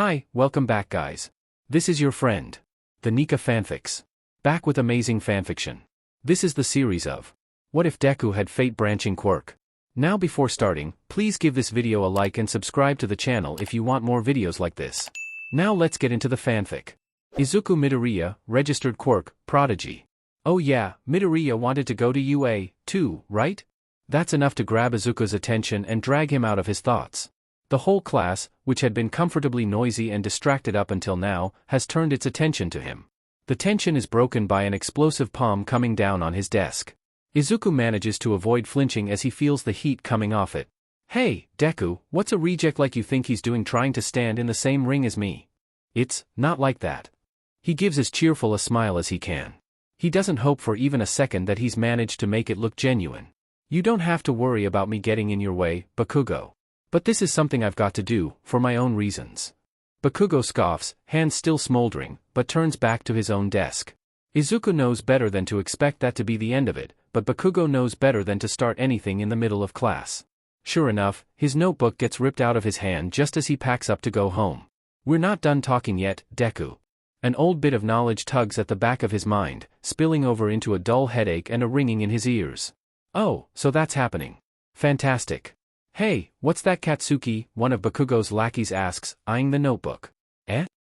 Hi, welcome back guys. This is your friend, the Nika Fanfics. Back with amazing fanfiction. This is the series of What if Deku had fate-branching quirk? Now before starting, please give this video a like and subscribe to the channel if you want more videos like this. Now let's get into the fanfic. Izuku Midoriya, registered quirk, prodigy. Oh yeah, Midoriya wanted to go to UA, too, right? That's enough to grab Izuku's attention and drag him out of his thoughts. The whole class, which had been comfortably noisy and distracted up until now, has turned its attention to him. The tension is broken by an explosive palm coming down on his desk. Izuku manages to avoid flinching as he feels the heat coming off it. Hey, Deku, what's a reject like you think he's doing trying to stand in the same ring as me? It's not like that. He gives as cheerful a smile as he can. He doesn't hope for even a second that he's managed to make it look genuine. You don't have to worry about me getting in your way, Bakugo. But this is something I've got to do, for my own reasons. Bakugo scoffs, hands still smoldering, but turns back to his own desk. Izuku knows better than to expect that to be the end of it, but Bakugo knows better than to start anything in the middle of class. Sure enough, his notebook gets ripped out of his hand just as he packs up to go home. We're not done talking yet, Deku. An old bit of knowledge tugs at the back of his mind, spilling over into a dull headache and a ringing in his ears. Oh, so that's happening. Fantastic. Hey, what's that Katsuki? One of Bakugo's lackeys asks, eyeing the notebook.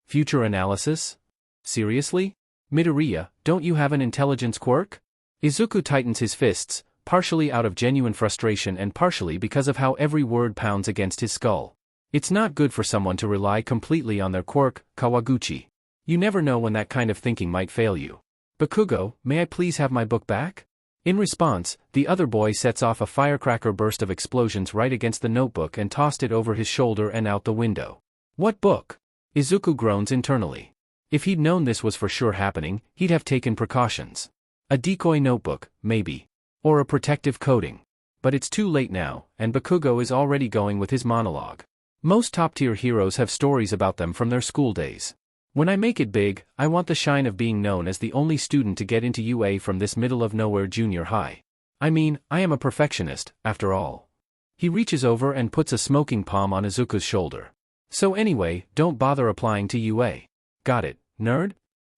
Future analysis? Seriously? Midoriya, don't you have an intelligence quirk? Izuku tightens his fists, partially out of genuine frustration and partially because of how every word pounds against his skull. It's not good for someone to rely completely on their quirk, Kawaguchi. You never know when that kind of thinking might fail you. Bakugo, may I please have my book back? In response, the other boy sets off a firecracker burst of explosions right against the notebook and tossed it over his shoulder and out the window. What book? Izuku groans internally. If he'd known this was for sure happening, he'd have taken precautions. A decoy notebook, maybe. Or a protective coating. But it's too late now, and Bakugo is already going with his monologue. Most top-tier heroes have stories about them from their school days. When I make it big, I want the shine of being known as the only student to get into UA from this middle-of-nowhere junior high. I mean, I am a perfectionist, after all. He reaches over and puts a smoking palm on Izuku's shoulder. So anyway, don't bother applying to UA. Got it, nerd?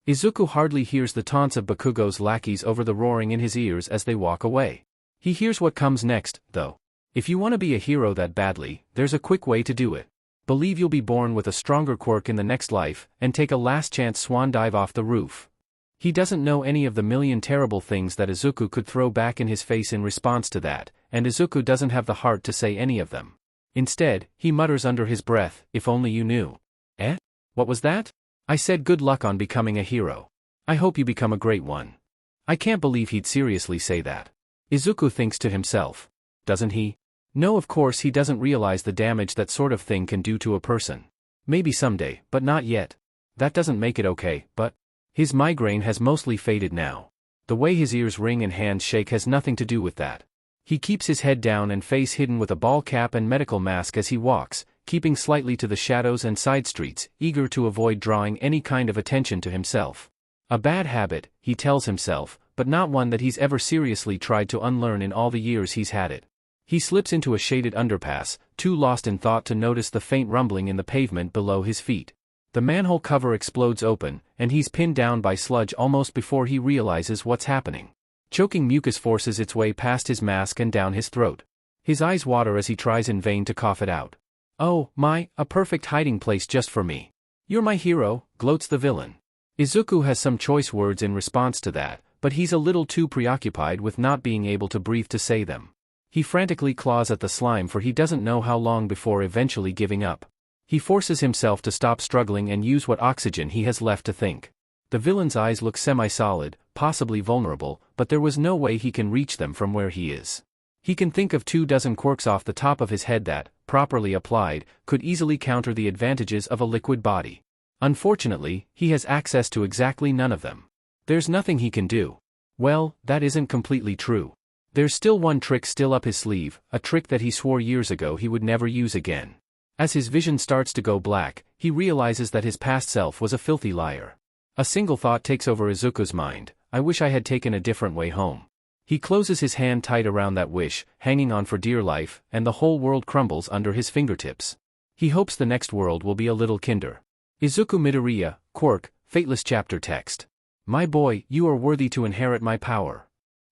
Izuku hardly hears the taunts of Bakugo's lackeys over the roaring in his ears as they walk away. He hears what comes next, though. If you want to be a hero that badly, there's a quick way to do it. Believe you'll be born with a stronger quirk in the next life, and take a last-chance swan dive off the roof. He doesn't know any of the million terrible things that Izuku could throw back in his face in response to that, and Izuku doesn't have the heart to say any of them. Instead, he mutters under his breath, if only you knew. What was that? I said good luck on becoming a hero. I hope you become a great one. I can't believe he'd seriously say that. Izuku thinks to himself. Doesn't he? No, of course he doesn't realize the damage that sort of thing can do to a person. Maybe someday, but not yet. That doesn't make it okay, but his migraine has mostly faded now. The way his ears ring and hands shake has nothing to do with that. He keeps his head down and face hidden with a ball cap and medical mask as he walks, keeping slightly to the shadows and side streets, eager to avoid drawing any kind of attention to himself. A bad habit, he tells himself, but not one that he's ever seriously tried to unlearn in all the years he's had it. He slips into a shaded underpass, too lost in thought to notice the faint rumbling in the pavement below his feet. The manhole cover explodes open, and he's pinned down by sludge almost before he realizes what's happening. Choking mucus forces its way past his mask and down his throat. His eyes water as he tries in vain to cough it out. Oh, my, a perfect hiding place just for me. You're my hero, gloats the villain. Izuku has some choice words in response to that, but he's a little too preoccupied with not being able to breathe to say them. He frantically claws at the slime for he doesn't know how long before eventually giving up. He forces himself to stop struggling and use what oxygen he has left to think. The villain's eyes look semi-solid, possibly vulnerable, but there was no way he can reach them from where he is. He can think of 24 quirks off the top of his head that, properly applied, could easily counter the advantages of a liquid body. Unfortunately, he has access to exactly none of them. There's nothing he can do. Well, that isn't completely true. There's still one trick still up his sleeve, a trick that he swore years ago he would never use again. As his vision starts to go black, he realizes that his past self was a filthy liar. A single thought takes over Izuku's mind, I wish I had taken a different way home. He closes his hand tight around that wish, hanging on for dear life, and the whole world crumbles under his fingertips. He hopes the next world will be a little kinder. Izuku Midoriya, Quirk, Fateless Chapter Text. My boy, you are worthy to inherit my power.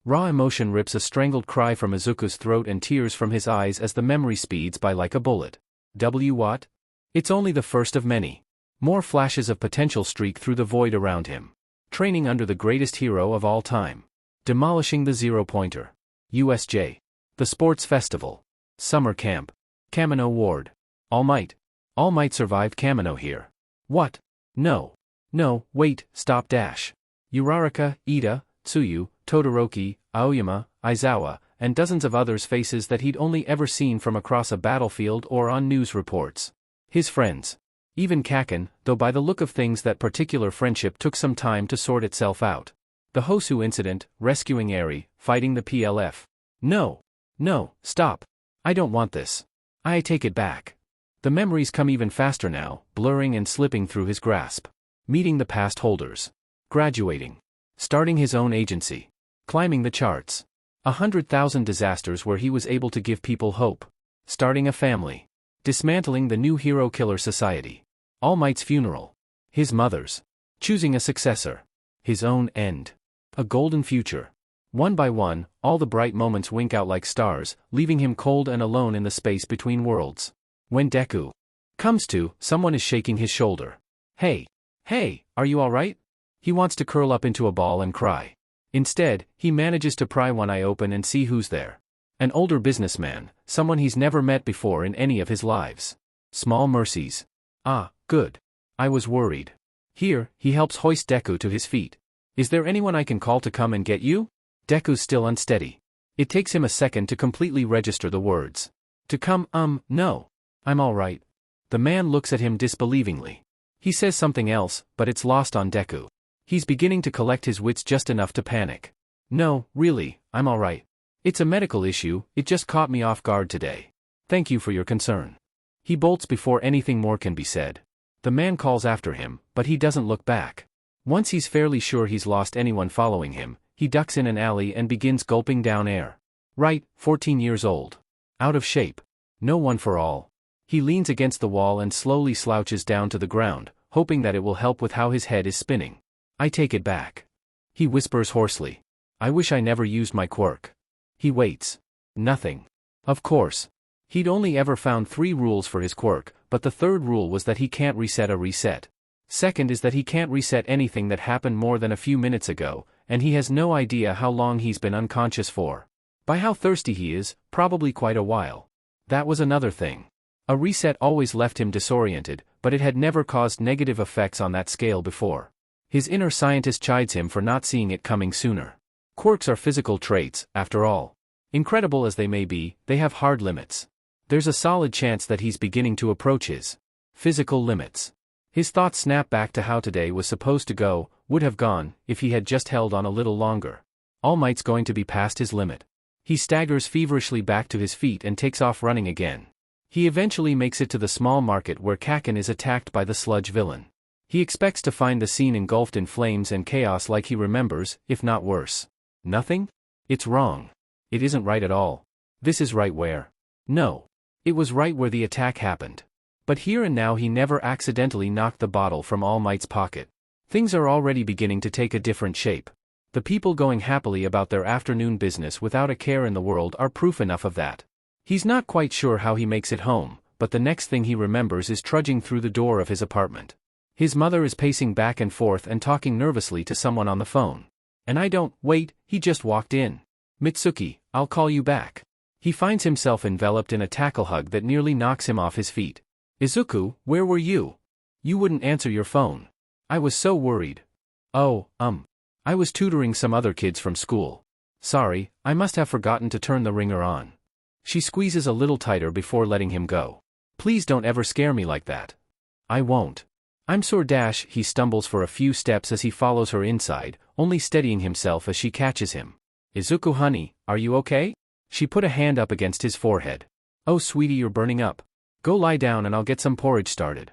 Raw emotion rips a strangled cry from Izuku's throat and tears from his eyes as the memory speeds by like a bullet. What? It's only the first of many. More flashes of potential streak through the void around him. Training under the greatest hero of all time. Demolishing the zero-pointer. USJ. The Sports Festival. Summer Camp. Kamino Ward. All Might. All Might survived Kamino here. What? No. No, wait, stop dash. Uraraka, Ida, Tsuyu, Todoroki, Aoyama, Aizawa, and dozens of others faces that he'd only ever seen from across a battlefield or on news reports. His friends. Even Kaken, though by the look of things that particular friendship took some time to sort itself out. The Hosu incident, rescuing Eri, fighting the PLF. No. No, stop. I don't want this. I take it back. The memories come even faster now, blurring and slipping through his grasp. Meeting the past holders. Graduating. Starting his own agency. Climbing the charts. 100,000 disasters where he was able to give people hope. Starting a family. Dismantling the new hero killer society. All Might's funeral. His mother's. Choosing a successor. His own end. A golden future. One by one, all the bright moments wink out like stars, leaving him cold and alone in the space between worlds. When Deku comes to, someone is shaking his shoulder. Hey, are you alright? He wants to curl up into a ball and cry. Instead, he manages to pry one eye open and see who's there. An older businessman, someone he's never met before in any of his lives. Small mercies. Ah, good. I was worried. Here, he helps hoist Deku to his feet. Is there anyone I can call to come and get you? Deku's still unsteady. It takes him a second to completely register the words. To come, no. I'm alright. The man looks at him disbelievingly. He says something else, but it's lost on Deku. He's beginning to collect his wits just enough to panic. No, really, I'm alright. It's a medical issue, it just caught me off guard today. Thank you for your concern. He bolts before anything more can be said. The man calls after him, but he doesn't look back. Once he's fairly sure he's lost anyone following him, he ducks in an alley and begins gulping down air. Right, 14 years old. Out of shape. No one for all. He leans against the wall and slowly slouches down to the ground, hoping that it will help with how his head is spinning. I take it back. He whispers hoarsely. I wish I never used my quirk. He waits. Nothing. Of course. He'd only ever found 3 rules for his quirk, but the third rule was that he can't reset a reset. Second is that he can't reset anything that happened more than a few minutes ago, and he has no idea how long he's been unconscious for. By how thirsty he is, probably quite a while. That was another thing. A reset always left him disoriented, but it had never caused negative effects on that scale before. His inner scientist chides him for not seeing it coming sooner. Quirks are physical traits, after all. Incredible as they may be, they have hard limits. There's a solid chance that he's beginning to approach his physical limits. His thoughts snap back to how today was supposed to go, would have gone, if he had just held on a little longer. All Might's going to be past his limit. He staggers feverishly back to his feet and takes off running again. He eventually makes it to the small market where Kaken is attacked by the sludge villain. He expects to find the scene engulfed in flames and chaos like he remembers, if not worse. Nothing? It's wrong. It isn't right at all. This is right where? No. It was right where the attack happened. But here and now he never accidentally knocked the bottle from All Might's pocket. Things are already beginning to take a different shape. The people going happily about their afternoon business without a care in the world are proof enough of that. He's not quite sure how he makes it home, but the next thing he remembers is trudging through the door of his apartment. His mother is pacing back and forth and talking nervously to someone on the phone. And wait, he just walked in. Mitsuki, I'll call you back. He finds himself enveloped in a tackle hug that nearly knocks him off his feet. Izuku, where were you? You wouldn't answer your phone. I was so worried. Oh, I was tutoring some other kids from school. Sorry, I must have forgotten to turn the ringer on. She squeezes a little tighter before letting him go. Please don't ever scare me like that. I won't. I'm sore. He stumbles for a few steps as he follows her inside, only steadying himself as she catches him. Izuku honey, are you okay? She put a hand up against his forehead. Oh sweetie, you're burning up. Go lie down and I'll get some porridge started.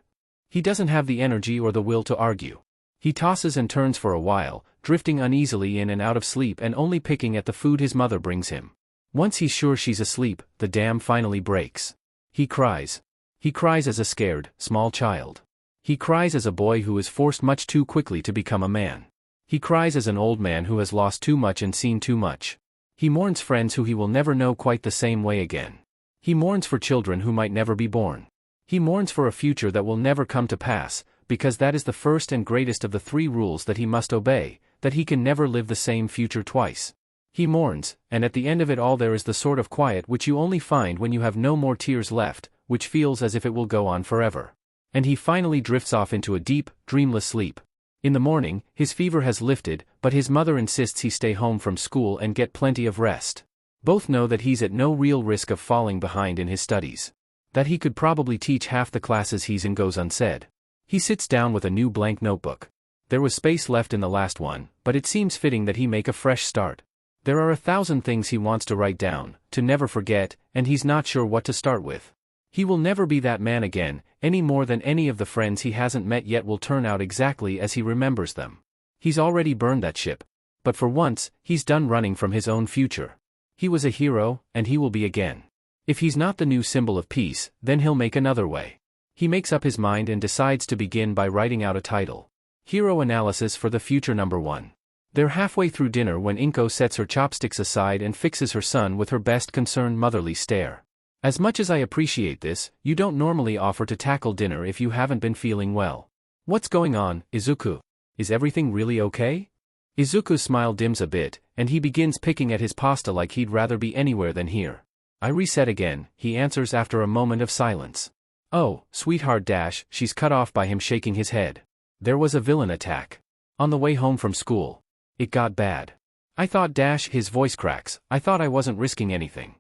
He doesn't have the energy or the will to argue. He tosses and turns for a while, drifting uneasily in and out of sleep and only picking at the food his mother brings him. Once he's sure she's asleep, the dam finally breaks. He cries. He cries as a scared, small child. He cries as a boy who is forced much too quickly to become a man. He cries as an old man who has lost too much and seen too much. He mourns friends who he will never know quite the same way again. He mourns for children who might never be born. He mourns for a future that will never come to pass, because that is the first and greatest of the 3 rules that he must obey, that he can never live the same future twice. He mourns, and at the end of it all there is the sort of quiet which you only find when you have no more tears left, which feels as if it will go on forever. And he finally drifts off into a deep, dreamless sleep. In the morning, his fever has lifted, but his mother insists he stay home from school and get plenty of rest. Both know that he's at no real risk of falling behind in his studies. That he could probably teach half the classes he's in goes unsaid. He sits down with a new blank notebook. There was space left in the last one, but it seems fitting that he make a fresh start. There are 1,000 things he wants to write down, to never forget, and he's not sure what to start with. He will never be that man again, any more than any of the friends he hasn't met yet will turn out exactly as he remembers them. He's already burned that ship. But for once, he's done running from his own future. He was a hero, and he will be again. If he's not the new symbol of peace, then he'll make another way. He makes up his mind and decides to begin by writing out a title. Hero Analysis for the Future #1. They're halfway through dinner when Inko sets her chopsticks aside and fixes her son with her best concerned motherly stare. As much as I appreciate this, you don't normally offer to tackle dinner if you haven't been feeling well. What's going on, Izuku? Is everything really okay? Izuku's smile dims a bit, and he begins picking at his pasta like he'd rather be anywhere than here. I reset again, he answers after a moment of silence. Oh, sweetheart dash, she's cut off by him shaking his head. There was a villain attack. On the way home from school. It got bad. I thought dash, his voice cracks, I thought I wasn't risking anything.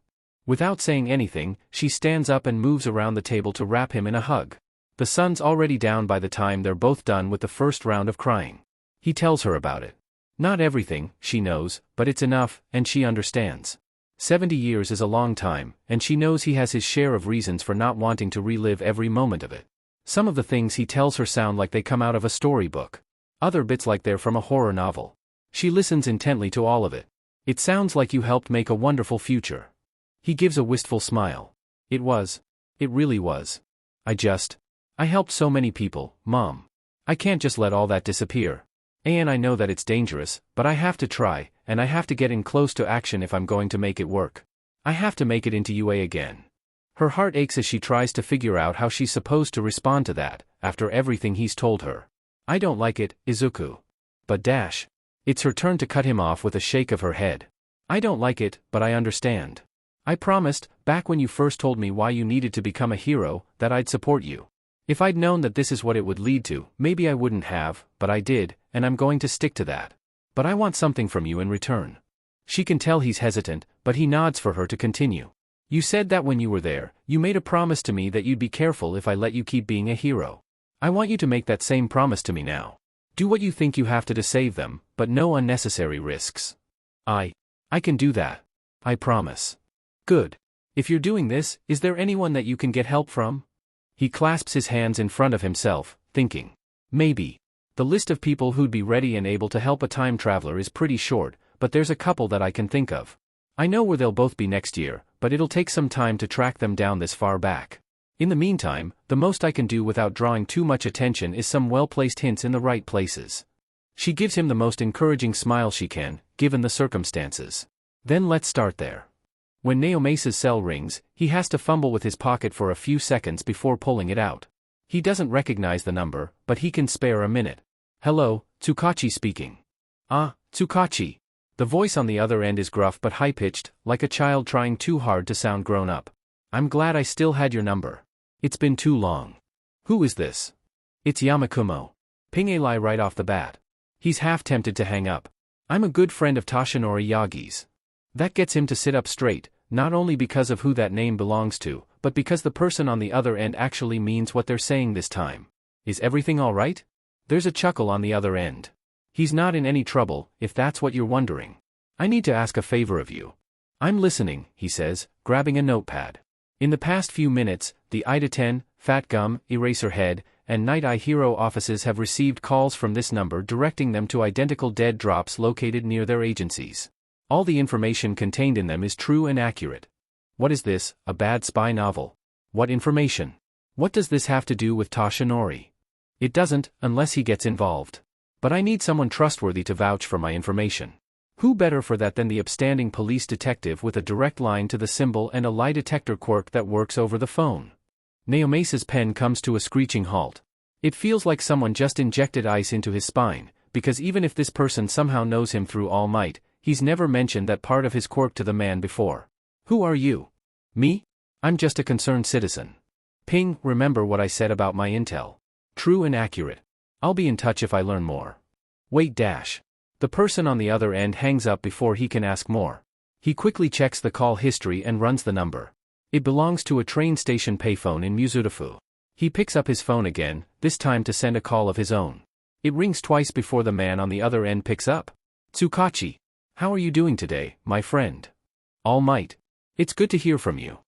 Without saying anything, she stands up and moves around the table to wrap him in a hug. The sun's already down by the time they're both done with the first round of crying. He tells her about it. Not everything, she knows, but it's enough, and she understands. 70 years is a long time, and she knows he has his share of reasons for not wanting to relive every moment of it. Some of the things he tells her sound like they come out of a storybook. Other bits like they're from a horror novel. She listens intently to all of it. It sounds like you helped make a wonderful future. He gives a wistful smile. It was. It really was. I helped so many people, Mom. I can't just let all that disappear. And I know that it's dangerous, but I have to try, and I have to get in close to action if I'm going to make it work. I have to make it into UA again. Her heart aches as she tries to figure out how she's supposed to respond to that, after everything he's told her. I don't like it, Izuku. But dash. It's her turn to cut him off with a shake of her head. I don't like it, but I understand. I promised, back when you first told me why you needed to become a hero, that I'd support you. If I'd known that this is what it would lead to, maybe I wouldn't have, but I did, and I'm going to stick to that. But I want something from you in return. She can tell he's hesitant, but he nods for her to continue. You said that when you were there, you made a promise to me that you'd be careful if I let you keep being a hero. I want you to make that same promise to me now. Do what you think you have to save them, but no unnecessary risks. I can do that. I promise. Good. If you're doing this, is there anyone that you can get help from? He clasps his hands in front of himself, thinking. Maybe. The list of people who'd be ready and able to help a time traveler is pretty short, but there's a couple that I can think of. I know where they'll both be next year, but it'll take some time to track them down this far back. In the meantime, the most I can do without drawing too much attention is some well-placed hints in the right places. She gives him the most encouraging smile she can, given the circumstances. Then let's start there. When Naomesa's cell rings, he has to fumble with his pocket for a few seconds before pulling it out. He doesn't recognize the number, but he can spare a minute. Hello, Tsukachi speaking. Ah, Tsukachi. The voice on the other end is gruff but high-pitched, like a child trying too hard to sound grown up. I'm glad I still had your number. It's been too long. Who is this? It's Yamakumo. Ping Eli right off the bat. He's half tempted to hang up. I'm a good friend of Toshinori Yagi's. That gets him to sit up straight, not only because of who that name belongs to, but because the person on the other end actually means what they're saying this time. Is everything all right? There's a chuckle on the other end. He's not in any trouble, if that's what you're wondering. I need to ask a favor of you. I'm listening, he says, grabbing a notepad. In the past few minutes, the Ida 10, Fat Gum, Eraserhead, and Night Eye Hero offices have received calls from this number directing them to identical dead drops located near their agencies. All the information contained in them is true and accurate. What is this, a bad spy novel? What information? What does this have to do with Toshinori? It doesn't, unless he gets involved. But I need someone trustworthy to vouch for my information. Who better for that than the upstanding police detective with a direct line to the symbol and a lie detector quirk that works over the phone? Naomesa's pen comes to a screeching halt. It feels like someone just injected ice into his spine, because even if this person somehow knows him through All Might, he's never mentioned that part of his quirk to the man before. Who are you? Me? I'm just a concerned citizen. Ping, remember what I said about my intel. True and accurate. I'll be in touch if I learn more. Wait dash. The person on the other end hangs up before he can ask more. He quickly checks the call history and runs the number. It belongs to a train station payphone in Mizurufu. He picks up his phone again, this time to send a call of his own. It rings twice before the man on the other end picks up. Tsukachi. How are you doing today, my friend? All Might. It's good to hear from you.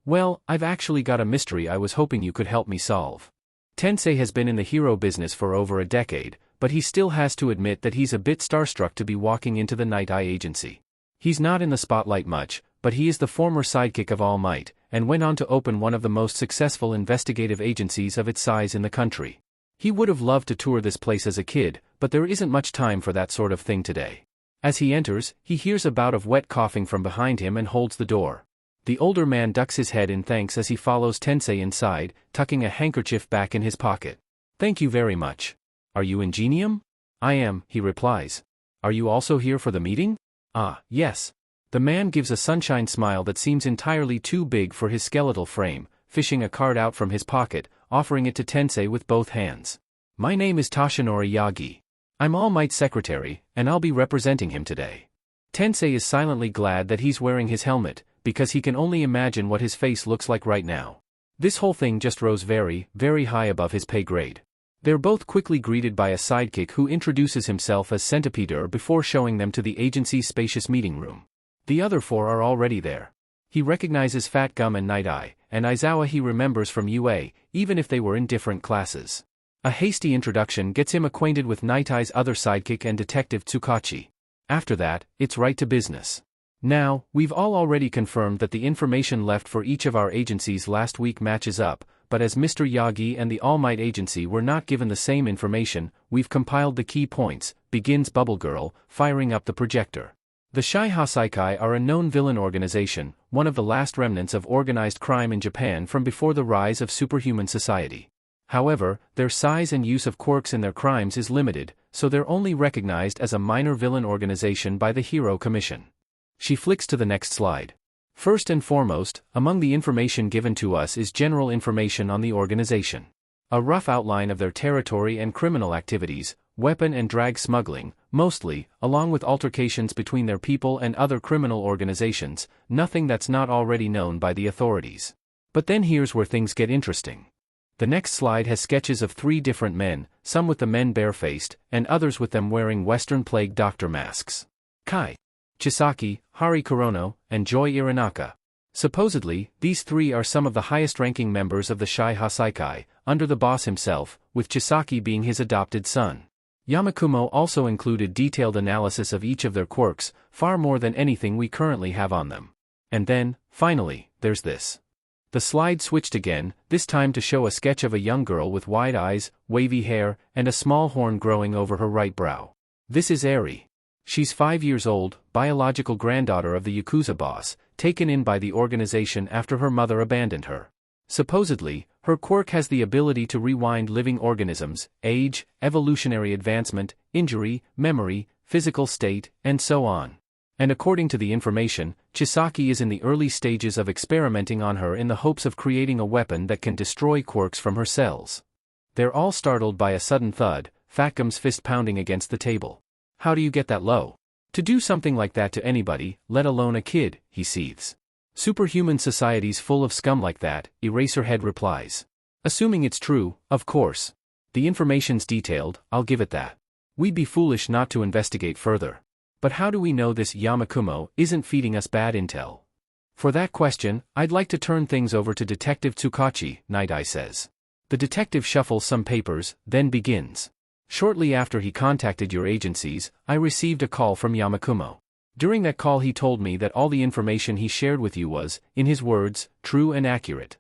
Well, I've actually got a mystery I was hoping you could help me solve. Tensei has been in the hero business for over a decade, but he still has to admit that he's a bit starstruck to be walking into the Night Eye agency. He's not in the spotlight much, but he is the former sidekick of All Might, and went on to open one of the most successful investigative agencies of its size in the country. He would have loved to tour this place as a kid, but there isn't much time for that sort of thing today. As he enters, he hears a bout of wet coughing from behind him and holds the door. The older man ducks his head in thanks as he follows Tensei inside, tucking a handkerchief back in his pocket. Thank you very much. Are you Ingenium? I am, he replies. Are you also here for the meeting? Ah, yes. The man gives a sunshine smile that seems entirely too big for his skeletal frame, fishing a card out from his pocket, offering it to Tensei with both hands. My name is Toshinori Yagi. I'm All Might's secretary, and I'll be representing him today. Tensei is silently glad that he's wearing his helmet, because he can only imagine what his face looks like right now. This whole thing just rose very, very high above his pay grade. They're both quickly greeted by a sidekick who introduces himself as Centipeder before showing them to the agency's spacious meeting room. The other four are already there. He recognizes Fat Gum and Night Eye, and Aizawa he remembers from UA, even if they were in different classes. A hasty introduction gets him acquainted with Night Eye's other sidekick and Detective Tsukachi. After that, it's right to business. Now, we've all already confirmed that the information left for each of our agencies last week matches up, but as Mr. Yagi and the All Might Agency were not given the same information, we've compiled the key points, begins Bubble Girl, firing up the projector. The Shai Hasaikai are a known villain organization, one of the last remnants of organized crime in Japan from before the rise of superhuman society. However, their size and use of quirks in their crimes is limited, so they're only recognized as a minor villain organization by the Hero Commission. She flicks to the next slide. First and foremost, among the information given to us is general information on the organization. A rough outline of their territory and criminal activities, weapon and drag smuggling, mostly, along with altercations between their people and other criminal organizations, nothing that's not already known by the authorities. But then here's where things get interesting. The next slide has sketches of 3 different men, some with the men barefaced, and others with them wearing Western Plague Doctor masks. Kai Chisaki, Hari Kurono, and Joy Iranaka. Supposedly, these 3 are some of the highest-ranking members of the Shai Hasaikai, under the boss himself, with Chisaki being his adopted son. Yamakumo also included detailed analysis of each of their quirks, far more than anything we currently have on them. And then, finally, there's this. The slide switched again, this time to show a sketch of a young girl with wide eyes, wavy hair, and a small horn growing over her right brow. This is Eri. She's 5 years old, biological granddaughter of the Yakuza boss, taken in by the organization after her mother abandoned her. Supposedly, her quirk has the ability to rewind living organisms, age, evolutionary advancement, injury, memory, physical state, and so on. And according to the information, Chisaki is in the early stages of experimenting on her in the hopes of creating a weapon that can destroy quirks from her cells. They're all startled by a sudden thud, Fatgum's fist pounding against the table. How do you get that low? To do something like that to anybody, let alone a kid, he seethes. Superhuman society's full of scum like that, Eraserhead replies. Assuming it's true, of course. The information's detailed, I'll give it that. We'd be foolish not to investigate further. But how do we know this Yamakumo isn't feeding us bad intel? For that question, I'd like to turn things over to Detective Tsukachi, Night Eye says. The detective shuffles some papers, then begins. Shortly after he contacted your agencies, I received a call from Yamakumo. During that call he told me that all the information he shared with you was, in his words, true and accurate.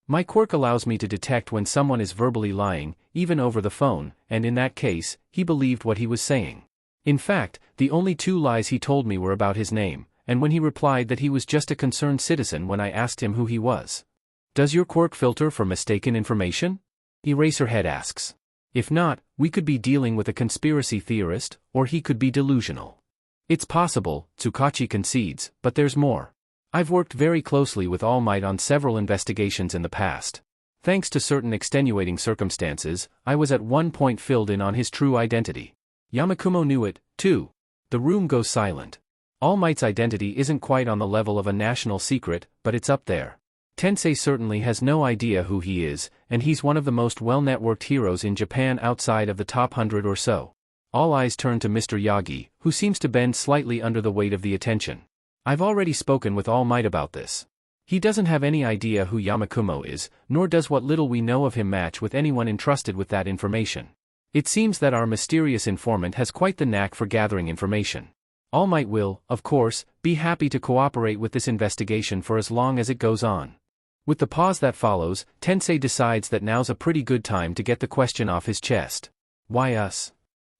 My quirk allows me to detect when someone is verbally lying, even over the phone, and in that case, he believed what he was saying. In fact, the only 2 lies he told me were about his name, and when he replied that he was just a concerned citizen when I asked him who he was. Does your quirk filter for mistaken information? Eraserhead asks. If not, we could be dealing with a conspiracy theorist, or he could be delusional. It's possible, Tsukachi concedes, but there's more. I've worked very closely with All Might on several investigations in the past. Thanks to certain extenuating circumstances, I was at one point filled in on his true identity. Yamakumo knew it, too. The room goes silent. All Might's identity isn't quite on the level of a national secret, but it's up there. Tensei certainly has no idea who he is, and he's one of the most well-networked heroes in Japan outside of the top 100 or so. All eyes turn to Mr. Yagi, who seems to bend slightly under the weight of the attention. I've already spoken with All Might about this. He doesn't have any idea who Yamakumo is, nor does what little we know of him match with anyone entrusted with that information. It seems that our mysterious informant has quite the knack for gathering information. All Might will, of course, be happy to cooperate with this investigation for as long as it goes on. With the pause that follows, Tensei decides that now's a pretty good time to get the question off his chest. Why us?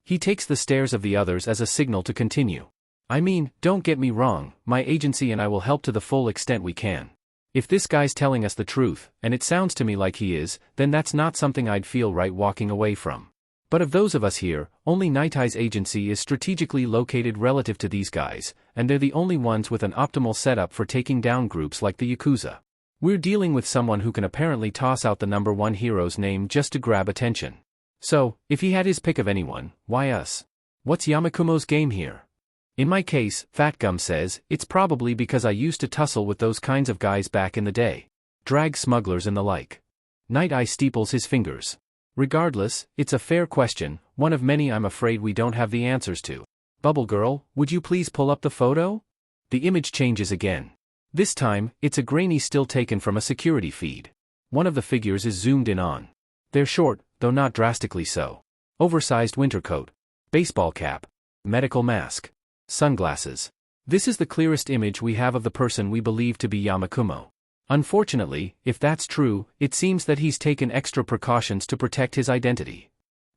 He takes the stares of the others as a signal to continue. I mean, don't get me wrong, my agency and I will help to the full extent we can. If this guy's telling us the truth, and it sounds to me like he is, then that's not something I'd feel right walking away from. But of those of us here, only Nightai's agency is strategically located relative to these guys, and they're the only ones with an optimal setup for taking down groups like the Yakuza. We're dealing with someone who can apparently toss out the number 1 hero's name just to grab attention. So, if he had his pick of anyone, why us? What's Yamakumo's game here? In my case, Fat Gum says, it's probably because I used to tussle with those kinds of guys back in the day. Drag smugglers and the like. Night Eye steeples his fingers. Regardless, it's a fair question, one of many I'm afraid we don't have the answers to. Bubble Girl, would you please pull up the photo? The image changes again. This time, it's a grainy still taken from a security feed. One of the figures is zoomed in on. They're short, though not drastically so. Oversized winter coat. Baseball cap. Medical mask. Sunglasses. This is the clearest image we have of the person we believe to be Yamakumo. Unfortunately, if that's true, it seems that he's taken extra precautions to protect his identity.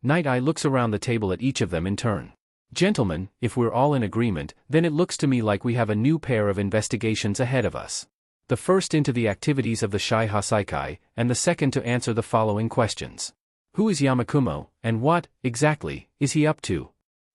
Night Eye looks around the table at each of them in turn. Gentlemen, if we're all in agreement, then it looks to me like we have a new pair of investigations ahead of us. The first into the activities of the Shai Hasaikai, and the second to answer the following questions. Who is Yamakumo, and what, exactly, is he up to?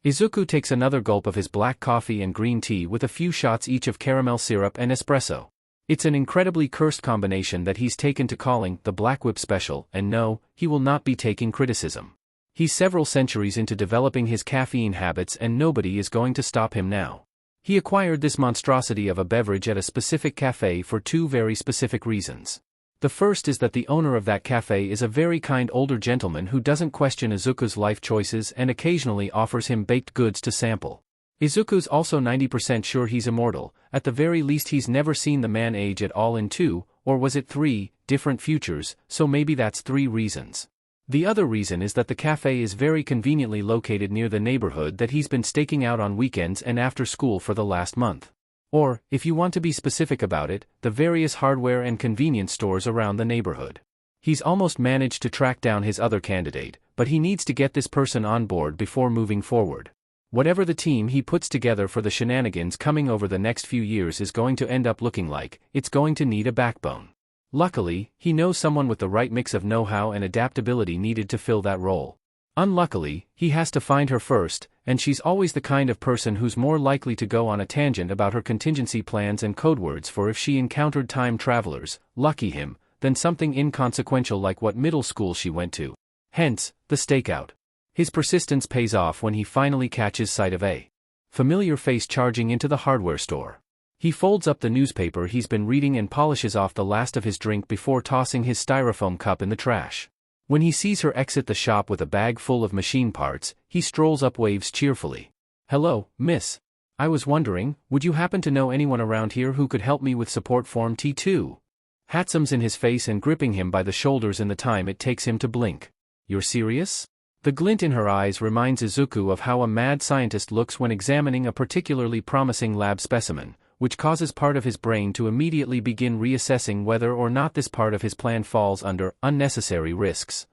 Izuku takes another gulp of his black coffee and green tea with a few shots each of caramel syrup and espresso. It's an incredibly cursed combination that he's taken to calling the Black Whip Special, and no, he will not be taking criticism. He's several centuries into developing his caffeine habits and nobody is going to stop him now. He acquired this monstrosity of a beverage at a specific cafe for 2 very specific reasons. The first is that the owner of that cafe is a very kind older gentleman who doesn't question Izuku's life choices and occasionally offers him baked goods to sample. Izuku's also 90% sure he's immortal, at the very least he's never seen the man age at all in 2, or was it 3, different futures, so maybe that's 3 reasons. The other reason is that the cafe is very conveniently located near the neighborhood that he's been staking out on weekends and after school for the last month. Or, if you want to be specific about it, the various hardware and convenience stores around the neighborhood. He's almost managed to track down his other candidate, but he needs to get this person on board before moving forward. Whatever the team he puts together for the shenanigans coming over the next few years is going to end up looking like, it's going to need a backbone. Luckily, he knows someone with the right mix of know-how and adaptability needed to fill that role. Unluckily, he has to find her first, and she's always the kind of person who's more likely to go on a tangent about her contingency plans and code words for if she encountered time travelers, lucky him, than something inconsequential like what middle school she went to. Hence, the stakeout. His persistence pays off when he finally catches sight of a familiar face charging into the hardware store. He folds up the newspaper he's been reading and polishes off the last of his drink before tossing his styrofoam cup in the trash. When he sees her exit the shop with a bag full of machine parts, he strolls up, waves cheerfully. "Hello, miss. I was wondering, would you happen to know anyone around here who could help me with support form T2? Handsom's in his face and gripping him by the shoulders in the time it takes him to blink. You're serious? The glint in her eyes reminds Izuku of how a mad scientist looks when examining a particularly promising lab specimen, which causes part of his brain to immediately begin reassessing whether or not this part of his plan falls under unnecessary risks.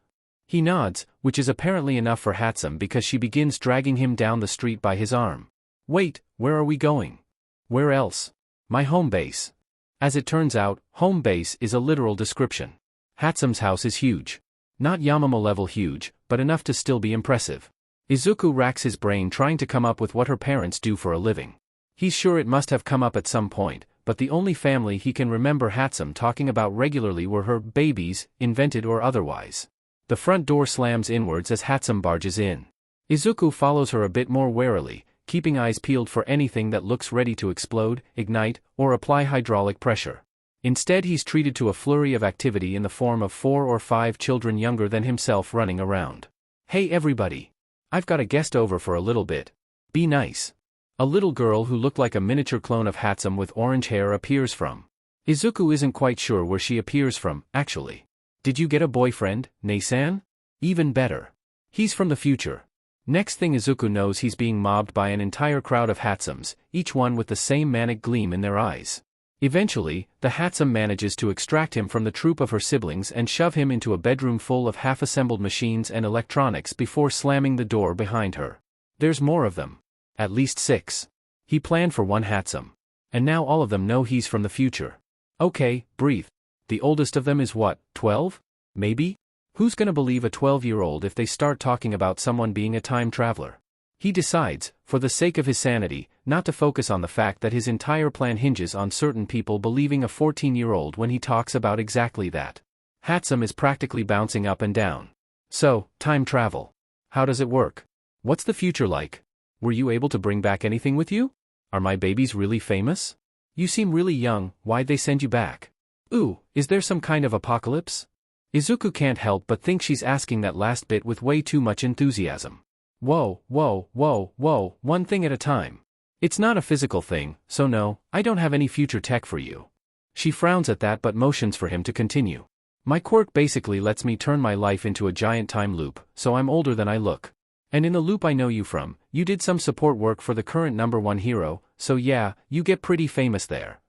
He nods, which is apparently enough for Hatsum because she begins dragging him down the street by his arm. Wait, where are we going? Where else? My home base. As it turns out, home base is a literal description. Hatsum's house is huge. Not Yamamo level huge, but enough to still be impressive. Izuku racks his brain trying to come up with what her parents do for a living. He's sure it must have come up at some point, but the only family he can remember Hatsum talking about regularly were her babies, invented or otherwise. The front door slams inwards as Hatsum barges in. Izuku follows her a bit more warily, keeping eyes peeled for anything that looks ready to explode, ignite, or apply hydraulic pressure. Instead, he's treated to a flurry of activity in the form of 4 or 5 children younger than himself running around. Hey everybody! I've got a guest over for a little bit. Be nice. A little girl who looked like a miniature clone of Hatsum with orange hair appears from. Izuku isn't quite sure where she appears from, actually. Did you get a boyfriend, Nei-san? Even better. He's from the future. Next thing Izuku knows, he's being mobbed by an entire crowd of Hatsums, each one with the same manic gleam in their eyes. Eventually, the Hatsum manages to extract him from the troop of her siblings and shove him into a bedroom full of half-assembled machines and electronics before slamming the door behind her. There's more of them. At least 6. He planned for one Hatsum. And now all of them know he's from the future. Okay, breathe. The oldest of them is what, 12? Maybe? Who's gonna believe a 12-year-old if they start talking about someone being a time traveler? He decides, for the sake of his sanity, not to focus on the fact that his entire plan hinges on certain people believing a 14-year-old when he talks about exactly that. Hatsum is practically bouncing up and down. So, time travel. How does it work? What's the future like? Were you able to bring back anything with you? Are my babies really famous? You seem really young, why'd they send you back? Ooh, is there some kind of apocalypse? Izuku can't help but think she's asking that last bit with way too much enthusiasm. Whoa, one thing at a time. It's not a physical thing, so no, I don't have any future tech for you. She frowns at that but motions for him to continue. My quirk basically lets me turn my life into a giant time loop, so I'm older than I look. And in the loop I know you from, you did some support work for the current #1 hero, so yeah, you get pretty famous there.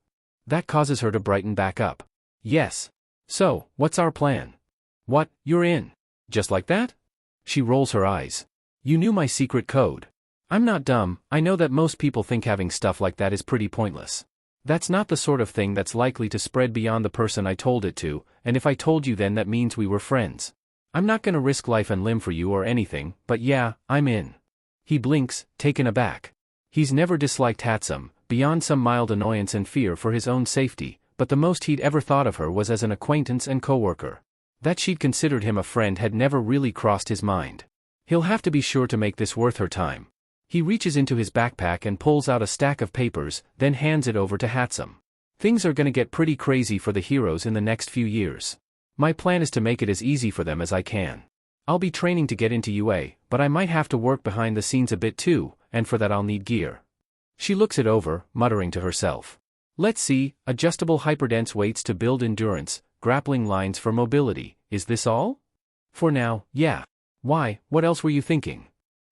That causes her to brighten back up. Yes. So, what's our plan? What, you're in? Just like that? She rolls her eyes. You knew my secret code. I'm not dumb, I know that most people think having stuff like that is pretty pointless. That's not the sort of thing that's likely to spread beyond the person I told it to, and if I told you then that means we were friends. I'm not gonna risk life and limb for you or anything, but yeah, I'm in. He blinks, taken aback. He's never disliked Hatsum, beyond some mild annoyance and fear for his own safety, but the most he'd ever thought of her was as an acquaintance and coworker. That she'd considered him a friend had never really crossed his mind. He'll have to be sure to make this worth her time. He reaches into his backpack and pulls out a stack of papers, then hands it over to Hatsum. Things are gonna get pretty crazy for the heroes in the next few years. My plan is to make it as easy for them as I can. I'll be training to get into UA, but I might have to work behind the scenes a bit too, and for that I'll need gear. She looks it over, muttering to herself. Let's see, adjustable hyperdense weights to build endurance, grappling lines for mobility, is this all? For now, yeah. Why, what else were you thinking?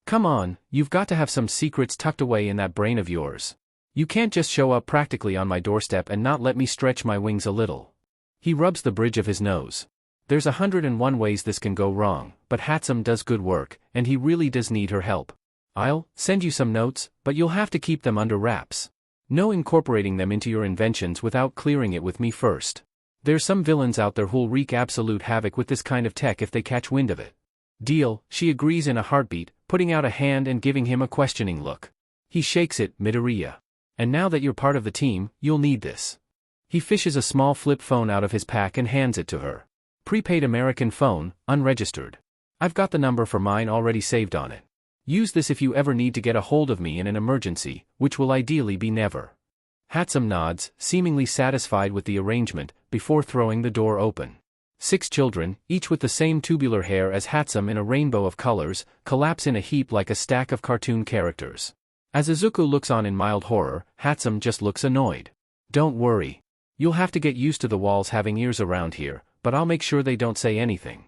Come on, you've got to have some secrets tucked away in that brain of yours. You can't just show up practically on my doorstep and not let me stretch my wings a little. He rubs the bridge of his nose. There's 101 ways this can go wrong, but Hatsum does good work, and he really does need her help. I'll send you some notes, but you'll have to keep them under wraps. No incorporating them into your inventions without clearing it with me first. There's some villains out there who'll wreak absolute havoc with this kind of tech if they catch wind of it. Deal, she agrees in a heartbeat, putting out a hand and giving him a questioning look. He shakes it, Midoriya. And now that you're part of the team, you'll need this. He fishes a small flip phone out of his pack and hands it to her. Prepaid American phone, unregistered. I've got the number for mine already saved on it. Use this if you ever need to get a hold of me in an emergency, which will ideally be never. Hatsum nods, seemingly satisfied with the arrangement, before throwing the door open. 6 children, each with the same tubular hair as Hatsum in a rainbow of colors, collapse in a heap like a stack of cartoon characters. As Izuku looks on in mild horror, Hatsum just looks annoyed. Don't worry. You'll have to get used to the walls having ears around here, but I'll make sure they don't say anything.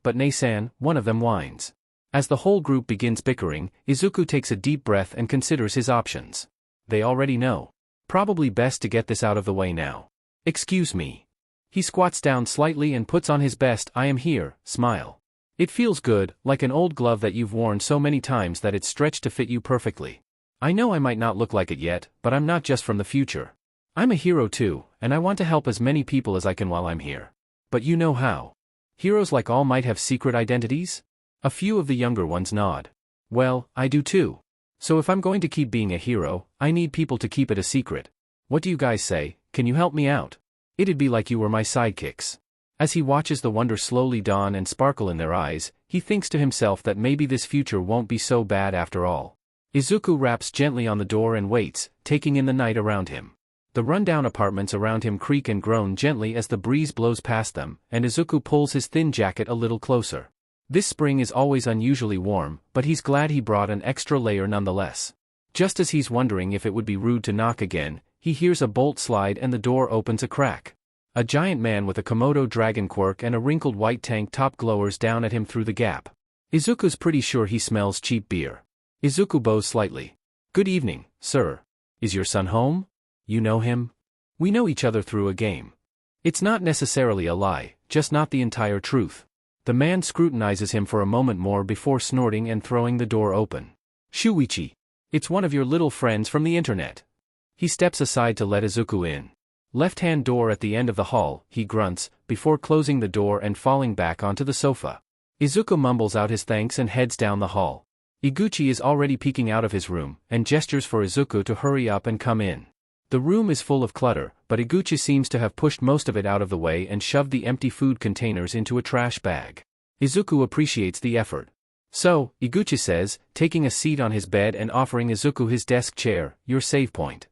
But Nei-san, one of them whines. As the whole group begins bickering, Izuku takes a deep breath and considers his options. They already know. Probably best to get this out of the way now. Excuse me. He squats down slightly and puts on his best "I am here" smile. It feels good, like an old glove that you've worn so many times that it's stretched to fit you perfectly. I know I might not look like it yet, but I'm not just from the future. I'm a hero too, and I want to help as many people as I can while I'm here. But you know how. Heroes like all might have secret identities? A few of the younger ones nod. Well, I do too. So if I'm going to keep being a hero, I need people to keep it a secret. What do you guys say? Can you help me out? It'd be like you were my sidekicks. As he watches the wonder slowly dawn and sparkle in their eyes, he thinks to himself that maybe this future won't be so bad after all. Izuku raps gently on the door and waits, taking in the night around him. The rundown apartments around him creak and groan gently as the breeze blows past them, and Izuku pulls his thin jacket a little closer. This spring is always unusually warm, but he's glad he brought an extra layer nonetheless. Just as he's wondering if it would be rude to knock again, he hears a bolt slide and the door opens a crack. A giant man with a Komodo dragon quirk and a wrinkled white tank top glowers down at him through the gap. Izuku's pretty sure he smells cheap beer. Izuku bows slightly. Good evening, sir. Is your son home? You know him? We know each other through a game. It's not necessarily a lie, just not the entire truth. The man scrutinizes him for a moment more before snorting and throwing the door open. Shuichi. It's one of your little friends from the internet. He steps aside to let Izuku in. Left-hand door at the end of the hall, he grunts, before closing the door and falling back onto the sofa. Izuku mumbles out his thanks and heads down the hall. Iguchi is already peeking out of his room, and gestures for Izuku to hurry up and come in. The room is full of clutter, but Iguchi seems to have pushed most of it out of the way and shoved the empty food containers into a trash bag. Izuku appreciates the effort. So, Iguchi says, taking a seat on his bed and offering Izuku his desk chair, your save point.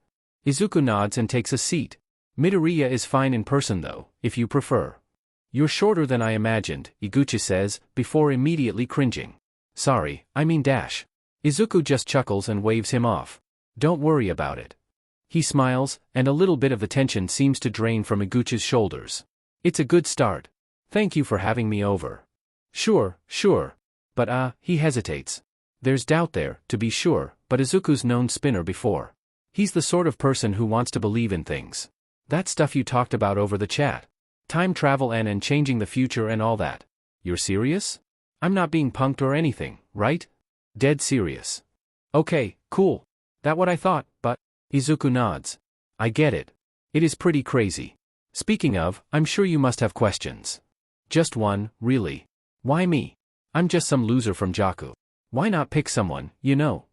Izuku nods and takes a seat. Midoriya is fine in person though, if you prefer. You're shorter than I imagined, Iguchi says, before immediately cringing. Sorry, I mean dash. Izuku just chuckles and waves him off. Don't worry about it. He smiles, and a little bit of the tension seems to drain from Iguchi's shoulders. It's a good start. Thank you for having me over. Sure. But he hesitates. There's doubt there, to be sure, but Izuku's known Spinner before. He's the sort of person who wants to believe in things. That stuff you talked about over the chat. Time travel and changing the future and all that. You're serious? I'm not being punked or anything, right? Dead serious. Okay, cool. That what I thought, but... Izuku nods. I get it. It is pretty crazy. Speaking of, I'm sure you must have questions. Just one, really. Why me? I'm just some loser from Jaku. Why not pick someone,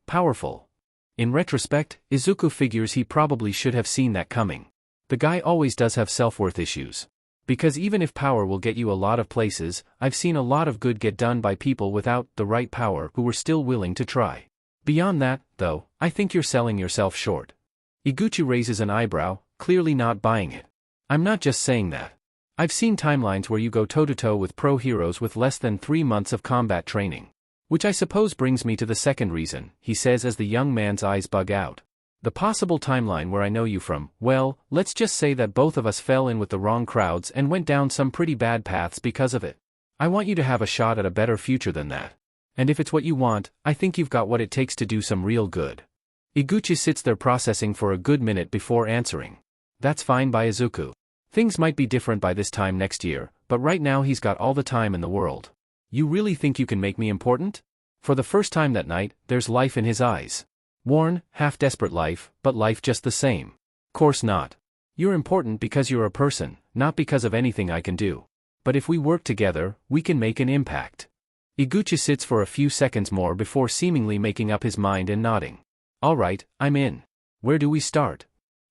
powerful? In retrospect, Izuku figures he probably should have seen that coming. The guy always does have self-worth issues. Because even if power will get you a lot of places, I've seen a lot of good get done by people without the right power who were still willing to try. Beyond that, though, I think you're selling yourself short. Iguchi raises an eyebrow, clearly not buying it. I'm not just saying that. I've seen timelines where you go toe-to-toe with pro heroes with less than 3 months of combat training. Which I suppose brings me to the second reason, he says as the young man's eyes bug out. The possible timeline where I know you from, well, let's just say that both of us fell in with the wrong crowds and went down some pretty bad paths because of it. I want you to have a shot at a better future than that. And if it's what you want, I think you've got what it takes to do some real good. Iguchi sits there processing for a good minute before answering. That's fine by Izuku. Things might be different by this time next year, but right now he's got all the time in the world. You really think you can make me important? For the first time that night, there's life in his eyes. Worn, half-desperate life, but life just the same. Course not. You're important because you're a person, not because of anything I can do. But if we work together, we can make an impact. Iguchi sits for a few seconds more before seemingly making up his mind and nodding. Alright, I'm in. Where do we start?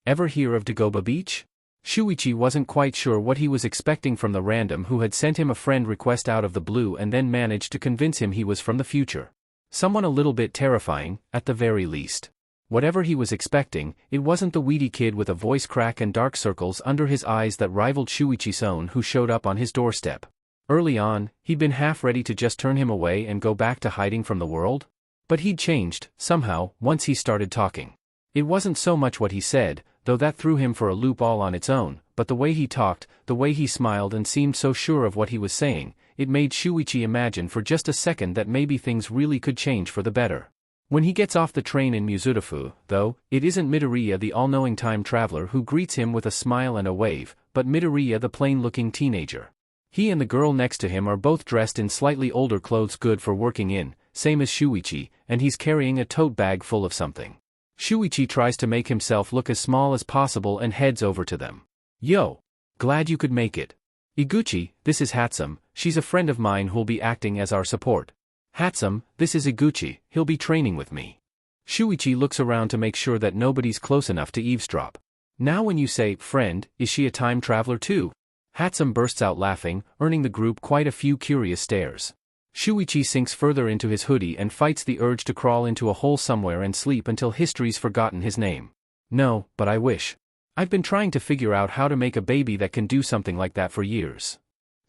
Ever hear of Dagoba Beach? Shuichi wasn't quite sure what he was expecting from the random who had sent him a friend request out of the blue and then managed to convince him he was from the future. Someone a little bit terrifying, at the very least. Whatever he was expecting, it wasn't the weedy kid with a voice crack and dark circles under his eyes that rivaled Shuichi's own who showed up on his doorstep. Early on, he'd been half ready to just turn him away and go back to hiding from the world. But he'd changed, somehow, once he started talking. It wasn't so much what he said, though that threw him for a loop all on its own, but the way he talked, the way he smiled and seemed so sure of what he was saying, it made Shuichi imagine for just a second that maybe things really could change for the better. When he gets off the train in Muzurafu, though, it isn't Midoriya the all-knowing time traveler who greets him with a smile and a wave, but Midoriya the plain-looking teenager. He and the girl next to him are both dressed in slightly older clothes good for working in, same as Shuichi, and he's carrying a tote bag full of something. Shuichi tries to make himself look as small as possible and heads over to them. Yo! Glad you could make it. Iguchi, this is Hatsum, she's a friend of mine who'll be acting as our support. Hatsum, this is Iguchi, he'll be training with me. Shuichi looks around to make sure that nobody's close enough to eavesdrop. Now when you say, friend, is she a time traveler too? Hatsum bursts out laughing, earning the group quite a few curious stares. Shuichi sinks further into his hoodie and fights the urge to crawl into a hole somewhere and sleep until history's forgotten his name. No, but I wish. I've been trying to figure out how to make a baby that can do something like that for years.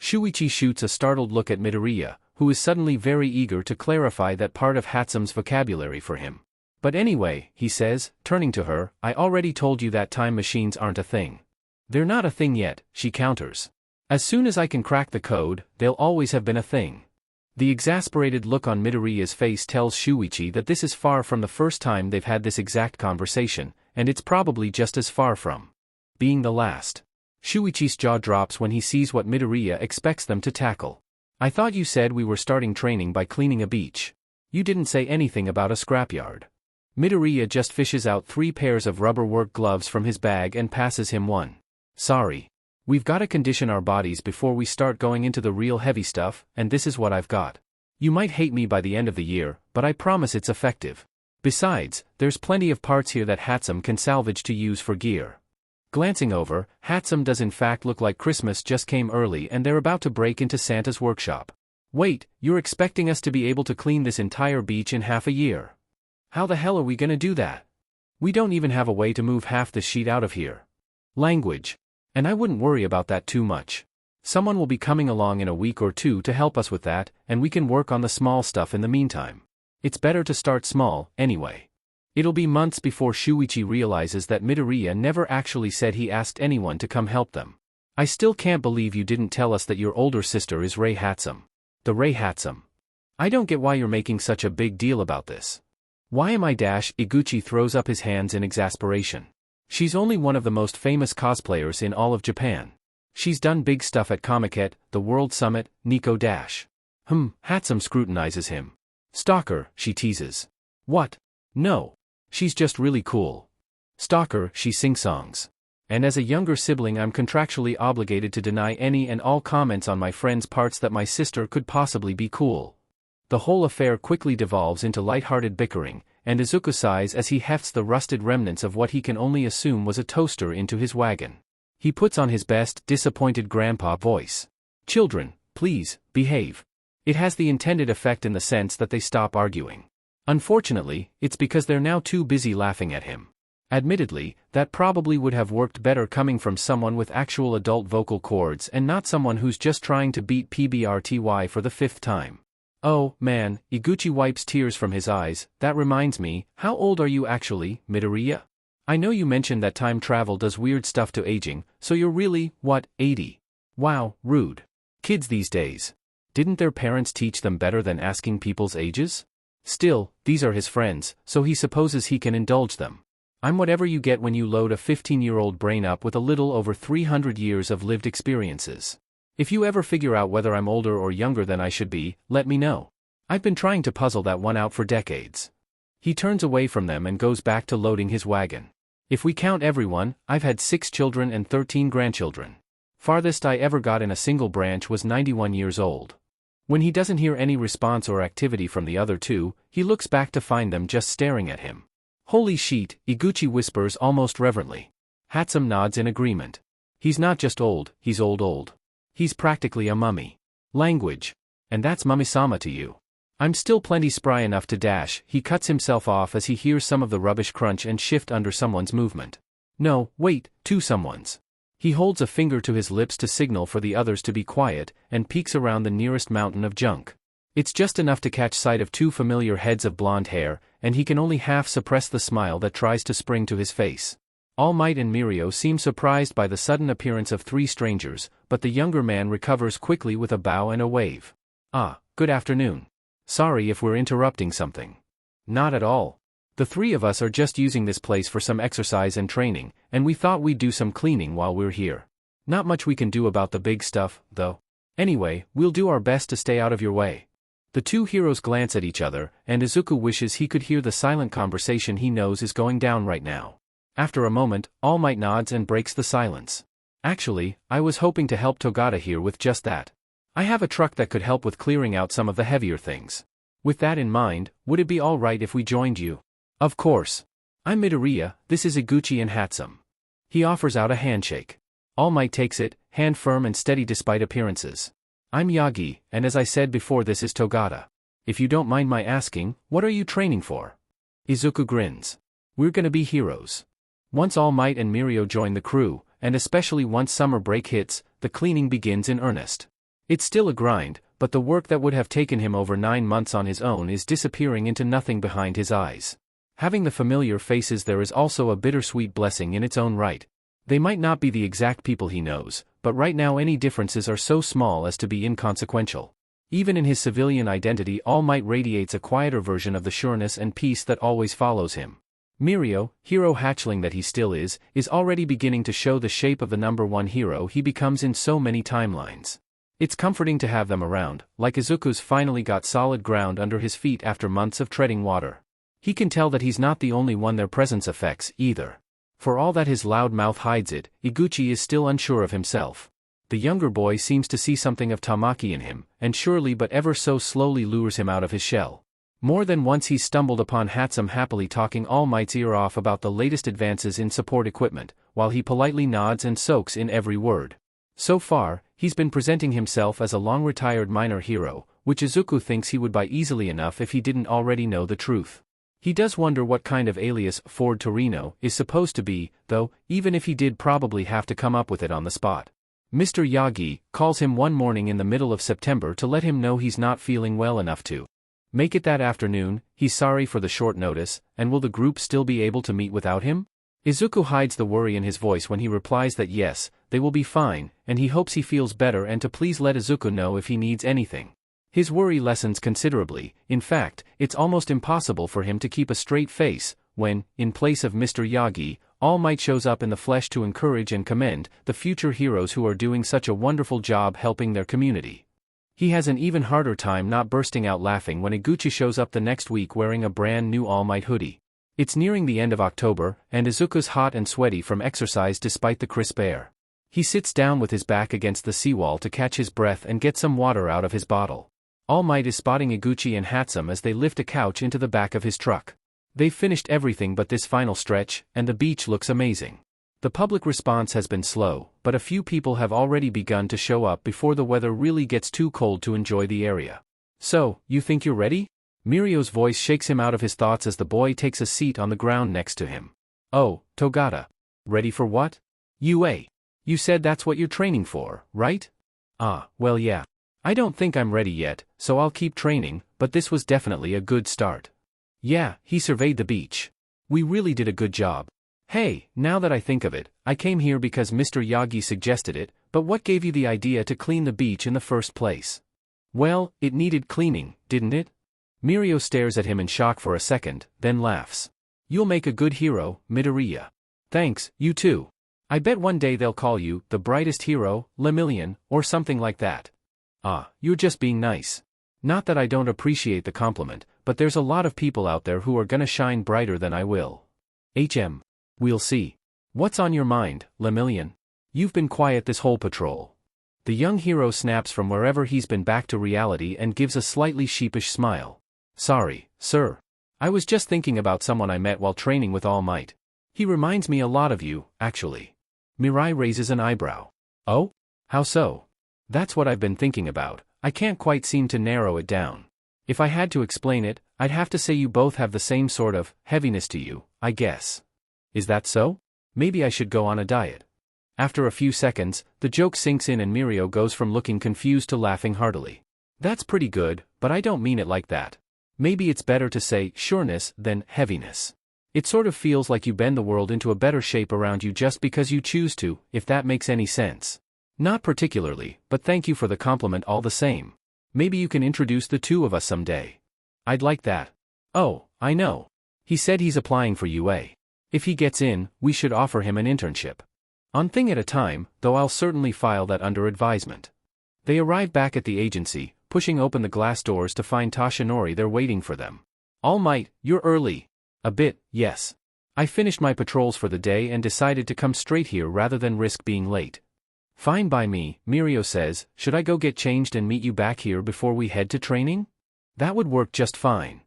Shuichi shoots a startled look at Midoriya, who is suddenly very eager to clarify that part of Hatsum's vocabulary for him. But anyway, he says, turning to her, I already told you that time machines aren't a thing. They're not a thing yet, she counters. As soon as I can crack the code, they'll always have been a thing. The exasperated look on Midoriya's face tells Shuichi that this is far from the first time they've had this exact conversation, and it's probably just as far from being the last. Shuichi's jaw drops when he sees what Midoriya expects them to tackle. I thought you said we were starting training by cleaning a beach. You didn't say anything about a scrapyard. Midoriya just fishes out 3 pairs of rubber work gloves from his bag and passes him one. Sorry. We've got to condition our bodies before we start going into the real heavy stuff, and this is what I've got. You might hate me by the end of the year, but I promise it's effective. Besides, there's plenty of parts here that Hatsum can salvage to use for gear. Glancing over, Hatsum does in fact look like Christmas just came early and they're about to break into Santa's workshop. Wait, you're expecting us to be able to clean this entire beach in half a year? How the hell are we gonna do that? We don't even have a way to move half this sheet out of here. Language. And I wouldn't worry about that too much. Someone will be coming along in a week or 2 to help us with that, and we can work on the small stuff in the meantime. It's better to start small, anyway. It'll be months before Shuichi realizes that Midoriya never actually said he asked anyone to come help them. I still can't believe you didn't tell us that your older sister is Rei Hatsum. The Rei Hatsum. I don't get why you're making such a big deal about this. Why am I dash? Iguchi throws up his hands in exasperation. She's only one of the most famous cosplayers in all of Japan. She's done big stuff at Comiket, the World Summit, Nico dash. Hatsum scrutinizes him. Stalker, she teases. What? No. She's just really cool. Stalker, she sing-songs. And as a younger sibling I'm contractually obligated to deny any and all comments on my friend's parts that my sister could possibly be cool. The whole affair quickly devolves into light-hearted bickering, and Izuku sighs as he hefts the rusted remnants of what he can only assume was a toaster into his wagon. He puts on his best, disappointed grandpa voice. Children, please, behave. It has the intended effect in the sense that they stop arguing. Unfortunately, it's because they're now too busy laughing at him. Admittedly, that probably would have worked better coming from someone with actual adult vocal cords and not someone who's just trying to beat PBRTY for the 5th time. Oh, man, Iguchi wipes tears from his eyes. That reminds me, how old are you actually, Midoriya? I know you mentioned that time travel does weird stuff to aging, so you're really, what, 80? Wow, rude. Kids these days. Didn't their parents teach them better than asking people's ages? Still, these are his friends, so he supposes he can indulge them. I'm whatever you get when you load a 15-year-old brain up with a little over 300 years of lived experiences. If you ever figure out whether I'm older or younger than I should be, let me know. I've been trying to puzzle that one out for decades. He turns away from them and goes back to loading his wagon. If we count everyone, I've had 6 children and 13 grandchildren. Farthest I ever got in a single branch was 91 years old. When he doesn't hear any response or activity from the other 2, he looks back to find them just staring at him. Holy sheet, Iguchi whispers almost reverently. Hatsum nods in agreement. He's not just old, he's old. He's practically a mummy. Language. And that's mummy-sama to you. I'm still plenty spry enough to dash. He cuts himself off as he hears some of the rubbish crunch and shift under someone's movement. No, wait, 2 someone's. He holds a finger to his lips to signal for the others to be quiet, and peeks around the nearest mountain of junk. It's just enough to catch sight of 2 familiar heads of blonde hair, and he can only half suppress the smile that tries to spring to his face. All Might and Mirio seem surprised by the sudden appearance of 3 strangers, but the younger man recovers quickly with a bow and a wave. Ah, good afternoon. Sorry if we're interrupting something. not at all. The three of us are just using this place for some exercise and training, and we thought we'd do some cleaning while we're here. Not much we can do about the big stuff, though. Anyway, we'll do our best to stay out of your way." The two heroes glance at each other, and Izuku wishes he could hear the silent conversation he knows is going down right now. After a moment, All Might nods and breaks the silence. "Actually, I was hoping to help Togata here with just that. I have a truck that could help with clearing out some of the heavier things. With that in mind, would it be all right if we joined you?" "Of course. I'm Midoriya, this is Iguchi and Hatsum." He offers out a handshake. All Might takes it, hand firm and steady despite appearances. "I'm Yagi, and as I said before, this is Togata. If you don't mind my asking, what are you training for?" Izuku grins. "We're gonna be heroes." Once All Might and Mirio join the crew, and especially once summer break hits, the cleaning begins in earnest. It's still a grind, but the work that would have taken him over 9 months on his own is disappearing into nothing behind his eyes. Having the familiar faces there is also a bittersweet blessing in its own right. They might not be the exact people he knows, but right now any differences are so small as to be inconsequential. Even in his civilian identity, All Might radiates a quieter version of the sureness and peace that always follows him. Mirio, hero hatchling that he still is already beginning to show the shape of the number one hero he becomes in so many timelines. It's comforting to have them around, like Izuku's finally got solid ground under his feet after months of treading water. He can tell that he's not the only one their presence affects, either. For all that his loud mouth hides it, Iguchi is still unsure of himself. The younger boy seems to see something of Tamaki in him, and surely but ever so slowly lures him out of his shell. More than once he's stumbled upon Hatsum happily talking All Might's ear off about the latest advances in support equipment, while he politely nods and soaks in every word. So far, he's been presenting himself as a long-retired minor hero, which Izuku thinks he would buy easily enough if he didn't already know the truth. He does wonder what kind of alias Ford Torino is supposed to be, though, even if he did probably have to come up with it on the spot. Mr. Yagi calls him one morning in the middle of September to let him know he's not feeling well enough to make it that afternoon. He's sorry for the short notice, and will the group still be able to meet without him? Izuku hides the worry in his voice when he replies that yes, they will be fine, and he hopes he feels better and to please let Izuku know if he needs anything. His worry lessens considerably. In fact, it's almost impossible for him to keep a straight face when, in place of Mr. Yagi, All Might shows up in the flesh to encourage and commend the future heroes who are doing such a wonderful job helping their community. He has an even harder time not bursting out laughing when Iguchi shows up the next week wearing a brand new All Might hoodie. It's nearing the end of October, and Izuku's hot and sweaty from exercise despite the crisp air. He sits down with his back against the seawall to catch his breath and get some water out of his bottle. All Might is spotting Iguchi and Hatsum as they lift a couch into the back of his truck. They've finished everything but this final stretch, and the beach looks amazing. The public response has been slow, but a few people have already begun to show up before the weather really gets too cold to enjoy the area. "So, you think you're ready?" Mirio's voice shakes him out of his thoughts as the boy takes a seat on the ground next to him. "Oh, Togata. Ready for what?" You said that's what you're training for, right?" "Ah, well yeah. I don't think I'm ready yet, so I'll keep training, but this was definitely a good start." "Yeah," he surveyed the beach. "We really did a good job. Hey, now that I think of it, I came here because Mr. Yagi suggested it, but what gave you the idea to clean the beach in the first place?" "Well, it needed cleaning, didn't it?" Mirio stares at him in shock for a second, then laughs. "You'll make a good hero, Midoriya." "Thanks, you too. I bet one day they'll call you the brightest hero, Lemillion, or something like that." "Ah, you're just being nice. Not that I don't appreciate the compliment, but there's a lot of people out there who are gonna shine brighter than I will." We'll see. What's on your mind, Lemillion? You've been quiet this whole patrol." The young hero snaps from wherever he's been back to reality and gives a slightly sheepish smile. "Sorry, sir. I was just thinking about someone I met while training with All Might. He reminds me a lot of you, actually." Mirai raises an eyebrow. "Oh? How so?" "That's what I've been thinking about. I can't quite seem to narrow it down. If I had to explain it, I'd have to say you both have the same sort of heaviness to you, I guess." "Is that so? Maybe I should go on a diet." After a few seconds, the joke sinks in and Mirio goes from looking confused to laughing heartily. "That's pretty good, but I don't mean it like that. Maybe it's better to say sureness than heaviness. It sort of feels like you bend the world into a better shape around you just because you choose to, if that makes any sense." "Not particularly, but thank you for the compliment all the same. Maybe you can introduce the two of us someday." "I'd like that." "Oh, I know. He said he's applying for UA. If he gets in, we should offer him an internship. On thing at a time, though I'll certainly file that under advisement. They arrive back at the agency, pushing open the glass doors to find Toshinori there waiting for them. All Might, you're early. A bit, yes. I finished my patrols for the day and decided to come straight here rather than risk being late. Fine by me, Mirio says. Should I go get changed and meet you back here before we head to training? That would work just fine.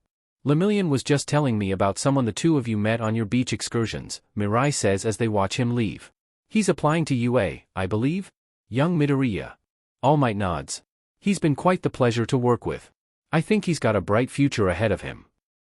Lemillion was just telling me about someone the two of you met on your beach excursions, Mirai says as they watch him leave. He's applying to UA, I believe? Young Midoriya. All Might nods. He's been quite the pleasure to work with. I think he's got a bright future ahead of him.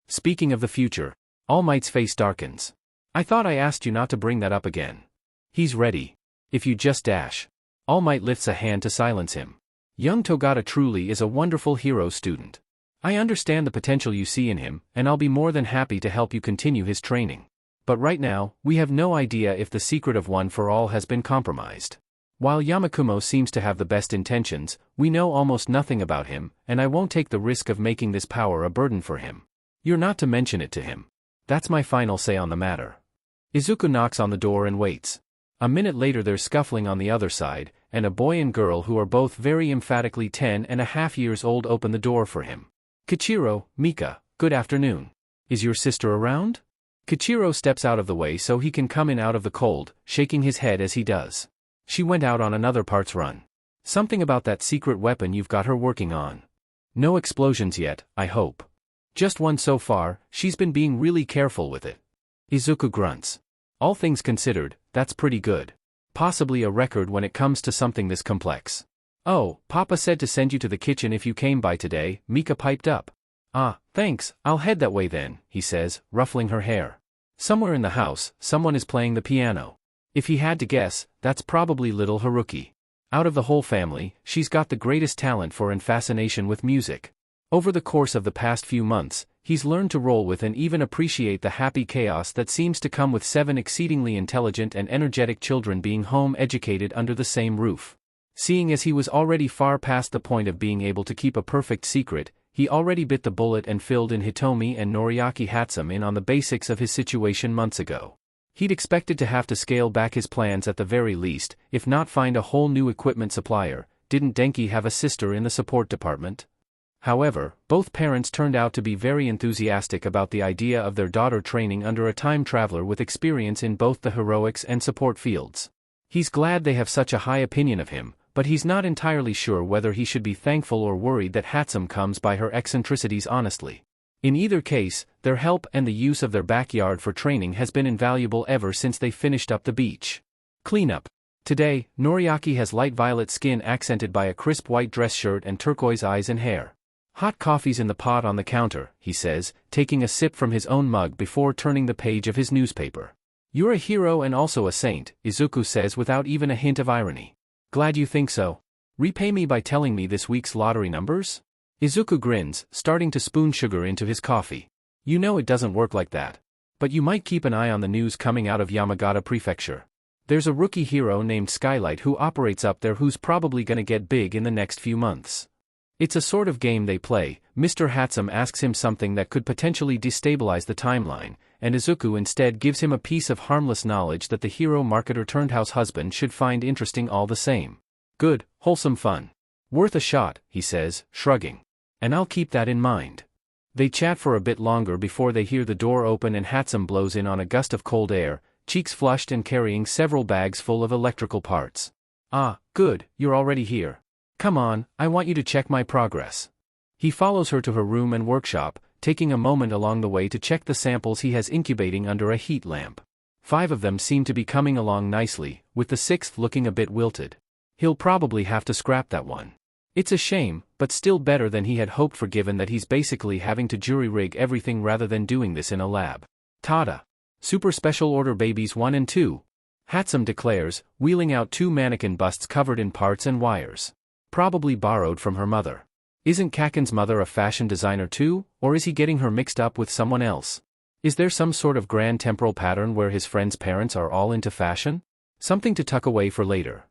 Speaking of the future, All Might's face darkens. I thought I asked you not to bring that up again. He's ready. If you just dash. All Might lifts a hand to silence him. Young Togata truly is a wonderful hero student. I understand the potential you see in him, and I'll be more than happy to help you continue his training. But right now, we have no idea if the secret of One for All has been compromised. While Yamakumo seems to have the best intentions, we know almost nothing about him, and I won't take the risk of making this power a burden for him. You're not to mention it to him. That's my final say on the matter. Izuku knocks on the door and waits. A minute later there's scuffling on the other side, and a boy and girl who are both very emphatically 10.5 years old open the door for him. Kichiro, Mika, good afternoon. Is your sister around? Kichiro steps out of the way so he can come in out of the cold, shaking his head as he does. She went out on another parts run. Something about that secret weapon you've got her working on. No explosions yet, I hope. Just one so far. She's been being really careful with it. Izuku grunts. All things considered, that's pretty good. Possibly a record when it comes to something this complex. Oh, Papa said to send you to the kitchen if you came by today, Mika piped up. Ah, thanks, I'll head that way then, he says, ruffling her hair. Somewhere in the house, someone is playing the piano. If he had to guess, that's probably little Haruki. Out of the whole family, she's got the greatest talent for and fascination with music. Over the course of the past few months, he's learned to roll with and even appreciate the happy chaos that seems to come with 7 exceedingly intelligent and energetic children being home educated under the same roof. Seeing as he was already far past the point of being able to keep a perfect secret, he already bit the bullet and filled in Hitomi and Noriaki Hatsum in on the basics of his situation months ago. He'd expected to have to scale back his plans at the very least, if not find a whole new equipment supplier. Didn't Denki have a sister in the support department? However, both parents turned out to be very enthusiastic about the idea of their daughter training under a time traveler with experience in both the heroics and support fields. He's glad they have such a high opinion of him, but he's not entirely sure whether he should be thankful or worried that Hatsum comes by her eccentricities honestly. In either case, their help and the use of their backyard for training has been invaluable ever since they finished up the beach. Cleanup. Today, Noriaki has light violet skin accented by a crisp white dress shirt and turquoise eyes and hair. Hot coffee's in the pot on the counter, he says, taking a sip from his own mug before turning the page of his newspaper. You're a hero and also a saint, Izuku says without even a hint of irony. Glad you think so. Repay me by telling me this week's lottery numbers? Izuku grins, starting to spoon sugar into his coffee. You know it doesn't work like that. But you might keep an eye on the news coming out of Yamagata Prefecture. There's a rookie hero named Skylight who operates up there who's probably gonna get big in the next few months. It's a sort of game they play. Mr. Hatsum asks him something that could potentially destabilize the timeline, and Izuku instead gives him a piece of harmless knowledge that the hero marketer turned house husband should find interesting all the same. Good, wholesome fun. Worth a shot, he says, shrugging. And I'll keep that in mind. They chat for a bit longer before they hear the door open and Hatsum blows in on a gust of cold air, cheeks flushed and carrying several bags full of electrical parts. Ah, good, you're already here. Come on, I want you to check my progress. He follows her to her room and workshop, taking a moment along the way to check the samples he has incubating under a heat lamp. 5 of them seem to be coming along nicely, with the 6th looking a bit wilted. He'll probably have to scrap that one. It's a shame, but still better than he had hoped for given that he's basically having to jury-rig everything rather than doing this in a lab. Tada! Super Special Order Babies 1 and 2. Hatsum declares, wheeling out 2 mannequin busts covered in parts and wires. Probably borrowed from her mother. Isn't Kaken's mother a fashion designer too, or is he getting her mixed up with someone else? Is there some sort of grand temporal pattern where his friend's parents are all into fashion? Something to tuck away for later.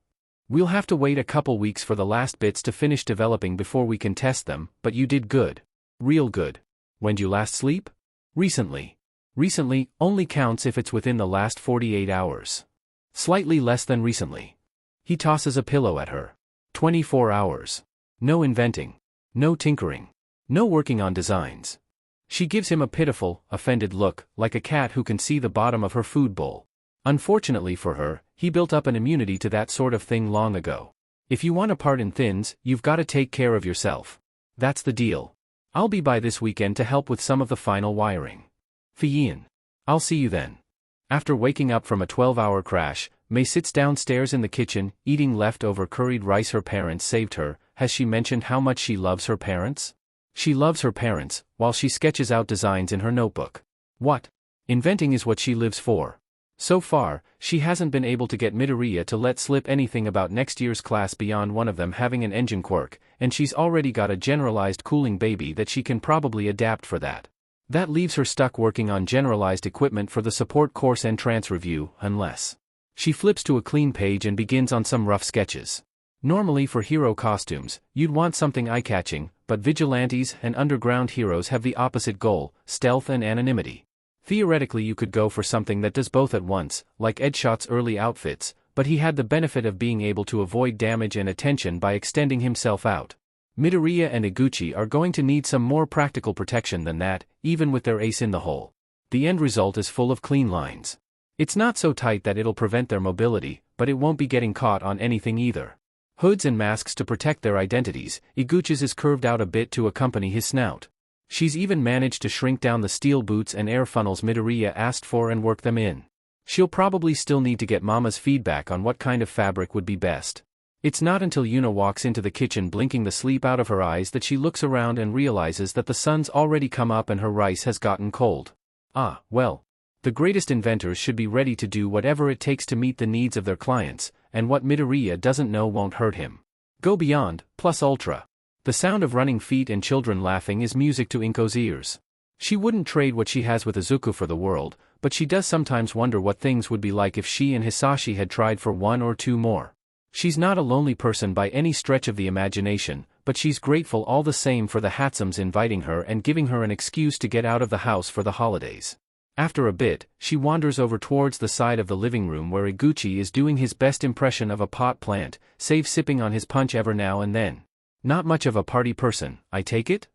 We'll have to wait a couple weeks for the last bits to finish developing before we can test them, but you did good. Real good. When'd you last sleep? Recently. Recently only counts if it's within the last 48 hours. Slightly less than recently. He tosses a pillow at her. 24 hours. No inventing. No tinkering. No working on designs. She gives him a pitiful, offended look, like a cat who can see the bottom of her food bowl. Unfortunately for her, he built up an immunity to that sort of thing long ago. If you want a part in thins, you've got to take care of yourself. That's the deal. I'll be by this weekend to help with some of the final wiring. Fiyin. I'll see you then. After waking up from a 12-hour crash, Mei sits downstairs in the kitchen, eating leftover curried rice her parents saved her. Has she mentioned how much she loves her parents? She loves her parents, while she sketches out designs in her notebook. What? Inventing is what she lives for. So far, she hasn't been able to get Midoriya to let slip anything about next year's class beyond one of them having an engine quirk, and she's already got a generalized cooling baby that she can probably adapt for that. That leaves her stuck working on generalized equipment for the support course entrance review, unless she flips to a clean page and begins on some rough sketches. Normally for hero costumes, you'd want something eye-catching, but vigilantes and underground heroes have the opposite goal, stealth and anonymity. Theoretically you could go for something that does both at once, like Edshot's early outfits, but he had the benefit of being able to avoid damage and attention by extending himself out. Midoriya and Iguchi are going to need some more practical protection than that, even with their ace in the hole. The end result is full of clean lines. It's not so tight that it'll prevent their mobility, but it won't be getting caught on anything either. Hoods and masks to protect their identities, Iguchi's is curved out a bit to accompany his snout. She's even managed to shrink down the steel boots and air funnels Midoriya asked for and work them in. She'll probably still need to get Mama's feedback on what kind of fabric would be best. It's not until Yuna walks into the kitchen blinking the sleep out of her eyes that she looks around and realizes that the sun's already come up and her rice has gotten cold. Ah, well. The greatest inventors should be ready to do whatever it takes to meet the needs of their clients, and what Midoriya doesn't know won't hurt him. Go beyond, plus ultra. The sound of running feet and children laughing is music to Inko's ears. She wouldn't trade what she has with Izuku for the world, but she does sometimes wonder what things would be like if she and Hisashi had tried for one or two more. She's not a lonely person by any stretch of the imagination, but she's grateful all the same for the Hatsums inviting her and giving her an excuse to get out of the house for the holidays. After a bit, she wanders over towards the side of the living room where Iguchi is doing his best impression of a pot plant, save sipping on his punch ever now and then. Not much of a party person, I take it?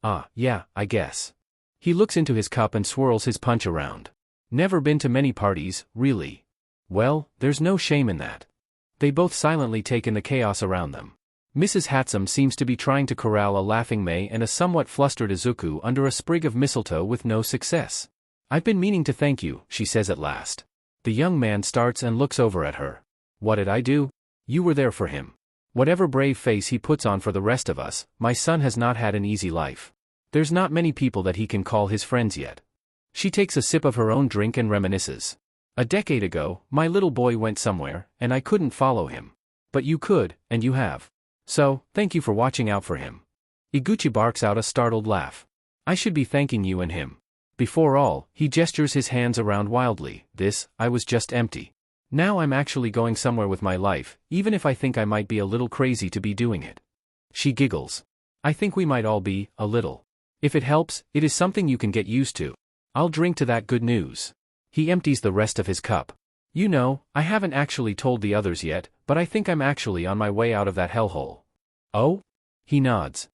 Ah, yeah, I guess. He looks into his cup and swirls his punch around. Never been to many parties, really. Well, there's no shame in that. They both silently take in the chaos around them. Mrs. Hatsum seems to be trying to corral a laughing Mei and a somewhat flustered Izuku under a sprig of mistletoe with no success. I've been meaning to thank you, she says at last. The young man starts and looks over at her. What did I do? You were there for him. Whatever brave face he puts on for the rest of us, my son has not had an easy life. There's not many people that he can call his friends yet. She takes a sip of her own drink and reminisces. A decade ago, my little boy went somewhere, and I couldn't follow him. But you could, and you have. So, thank you for watching out for him. Iguchi barks out a startled laugh. I should be thanking you and him. Before all, he gestures his hands around wildly. I was just empty. Now I'm actually going somewhere with my life, even if I think I might be a little crazy to be doing it. She giggles. I think we might all be, a little. If it helps, it is something you can get used to. I'll drink to that good news. He empties the rest of his cup. You know, I haven't actually told the others yet, but I think I'm actually on my way out of that hellhole. Oh? He nods.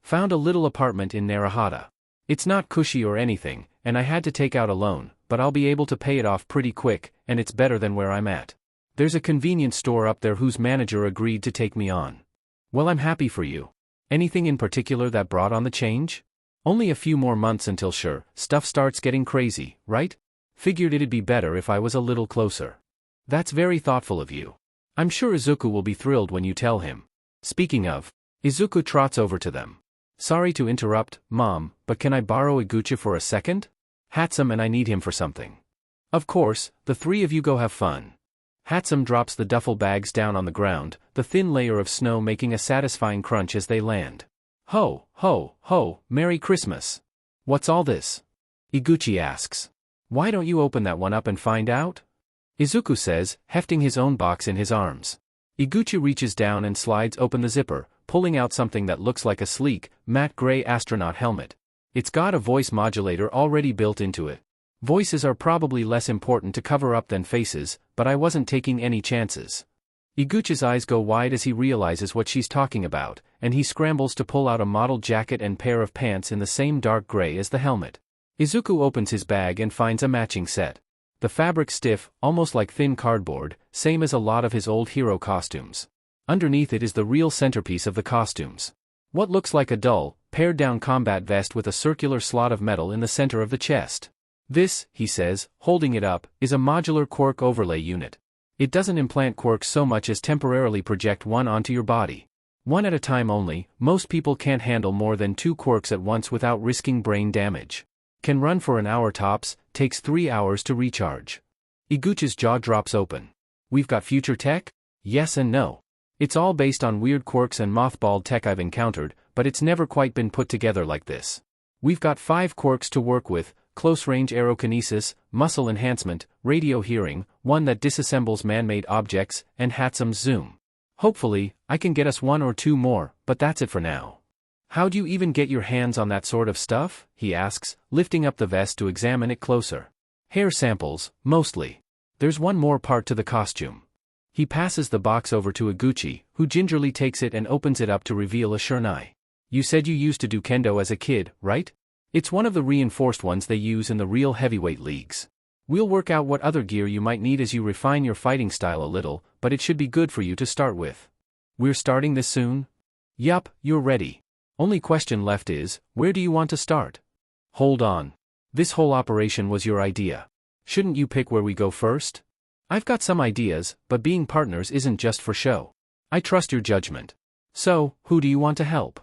Found a little apartment in Narahata. It's not cushy or anything, and I had to take out a loan, but I'll be able to pay it off pretty quick, and it's better than where I'm at. There's a convenience store up there whose manager agreed to take me on. Well, I'm happy for you. Anything in particular that brought on the change? Only a few more months until stuff starts getting crazy, right? Figured it'd be better if I was a little closer. That's very thoughtful of you. I'm sure Izuku will be thrilled when you tell him. Speaking of, Izuku trots over to them. Sorry to interrupt, Mom, but can I borrow Iguchi for a second? Hatsum and I need him for something. Of course, the three of you go have fun. Hatsum drops the duffel bags down on the ground, the thin layer of snow making a satisfying crunch as they land. Ho, ho, ho, Merry Christmas. What's all this? Iguchi asks. Why don't you open that one up and find out? Izuku says, hefting his own box in his arms. Iguchi reaches down and slides open the zipper, pulling out something that looks like a sleek, matte gray astronaut helmet. It's got a voice modulator already built into it. Voices are probably less important to cover up than faces, but I wasn't taking any chances. Iguchi's eyes go wide as he realizes what she's talking about, and he scrambles to pull out a model jacket and pair of pants in the same dark gray as the helmet. Izuku opens his bag and finds a matching set. The fabric stiff, almost like thin cardboard, same as a lot of his old hero costumes. Underneath it is the real centerpiece of the costumes. What looks like a dull, pared-down combat vest with a circular slot of metal in the center of the chest. This, he says, holding it up, is a modular quirk overlay unit. It doesn't implant quirks so much as temporarily project one onto your body. One at a time only. Most people can't handle more than 2 quirks at once without risking brain damage. Can run for an hour tops, takes 3 hours to recharge. Iguchi's jaw drops open. We've got future tech? Yes and no. It's all based on weird quirks and mothballed tech I've encountered, but it's never quite been put together like this. We've got 5 quirks to work with: close-range aerokinesis, muscle enhancement, radio hearing, one that disassembles man-made objects, and Hatsum's zoom. Hopefully, I can get us 1 or 2 more, but that's it for now. How'd you even get your hands on that sort of stuff? He asks, lifting up the vest to examine it closer. Hair samples, mostly. There's one more part to the costume. He passes the box over to Iguchi, who gingerly takes it and opens it up to reveal a shurnai. You said you used to do kendo as a kid, right? It's one of the reinforced ones they use in the real heavyweight leagues. We'll work out what other gear you might need as you refine your fighting style a little, but it should be good for you to start with. We're starting this soon? Yup, you're ready. Only question left is, where do you want to start? Hold on. This whole operation was your idea. Shouldn't you pick where we go first? I've got some ideas, but being partners isn't just for show. I trust your judgment. So, who do you want to help?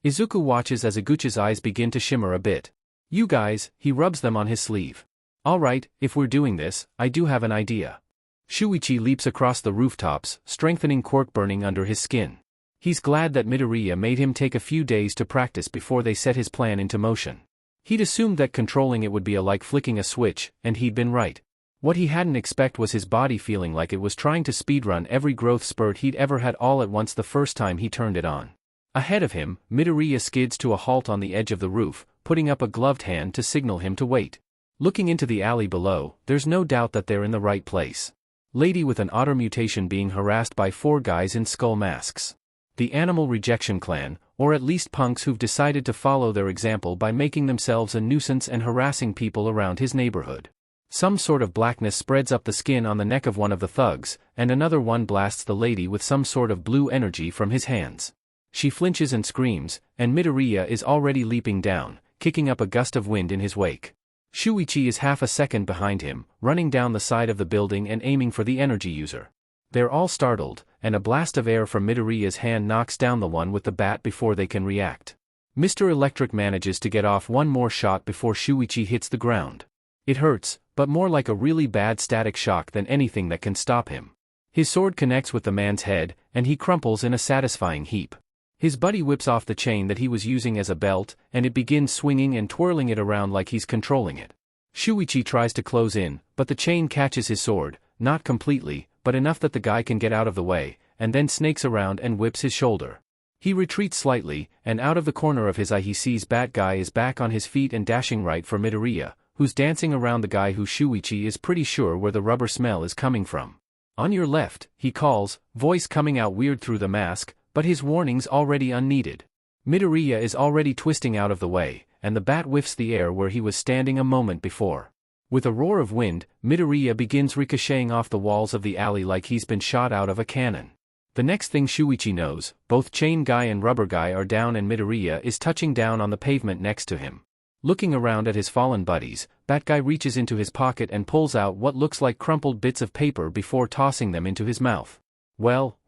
Izuku watches as Iguchi's eyes begin to shimmer a bit. You guys, he rubs them on his sleeve. Alright, if we're doing this, I do have an idea. Shuichi leaps across the rooftops, strengthening quirk burning under his skin. He's glad that Midoriya made him take a few days to practice before they set his plan into motion. He'd assumed that controlling it would be like flicking a switch, and he'd been right. What he hadn't expected was his body feeling like it was trying to speedrun every growth spurt he'd ever had all at once the first time he turned it on. Ahead of him, Midoriya skids to a halt on the edge of the roof, putting up a gloved hand to signal him to wait. Looking into the alley below, there's no doubt that they're in the right place. Lady with an otter mutation being harassed by 4 guys in skull masks. The Animal Rejection Clan, or at least punks who've decided to follow their example by making themselves a nuisance and harassing people around his neighborhood. Some sort of blackness spreads up the skin on the neck of one of the thugs, and another one blasts the lady with some sort of blue energy from his hands. She flinches and screams, and Midoriya is already leaping down, kicking up a gust of wind in his wake. Shuichi is half a second behind him, running down the side of the building and aiming for the energy user. They're all startled, and a blast of air from Midoriya's hand knocks down the one with the bat before they can react. Mr. Electric manages to get off one more shot before Shuichi hits the ground. It hurts, but more like a really bad static shock than anything that can stop him. His sword connects with the man's head, and he crumples in a satisfying heap. His buddy whips off the chain that he was using as a belt, and it begins swinging and twirling it around like he's controlling it. Shuichi tries to close in, but the chain catches his sword, not completely, but enough that the guy can get out of the way, and then snakes around and whips his shoulder. He retreats slightly, and out of the corner of his eye he sees Bat Guy is back on his feet and dashing right for Midoriya, who's dancing around the guy who Shuichi is pretty sure where the rubber smell is coming from. On your left, he calls, voice coming out weird through the mask, but his warning's already unneeded. Midoriya is already twisting out of the way, and the bat whiffs the air where he was standing a moment before. With a roar of wind, Midoriya begins ricocheting off the walls of the alley like he's been shot out of a cannon. The next thing Shuichi knows, both Chain Guy and Rubber Guy are down and Midoriya is touching down on the pavement next to him. Looking around at his fallen buddies, Bat Guy reaches into his pocket and pulls out what looks like crumpled bits of paper before tossing them into his mouth. Well.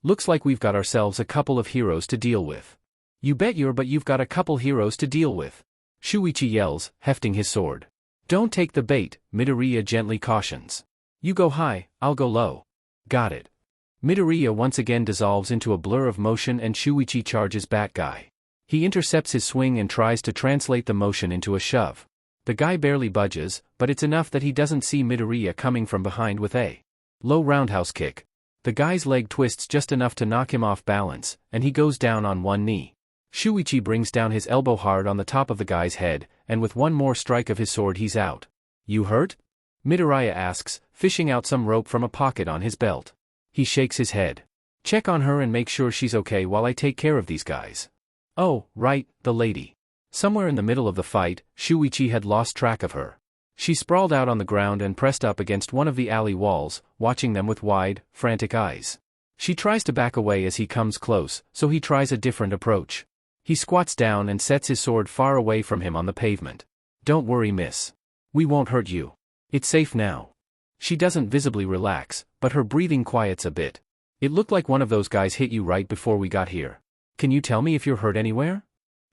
Looks like we've got ourselves a couple of heroes to deal with. You bet you've got a couple heroes to deal with. Shuichi yells, hefting his sword. Don't take the bait, Midoriya gently cautions. You go high, I'll go low. Got it. Midoriya once again dissolves into a blur of motion and Shuichi charges Bat Guy. He intercepts his swing and tries to translate the motion into a shove. The guy barely budges, but it's enough that he doesn't see Midoriya coming from behind with a low roundhouse kick. The guy's leg twists just enough to knock him off balance, and he goes down on one knee. Shuichi brings down his elbow hard on the top of the guy's head, and with one more strike of his sword he's out. You hurt? Midoriya asks, fishing out some rope from a pocket on his belt. He shakes his head. Check on her and make sure she's okay while I take care of these guys. Oh, right, the lady. Somewhere in the middle of the fight, Shuichi had lost track of her. She sprawled out on the ground and pressed up against one of the alley walls, watching them with wide, frantic eyes. She tries to back away as he comes close, so he tries a different approach. He squats down and sets his sword far away from him on the pavement. Don't worry, miss. We won't hurt you. It's safe now. She doesn't visibly relax, but her breathing quiets a bit. It looked like one of those guys hit you right before we got here. Can you tell me if you're hurt anywhere?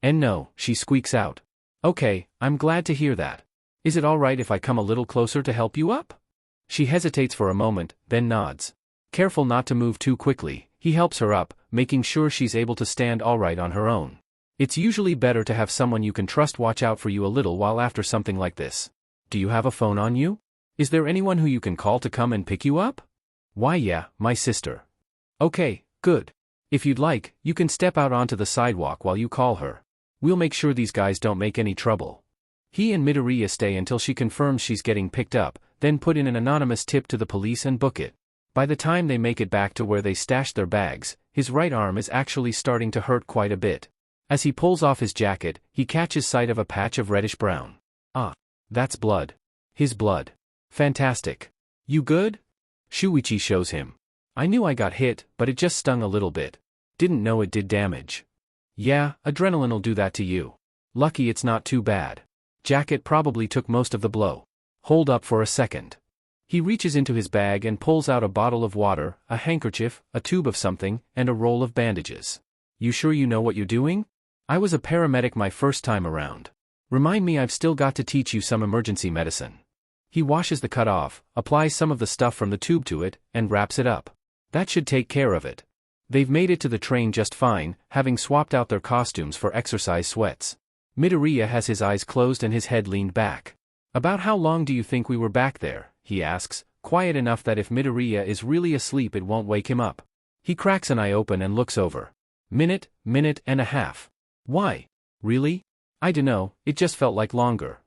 And no, she squeaks out. Okay, I'm glad to hear that. Is it alright if I come a little closer to help you up? She hesitates for a moment, then nods. Careful not to move too quickly, he helps her up, making sure she's able to stand alright on her own. It's usually better to have someone you can trust watch out for you a little while after something like this. Do you have a phone on you? Is there anyone who you can call to come and pick you up? Why yeah, my sister. Okay, good. If you'd like, you can step out onto the sidewalk while you call her. We'll make sure these guys don't make any trouble. He and Midoriya stay until she confirms she's getting picked up, then put in an anonymous tip to the police and book it. By the time they make it back to where they stashed their bags, his right arm is actually starting to hurt quite a bit. As he pulls off his jacket, he catches sight of a patch of reddish-brown. Ah, that's blood. His blood. Fantastic. You good? Shuichi shows him. I knew I got hit, but it just stung a little bit. Didn't know it did damage. Yeah, adrenaline'll do that to you. Lucky it's not too bad. Jacket probably took most of the blow. Hold up for a second. He reaches into his bag and pulls out a bottle of water, a handkerchief, a tube of something, and a roll of bandages. You sure you know what you're doing? I was a paramedic my first time around. Remind me I've still got to teach you some emergency medicine. He washes the cut off, applies some of the stuff from the tube to it, and wraps it up. That should take care of it. They've made it to the train just fine, having swapped out their costumes for exercise sweats. Midoriya has his eyes closed and his head leaned back. About how long do you think we were back there? He asks, quiet enough that if Midoriya is really asleep it won't wake him up. He cracks an eye open and looks over. Minute and a half. Why? Really? I dunno, it just felt like longer.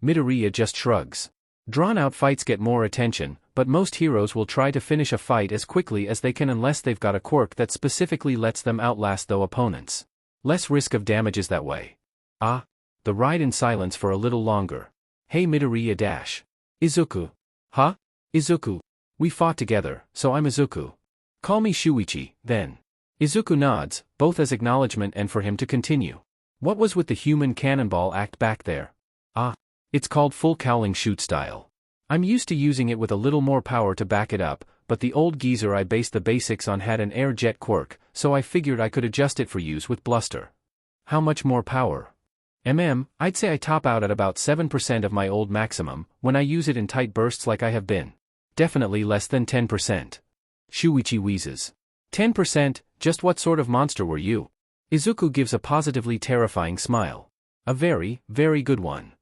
Midoriya just shrugs. Drawn-out fights get more attention, but most heroes will try to finish a fight as quickly as they can unless they've got a quirk that specifically lets them outlast their opponents. Less risk of damages that way. Ah. The ride in silence for a little longer. Hey Midoriya dash. Izuku. Huh? Izuku. We fought together, so I'm Izuku. Call me Shuichi, then. Izuku nods, both as acknowledgement and for him to continue. What was with the human cannonball act back there? Ah. It's called full cowling shoot style. I'm used to using it with a little more power to back it up, but the old geezer I based the basics on had an air jet quirk, so I figured I could adjust it for use with bluster. How much more power? I'd say I top out at about 7% of my old maximum, when I use it in tight bursts like I have been. Definitely less than 10%. Shuichi wheezes. 10%, just what sort of monster were you? Izuku gives a positively terrifying smile. A very, very good one.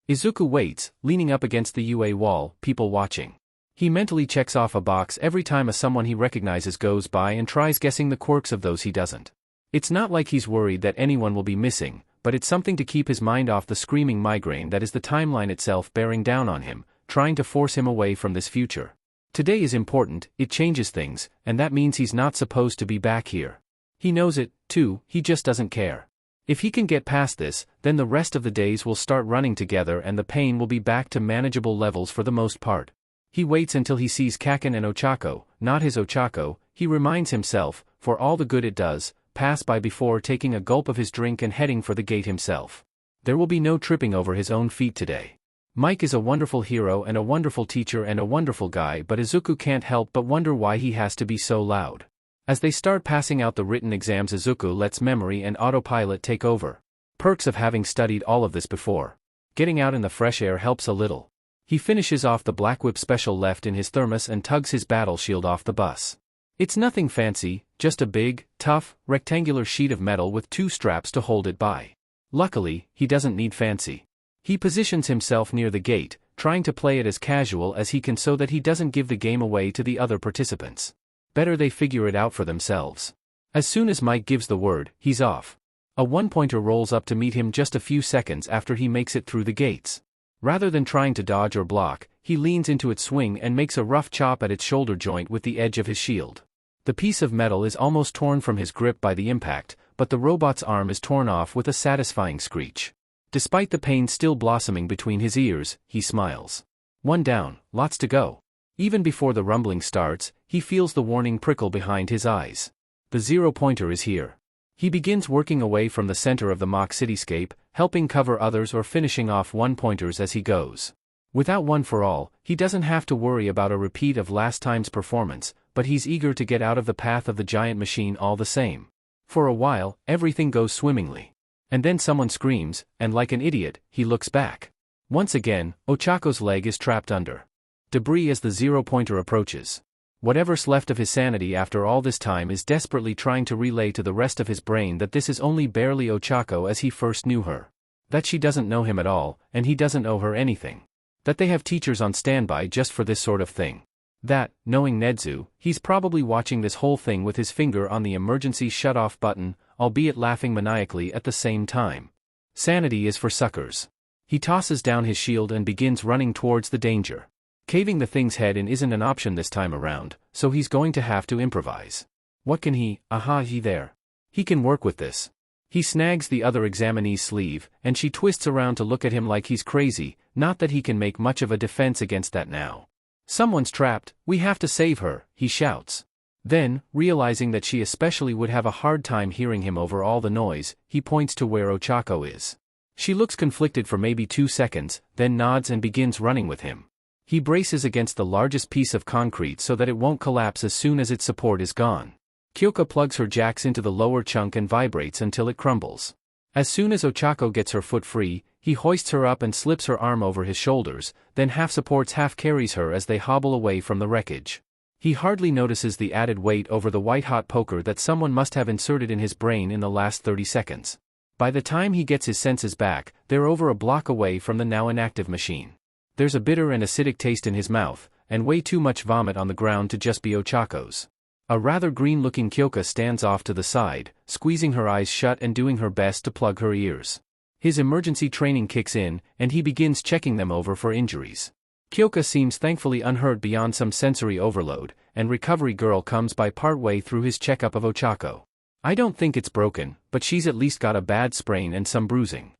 Izuku waits, leaning up against the UA wall, people watching. He mentally checks off a box every time someone he recognizes goes by and tries guessing the quirks of those he doesn't. It's not like he's worried that anyone will be missing, but it's something to keep his mind off the screaming migraine that is the timeline itself bearing down on him, trying to force him away from this future. Today is important, it changes things, and that means he's not supposed to be back here. He knows it, too, he just doesn't care. If he can get past this, then the rest of the days will start running together and the pain will be back to manageable levels for the most part. He waits until he sees Kaken and Ochako, not his Ochako, he reminds himself, for all the good it does, pass by before taking a gulp of his drink and heading for the gate himself. There will be no tripping over his own feet today. Mike is a wonderful hero and a wonderful teacher and a wonderful guy, but Izuku can't help but wonder why he has to be so loud. As they start passing out the written exams, Izuku lets memory and autopilot take over. Perks of having studied all of this before. Getting out in the fresh air helps a little. He finishes off the Black Whip special left in his thermos and tugs his battle shield off the bus. It's nothing fancy, just a big, tough, rectangular sheet of metal with two straps to hold it by. Luckily, he doesn't need fancy. He positions himself near the gate, trying to play it as casual as he can so that he doesn't give the game away to the other participants. Better they figure it out for themselves. As soon as Mike gives the word, he's off. A one-pointer rolls up to meet him just a few seconds after he makes it through the gates. Rather than trying to dodge or block, he leans into its swing and makes a rough chop at its shoulder joint with the edge of his shield. The piece of metal is almost torn from his grip by the impact, but the robot's arm is torn off with a satisfying screech. Despite the pain still blossoming between his ears, he smiles. One down, lots to go. Even before the rumbling starts, he feels the warning prickle behind his eyes. The zero-pointer is here. He begins working away from the center of the mock cityscape, helping cover others or finishing off one-pointers as he goes. Without one for all, he doesn't have to worry about a repeat of last time's performance, but he's eager to get out of the path of the giant machine all the same. For a while, everything goes swimmingly. And then someone screams, and like an idiot, he looks back. Once again, Ochako's leg is trapped under debris as the zero-pointer approaches. Whatever's left of his sanity after all this time is desperately trying to relay to the rest of his brain that this is only barely Ochako as he first knew her. That she doesn't know him at all, and he doesn't owe her anything. That they have teachers on standby just for this sort of thing. That, knowing Nedzu, he's probably watching this whole thing with his finger on the emergency shut-off button, albeit laughing maniacally at the same time. Sanity is for suckers. He tosses down his shield and begins running towards the danger. Caving the thing's head in isn't an option this time around, so he's going to have to improvise. What can he? He there. He can work with this. He snags the other examinee's sleeve, and she twists around to look at him like he's crazy, not that he can make much of a defense against that now. Someone's trapped, we have to save her, he shouts. Then, realizing that she especially would have a hard time hearing him over all the noise, he points to where Ochako is. She looks conflicted for maybe 2 seconds, then nods and begins running with him. He braces against the largest piece of concrete so that it won't collapse as soon as its support is gone. Kyoka plugs her jacks into the lower chunk and vibrates until it crumbles. As soon as Ochako gets her foot free, he hoists her up and slips her arm over his shoulders, then half supports half carries her as they hobble away from the wreckage. He hardly notices the added weight over the white-hot poker that someone must have inserted in his brain in the last 30 seconds. By the time he gets his senses back, they're over a block away from the now inactive machine. There's a bitter and acidic taste in his mouth, and way too much vomit on the ground to just be Ochako's. A rather green-looking Kyoka stands off to the side, squeezing her eyes shut and doing her best to plug her ears. His emergency training kicks in, and he begins checking them over for injuries. Kyoka seems thankfully unhurt beyond some sensory overload, and Recovery Girl comes by partway through his checkup of Ochako. I don't think it's broken, but she's at least got a bad sprain and some bruising.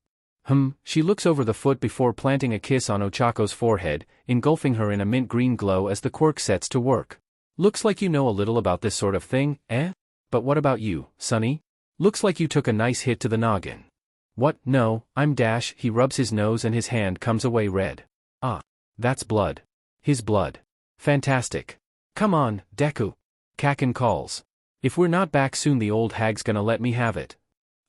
She looks over the foot before planting a kiss on Ochako's forehead, engulfing her in a mint green glow as the quirk sets to work. Looks like you know a little about this sort of thing, eh? But what about you, Sonny? Looks like you took a nice hit to the noggin. What? No, I'm Dash. He rubs his nose and his hand comes away red. Ah. That's blood. His blood. Fantastic. Come on, Deku. Kakin calls. If we're not back soon the old hag's gonna let me have it.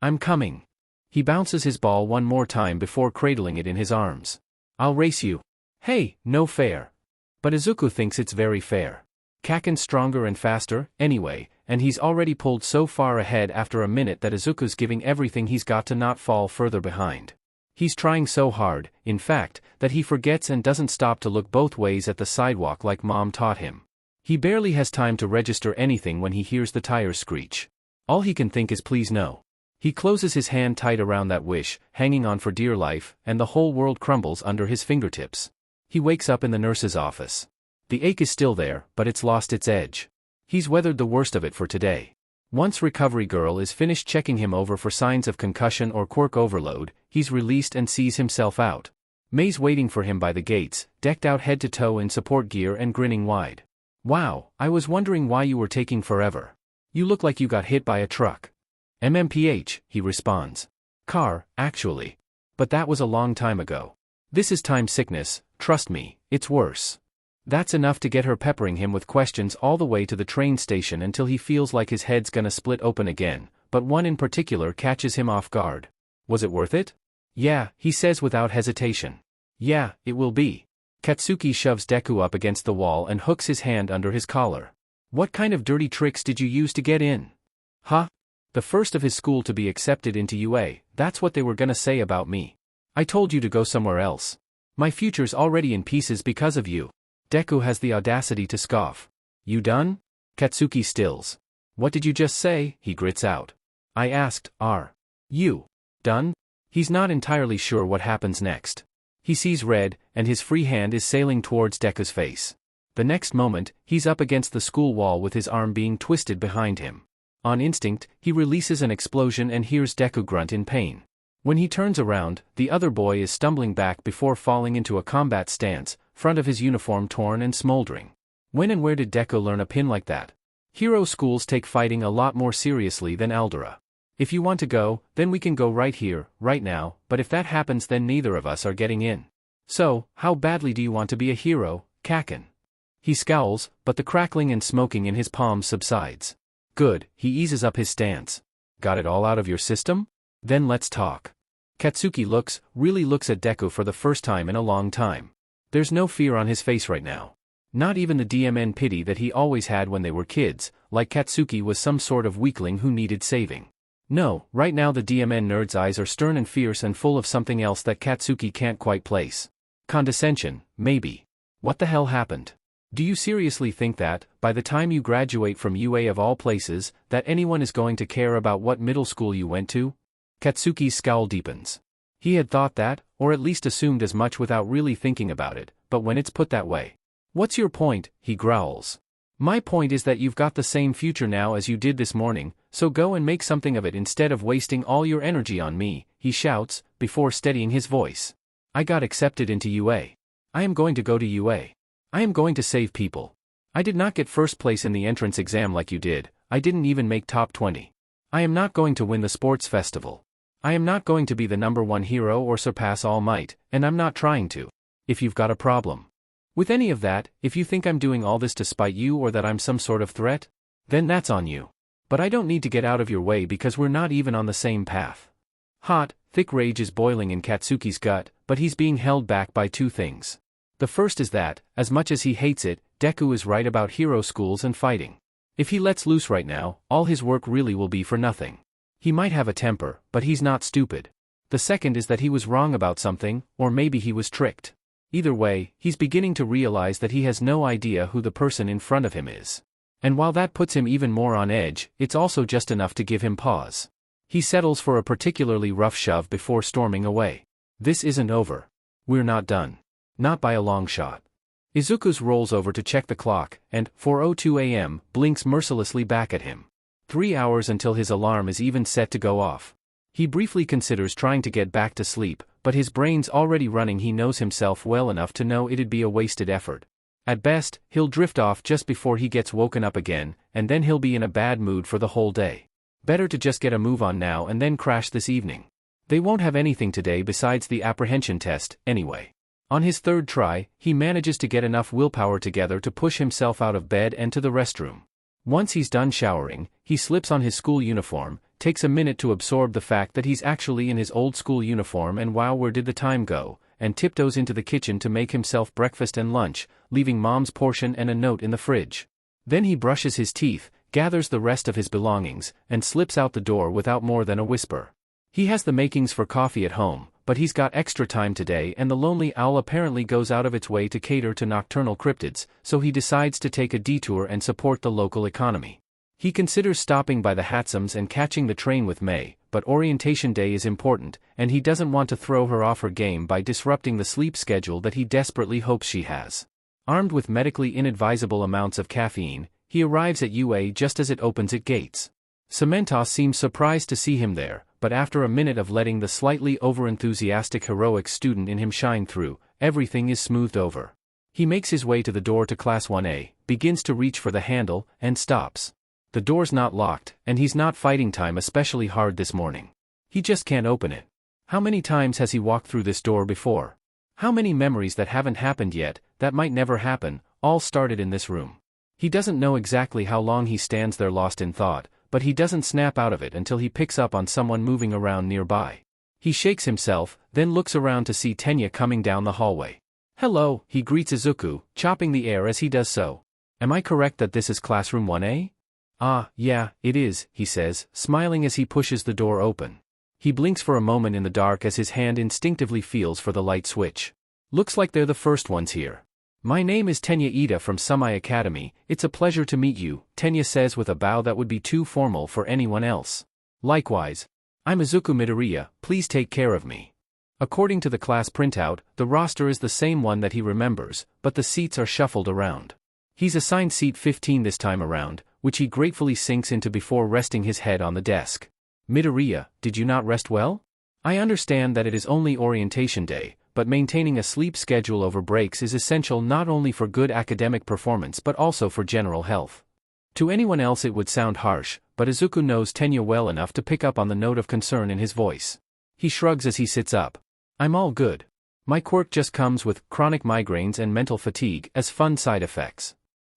I'm coming. He bounces his ball one more time before cradling it in his arms. I'll race you. Hey, no fair. But Izuku thinks it's very fair. Kakin's stronger and faster, anyway, and he's already pulled so far ahead after a minute that Izuku's giving everything he's got to not fall further behind. He's trying so hard, in fact, that he forgets and doesn't stop to look both ways at the sidewalk like Mom taught him. He barely has time to register anything when he hears the tires screech. All he can think is please no. He closes his hand tight around that wish, hanging on for dear life, and the whole world crumbles under his fingertips. He wakes up in the nurse's office. The ache is still there, but it's lost its edge. He's weathered the worst of it for today. Once Recovery Girl is finished checking him over for signs of concussion or quirk overload, he's released and sees himself out. May's waiting for him by the gates, decked out head to toe in support gear and grinning wide. Wow, I was wondering why you were taking forever. You look like you got hit by a truck. MMPH, he responds. Car, actually. But that was a long time ago. This is time sickness, trust me, it's worse. That's enough to get her peppering him with questions all the way to the train station until he feels like his head's gonna split open again, but one in particular catches him off guard. Was it worth it? Yeah, he says without hesitation. Yeah, it will be. Katsuki shoves Deku up against the wall and hooks his hand under his collar. What kind of dirty tricks did you use to get in? Huh? The first of his school to be accepted into UA, that's what they were gonna say about me. I told you to go somewhere else. My future's already in pieces because of you. Deku has the audacity to scoff. You done? Katsuki stills. What did you just say? He grits out. I asked, You. Done? He's not entirely sure what happens next. He sees red, and his free hand is sailing towards Deku's face. The next moment, he's up against the school wall with his arm being twisted behind him. On instinct, he releases an explosion and hears Deku grunt in pain. When he turns around, the other boy is stumbling back before falling into a combat stance, front of his uniform torn and smoldering. When and where did Deku learn a pin like that? Hero schools take fighting a lot more seriously than Aldera. If you want to go, then we can go right here, right now, but if that happens then neither of us are getting in. So, how badly do you want to be a hero, Kaken? He scowls, but the crackling and smoking in his palms subsides. Good, he eases up his stance. Got it all out of your system? Then let's talk. Katsuki really looks at Deku for the first time in a long time. There's no fear on his face right now. Not even the DMN pity that he always had when they were kids, like Katsuki was some sort of weakling who needed saving. No, right now the DMN nerd's eyes are stern and fierce and full of something else that Katsuki can't quite place. Condescension, maybe. What the hell happened? Do you seriously think that, by the time you graduate from UA of all places, that anyone is going to care about what middle school you went to? Katsuki's scowl deepens. He had thought that, or at least assumed as much without really thinking about it, but when it's put that way. What's your point? He growls. My point is that you've got the same future now as you did this morning, so go and make something of it instead of wasting all your energy on me, he shouts, before steadying his voice. I got accepted into UA. I am going to go to UA. I am going to save people. I did not get first place in the entrance exam like you did, I didn't even make top 20. I am not going to win the sports festival. I am not going to be the #1 hero or surpass All Might, and I'm not trying to. If you've got a problem with any of that, if you think I'm doing all this to spite you or that I'm some sort of threat, then that's on you. But I don't need to get out of your way because we're not even on the same path. Hot, thick rage is boiling in Katsuki's gut, but he's being held back by two things. The first is that, as much as he hates it, Deku is right about hero schools and fighting. If he lets loose right now, all his work really will be for nothing. He might have a temper, but he's not stupid. The second is that he was wrong about something, or maybe he was tricked. Either way, he's beginning to realize that he has no idea who the person in front of him is. And while that puts him even more on edge, it's also just enough to give him pause. He settles for a particularly rough shove before storming away. This isn't over. We're not done. Not by a long shot. Izuku rolls over to check the clock, and, 4:02 a.m., blinks mercilessly back at him. 3 hours until his alarm is even set to go off. He briefly considers trying to get back to sleep, but his brain's already running. He knows himself well enough to know it'd be a wasted effort. At best, he'll drift off just before he gets woken up again, and then he'll be in a bad mood for the whole day. Better to just get a move on now and then crash this evening. They won't have anything today besides the apprehension test, anyway. On his third try, he manages to get enough willpower together to push himself out of bed and to the restroom. Once he's done showering, he slips on his school uniform, takes a minute to absorb the fact that he's actually in his old school uniform and wow, where did the time go, and tiptoes into the kitchen to make himself breakfast and lunch, leaving Mom's portion and a note in the fridge. Then he brushes his teeth, gathers the rest of his belongings, and slips out the door without more than a whisper. He has the makings for coffee at home, but he's got extra time today and the lonely owl apparently goes out of its way to cater to nocturnal cryptids, so he decides to take a detour and support the local economy. He considers stopping by the Hatsums and catching the train with May, but orientation day is important, and he doesn't want to throw her off her game by disrupting the sleep schedule that he desperately hopes she has. Armed with medically inadvisable amounts of caffeine, he arrives at UA just as it opens its gates. Cementos seems surprised to see him there, but after a minute of letting the slightly overenthusiastic heroic student in him shine through, everything is smoothed over. He makes his way to the door to Class 1A, begins to reach for the handle, and stops. The door's not locked, and he's not fighting time especially hard this morning. He just can't open it. How many times has he walked through this door before? How many memories that haven't happened yet, that might never happen, all started in this room. He doesn't know exactly how long he stands there lost in thought, but he doesn't snap out of it until he picks up on someone moving around nearby. He shakes himself, then looks around to see Tenya coming down the hallway. Hello, he greets Izuku, chopping the air as he does so. Am I correct that this is classroom 1A? Ah, yeah, it is, he says, smiling as he pushes the door open. He blinks for a moment in the dark as his hand instinctively feels for the light switch. Looks like they're the first ones here. My name is Tenya Ida from Sumai Academy. It's a pleasure to meet you, Tenya says with a bow that would be too formal for anyone else. Likewise. I'm Izuku Midoriya, please take care of me. According to the class printout, the roster is the same one that he remembers, but the seats are shuffled around. He's assigned seat 15 this time around, which he gratefully sinks into before resting his head on the desk. Midoriya, did you not rest well? I understand that it is only orientation day, but maintaining a sleep schedule over breaks is essential not only for good academic performance but also for general health. To anyone else it would sound harsh, but Izuku knows Tenya well enough to pick up on the note of concern in his voice. He shrugs as he sits up. I'm all good. My quirk just comes with chronic migraines and mental fatigue as fun side effects.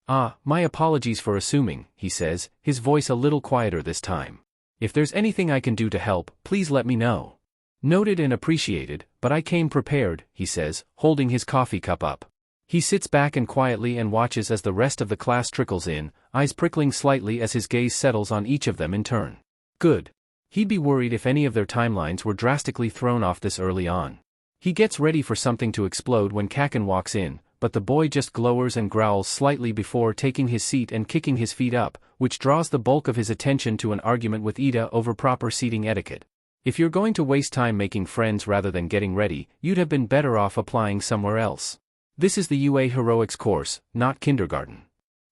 My apologies for assuming, he says, his voice a little quieter this time. If there's anything I can do to help, please let me know. Noted and appreciated, but I came prepared, he says, holding his coffee cup up. He sits back and quietly and watches as the rest of the class trickles in, eyes prickling slightly as his gaze settles on each of them in turn. Good. He'd be worried if any of their timelines were drastically thrown off this early on. He gets ready for something to explode when Kaken walks in, but the boy just glowers and growls slightly before taking his seat and kicking his feet up, which draws the bulk of his attention to an argument with Ida over proper seating etiquette. If you're going to waste time making friends rather than getting ready, you'd have been better off applying somewhere else. This is the UA Heroics course, not kindergarten.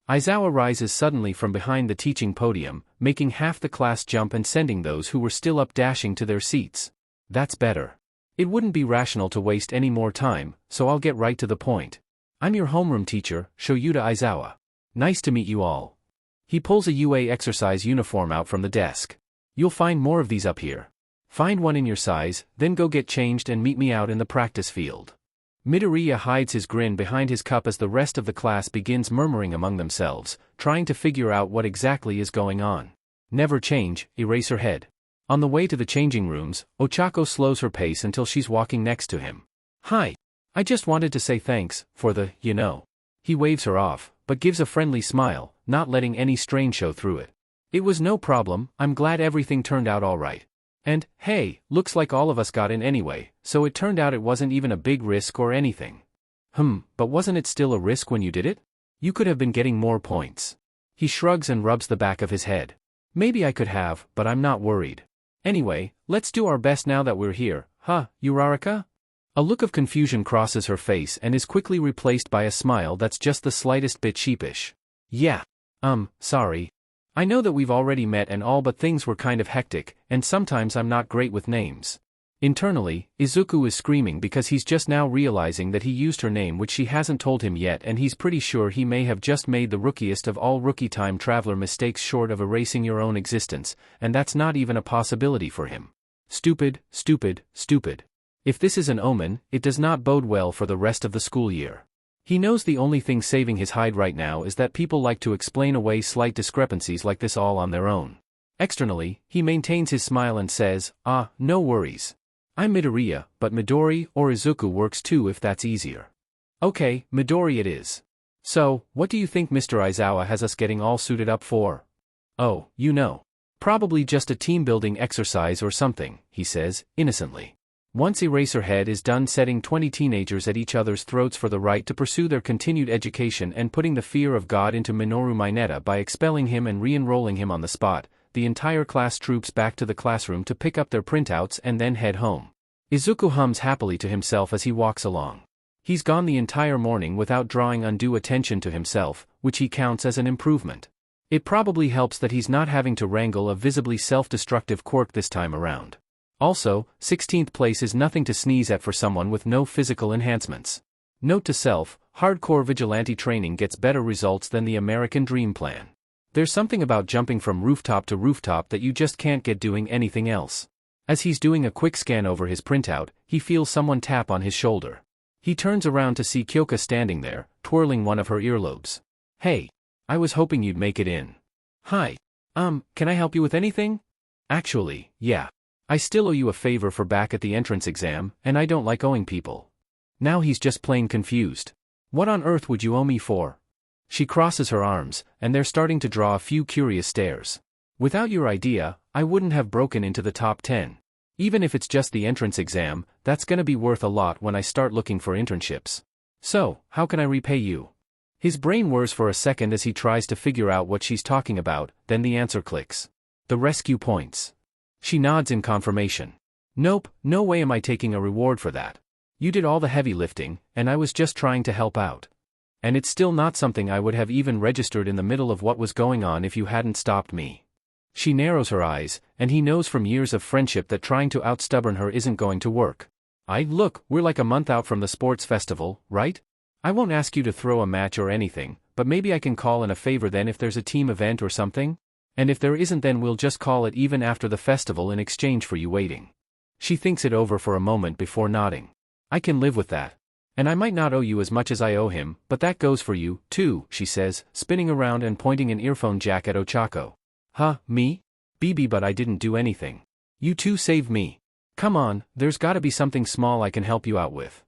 Aizawa rises suddenly from behind the teaching podium, making half the class jump and sending those who were still up dashing to their seats. That's better. It wouldn't be rational to waste any more time, so I'll get right to the point. I'm your homeroom teacher, Shoyuta Aizawa. Nice to meet you all. He pulls a UA exercise uniform out from the desk. You'll find more of these up here. Find one in your size, then go get changed and meet me out in the practice field. Midoriya hides his grin behind his cup as the rest of the class begins murmuring among themselves, trying to figure out what exactly is going on. Never change, erase her head. On the way to the changing rooms, Ochako slows her pace until she's walking next to him. Hi. I just wanted to say thanks, for the, He waves her off, but gives a friendly smile, not letting any strain show through it. It was no problem, I'm glad everything turned out alright. And, hey, looks like all of us got in anyway, so it turned out it wasn't even a big risk or anything. But wasn't it still a risk when you did it? You could have been getting more points. He shrugs and rubs the back of his head. Maybe I could have, but I'm not worried. Anyway, let's do our best now that we're here, Uraraka? A look of confusion crosses her face and is quickly replaced by a smile that's just the slightest bit sheepish. Yeah. Sorry. I know that we've already met and all, but things were kind of hectic, and sometimes I'm not great with names. Internally, Izuku is screaming because he's just now realizing that he used her name which she hasn't told him yet, and he's pretty sure he may have just made the rookiest of all rookie time traveler mistakes short of erasing your own existence, and that's not even a possibility for him. Stupid, stupid, stupid. If this is an omen, it does not bode well for the rest of the school year. He knows the only thing saving his hide right now is that people like to explain away slight discrepancies like this all on their own. Externally, he maintains his smile and says, no worries. I'm Midoriya, but Midori or Izuku works too if that's easier. Okay, Midori it is. So, what do you think Mr. Aizawa has us getting all suited up for? Oh, probably just a team-building exercise or something, he says, innocently. Once Eraserhead is done setting 20 teenagers at each other's throats for the right to pursue their continued education and putting the fear of God into Minoru Mineta by expelling him and re-enrolling him on the spot, the entire class troops back to the classroom to pick up their printouts and then head home. Izuku hums happily to himself as he walks along. He's gone the entire morning without drawing undue attention to himself, which he counts as an improvement. It probably helps that he's not having to wrangle a visibly self-destructive Quirk this time around. Also, 16th place is nothing to sneeze at for someone with no physical enhancements. Note to self, hardcore vigilante training gets better results than the American Dream Plan. There's something about jumping from rooftop to rooftop that you just can't get doing anything else. As he's doing a quick scan over his printout, he feels someone tap on his shoulder. He turns around to see Kyoka standing there, twirling one of her earlobes. Hey. I was hoping you'd make it in. Hi. Can I help you with anything? Actually, yeah. I still owe you a favor for back at the entrance exam, and I don't like owing people. Now he's just plain confused. What on earth would you owe me for? She crosses her arms, and they're starting to draw a few curious stares. Without your idea, I wouldn't have broken into the top 10. Even if it's just the entrance exam, that's gonna be worth a lot when I start looking for internships. So, how can I repay you? His brain whirs for a second as he tries to figure out what she's talking about, then the answer clicks. The rescue points. She nods in confirmation. Nope, no way am I taking a reward for that. You did all the heavy lifting, and I was just trying to help out. And it's still not something I would have even registered in the middle of what was going on if you hadn't stopped me. She narrows her eyes, and he knows from years of friendship that trying to outstubborn her isn't going to work. Look, we're like a month out from the sports festival, right? I won't ask you to throw a match or anything, but maybe I can call in a favor then if there's a team event or something? And if there isn't, then we'll just call it even after the festival in exchange for you waiting. She thinks it over for a moment before nodding. I can live with that. And I might not owe you as much as I owe him, but that goes for you, too, she says, spinning around and pointing an earphone jack at Ochako. Huh, me? BB, but I didn't do anything. You two saved me. Come on, there's gotta be something small I can help you out with.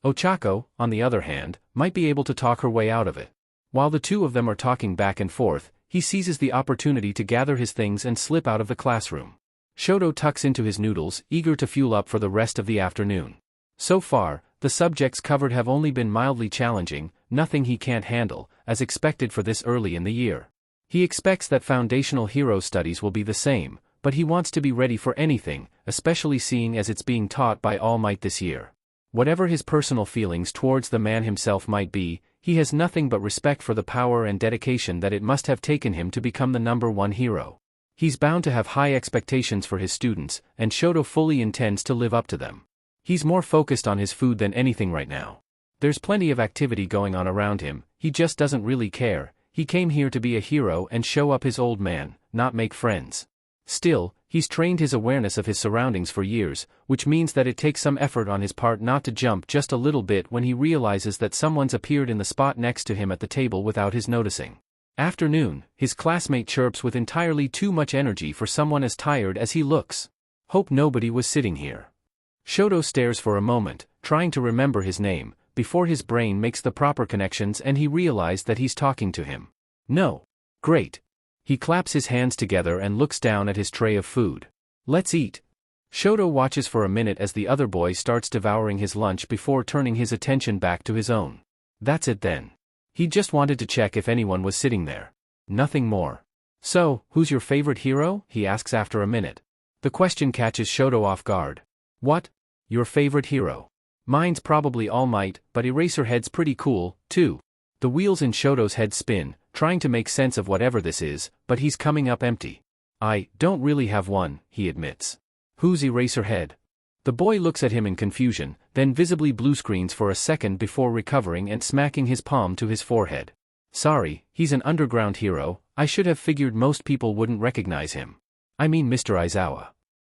Ochako, on the other hand, might be able to talk her way out of it. While the two of them are talking back and forth, he seizes the opportunity to gather his things and slip out of the classroom. Shoto tucks into his noodles, eager to fuel up for the rest of the afternoon. So far, the subjects covered have only been mildly challenging, nothing he can't handle, as expected for this early in the year. He expects that foundational hero studies will be the same, but he wants to be ready for anything, especially seeing as it's being taught by All Might this year. Whatever his personal feelings towards the man himself might be, he has nothing but respect for the power and dedication that it must have taken him to become the #1 hero. He's bound to have high expectations for his students, and Shoto fully intends to live up to them. He's more focused on his food than anything right now. There's plenty of activity going on around him, he just doesn't really care. He came here to be a hero and show up his old man, not make friends. Still, he's trained his awareness of his surroundings for years, which means that it takes some effort on his part not to jump just a little bit when he realizes that someone's appeared in the spot next to him at the table without his noticing. Afternoon, his classmate chirps with entirely too much energy for someone as tired as he looks. Hope nobody was sitting here. Shoto stares for a moment, trying to remember his name, before his brain makes the proper connections and he realizes that he's talking to him. No. Great. He claps his hands together and looks down at his tray of food. Let's eat. Shoto watches for a minute as the other boy starts devouring his lunch before turning his attention back to his own. That's it then. He just wanted to check if anyone was sitting there. Nothing more. So, who's your favorite hero? He asks after a minute. The question catches Shoto off guard. What? Your favorite hero? Mine's probably All Might, but Eraserhead's pretty cool, too. The wheels in Shoto's head spin, trying to make sense of whatever this is, but he's coming up empty. I don't really have one, he admits. Who's Eraserhead? The boy looks at him in confusion, then visibly blue-screens for a second before recovering and smacking his palm to his forehead. Sorry, he's an underground hero, I should have figured most people wouldn't recognize him. I mean Mr. Aizawa.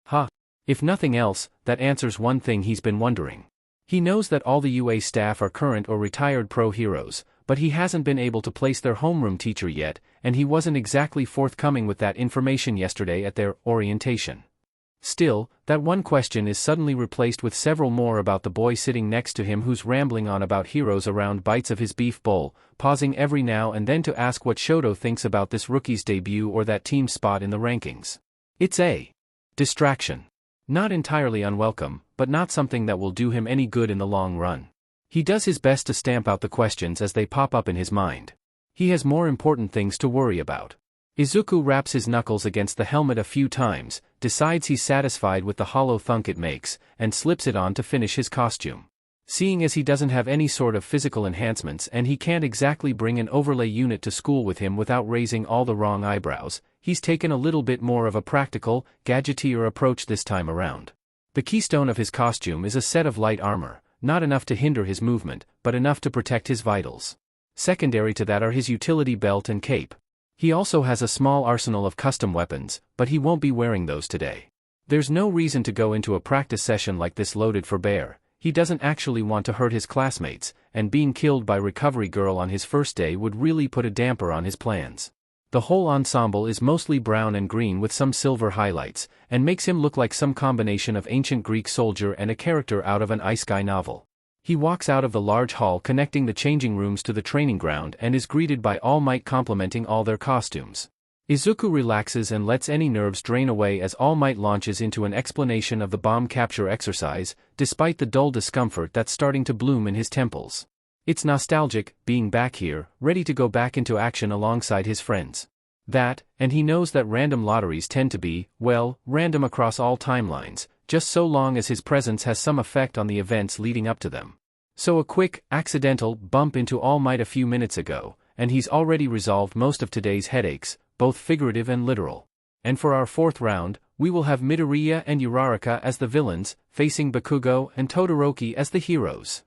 Huh. If nothing else, that answers one thing he's been wondering. He knows that all the UA staff are current or retired pro heroes, but he hasn't been able to place their homeroom teacher yet, and he wasn't exactly forthcoming with that information yesterday at their orientation. Still, that one question is suddenly replaced with several more about the boy sitting next to him who's rambling on about heroes around bites of his beef bowl, pausing every now and then to ask what Shoto thinks about this rookie's debut or that team's spot in the rankings. It's a distraction. Not entirely unwelcome, but not something that will do him any good in the long run. He does his best to stamp out the questions as they pop up in his mind. He has more important things to worry about. Izuku raps his knuckles against the helmet a few times, decides he's satisfied with the hollow thunk it makes, and slips it on to finish his costume. Seeing as he doesn't have any sort of physical enhancements and he can't exactly bring an overlay unit to school with him without raising all the wrong eyebrows, he's taken a little bit more of a practical, gadgeteer approach this time around. The keystone of his costume is a set of light armor, not enough to hinder his movement, but enough to protect his vitals. Secondary to that are his utility belt and cape. He also has a small arsenal of custom weapons, but he won't be wearing those today. There's no reason to go into a practice session like this loaded for bear. He doesn't actually want to hurt his classmates, and being killed by Recovery Girl on his first day would really put a damper on his plans. The whole ensemble is mostly brown and green with some silver highlights, and makes him look like some combination of ancient Greek soldier and a character out of an Isekai novel. He walks out of the large hall connecting the changing rooms to the training ground and is greeted by All Might complimenting all their costumes. Izuku relaxes and lets any nerves drain away as All Might launches into an explanation of the bomb capture exercise, despite the dull discomfort that's starting to bloom in his temples. It's nostalgic, being back here, ready to go back into action alongside his friends. That, and he knows that random lotteries tend to be, well, random across all timelines, just so long as his presence has some effect on the events leading up to them. So a quick, accidental bump into All Might a few minutes ago, and he's already resolved most of today's headaches, both figurative and literal. And for our fourth round, we will have Midoriya and Uraraka as the villains, facing Bakugo and Todoroki as the heroes.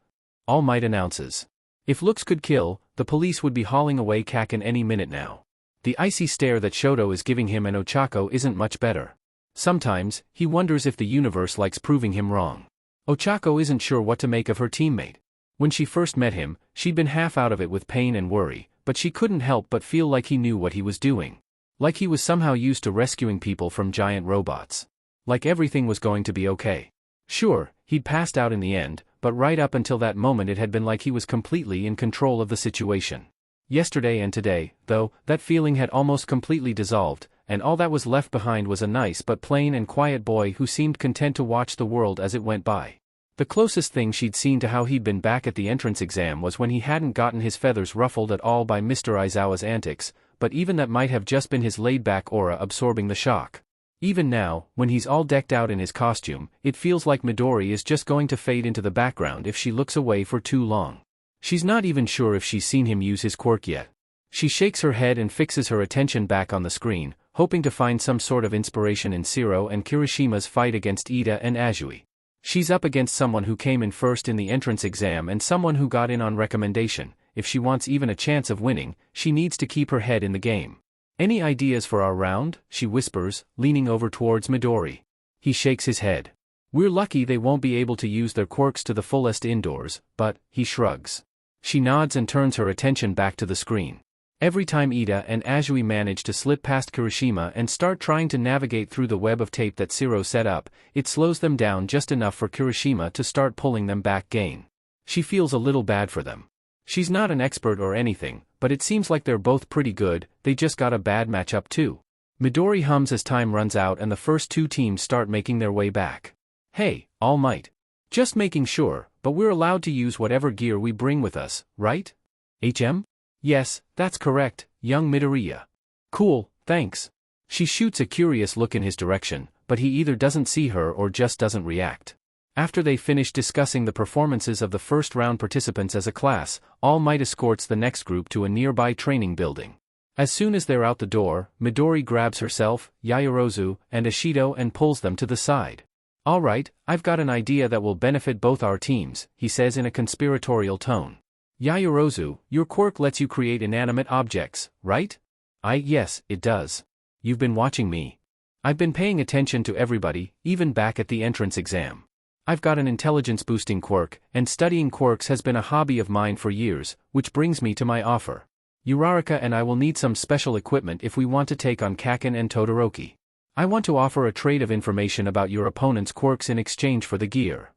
All Might announces. If looks could kill, the police would be hauling away Kaken any minute now. The icy stare that Shoto is giving him and Ochako isn't much better. Sometimes, he wonders if the universe likes proving him wrong. Ochako isn't sure what to make of her teammate. When she first met him, she'd been half out of it with pain and worry, but she couldn't help but feel like he knew what he was doing. Like he was somehow used to rescuing people from giant robots. Like everything was going to be okay. Sure, he'd passed out in the end, but right up until that moment it had been like he was completely in control of the situation. Yesterday and today, though, that feeling had almost completely dissolved, and all that was left behind was a nice but plain and quiet boy who seemed content to watch the world as it went by. The closest thing she'd seen to how he'd been back at the entrance exam was when he hadn't gotten his feathers ruffled at all by Mr. Aizawa's antics, but even that might have just been his laid-back aura absorbing the shock. Even now, when he's all decked out in his costume, it feels like Midori is just going to fade into the background if she looks away for too long. She's not even sure if she's seen him use his quirk yet. She shakes her head and fixes her attention back on the screen, hoping to find some sort of inspiration in Shiro and Kirishima's fight against Ida and Azui. She's up against someone who came in first in the entrance exam and someone who got in on recommendation. If she wants even a chance of winning, she needs to keep her head in the game. Any ideas for our round? She whispers, leaning over towards Midori. He shakes his head. We're lucky they won't be able to use their quirks to the fullest indoors, but, he shrugs. She nods and turns her attention back to the screen. Every time Ida and Azui manage to slip past Kirishima and start trying to navigate through the web of tape that Shiro set up, it slows them down just enough for Kirishima to start pulling them back again. She feels a little bad for them. She's not an expert or anything, but it seems like they're both pretty good, they just got a bad matchup too. Midori hums as time runs out and the first two teams start making their way back. Hey, All Might. Just making sure, but we're allowed to use whatever gear we bring with us, right? HM? Yes, that's correct, young Midoriya. Cool, thanks. She shoots a curious look in his direction, but he either doesn't see her or just doesn't react. After they finish discussing the performances of the first round participants as a class, All Might escorts the next group to a nearby training building. As soon as they're out the door, Midori grabs herself, Yaoyorozu, and Ashido and pulls them to the side. Alright, I've got an idea that will benefit both our teams, he says in a conspiratorial tone. Yaoyorozu, your quirk lets you create inanimate objects, right? Yes, it does. You've been watching me. I've been paying attention to everybody, even back at the entrance exam. I've got an intelligence-boosting quirk, and studying quirks has been a hobby of mine for years, which brings me to my offer. Uraraka and I will need some special equipment if we want to take on Kaken and Todoroki. I want to offer a trade of information about your opponent's quirks in exchange for the gear.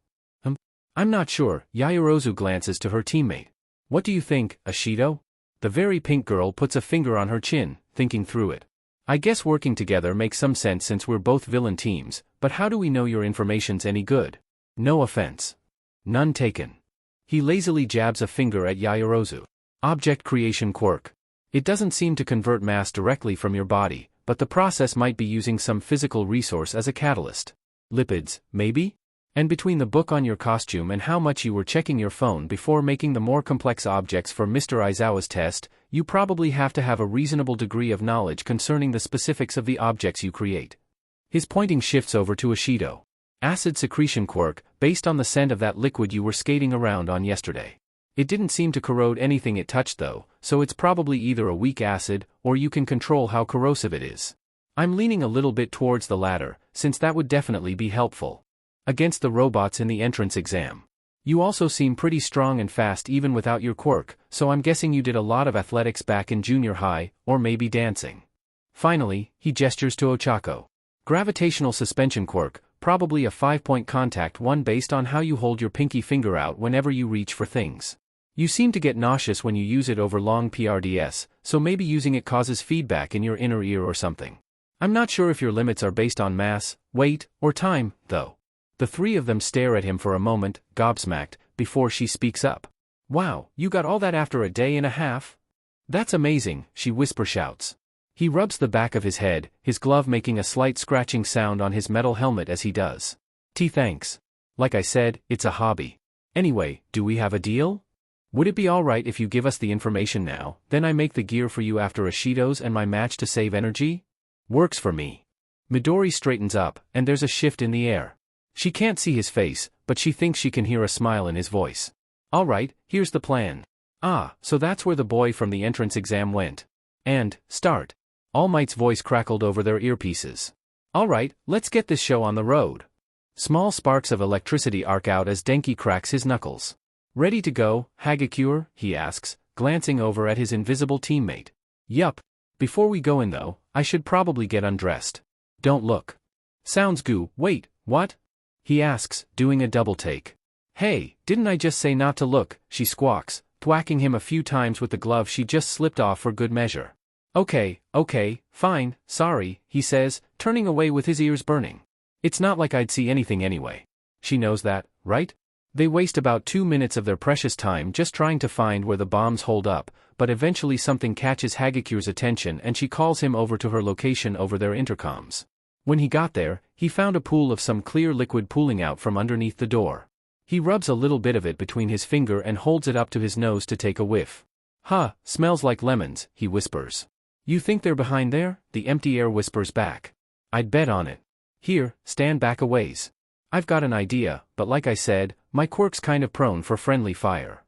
I'm not sure, Yaoyorozu glances to her teammate. What do you think, Ashido? The very pink girl puts a finger on her chin, thinking through it. I guess working together makes some sense since we're both villain teams, but how do we know your information's any good? No offense. None taken. He lazily jabs a finger at Yaoyorozu. Object creation quirk. It doesn't seem to convert mass directly from your body, but the process might be using some physical resource as a catalyst. Lipids, maybe? And between the book on your costume and how much you were checking your phone before making the more complex objects for Mr. Aizawa's test, you probably have to have a reasonable degree of knowledge concerning the specifics of the objects you create. His pointing shifts over to Ashido. Acid secretion quirk, based on the scent of that liquid you were skating around on yesterday. It didn't seem to corrode anything it touched though, so it's probably either a weak acid, or you can control how corrosive it is. I'm leaning a little bit towards the latter, since that would definitely be helpful. Against the robots in the entrance exam. You also seem pretty strong and fast even without your quirk, so I'm guessing you did a lot of athletics back in junior high, or maybe dancing. Finally, he gestures to Ochako. Gravitational suspension quirk, probably a 5-point contact one based on how you hold your pinky finger out whenever you reach for things. You seem to get nauseous when you use it over long PRDS, so maybe using it causes feedback in your inner ear or something. I'm not sure if your limits are based on mass, weight, or time, though. The three of them stare at him for a moment, gobsmacked, before she speaks up. Wow, you got all that after a day and a half? That's amazing, she whisper shouts. He rubs the back of his head, his glove making a slight scratching sound on his metal helmet as he does. Thanks. Like I said, it's a hobby. Anyway, do we have a deal? Would it be alright if you give us the information now, then I make the gear for you after Ashido's and my match to save energy? Works for me. Midori straightens up, and there's a shift in the air. She can't see his face, but she thinks she can hear a smile in his voice. Alright, here's the plan. Ah, so that's where the boy from the entrance exam went. And, start. All Might's voice crackled over their earpieces. Alright, let's get this show on the road. Small sparks of electricity arc out as Denki cracks his knuckles. Ready to go, Hagakure? He asks, glancing over at his invisible teammate. Yup. Before we go in though, I should probably get undressed. Don't look. Sounds goo. Wait, what? He asks, doing a double take. Hey, didn't I just say not to look? She squawks, thwacking him a few times with the glove she just slipped off for good measure. Okay, fine, sorry, he says, turning away with his ears burning. It's not like I'd see anything anyway. She knows that, right? They waste about 2 minutes of their precious time just trying to find where the bombs hold up, but eventually something catches Hagakure's attention and she calls him over to her location over their intercoms. When he got there, he found a pool of some clear liquid pooling out from underneath the door. He rubs a little bit of it between his finger and holds it up to his nose to take a whiff. Huh, smells like lemons, he whispers. You think they're behind there? The empty air whispers back. I'd bet on it. Here, stand back a ways. I've got an idea, but like I said, my quirk's kind of prone for friendly fire.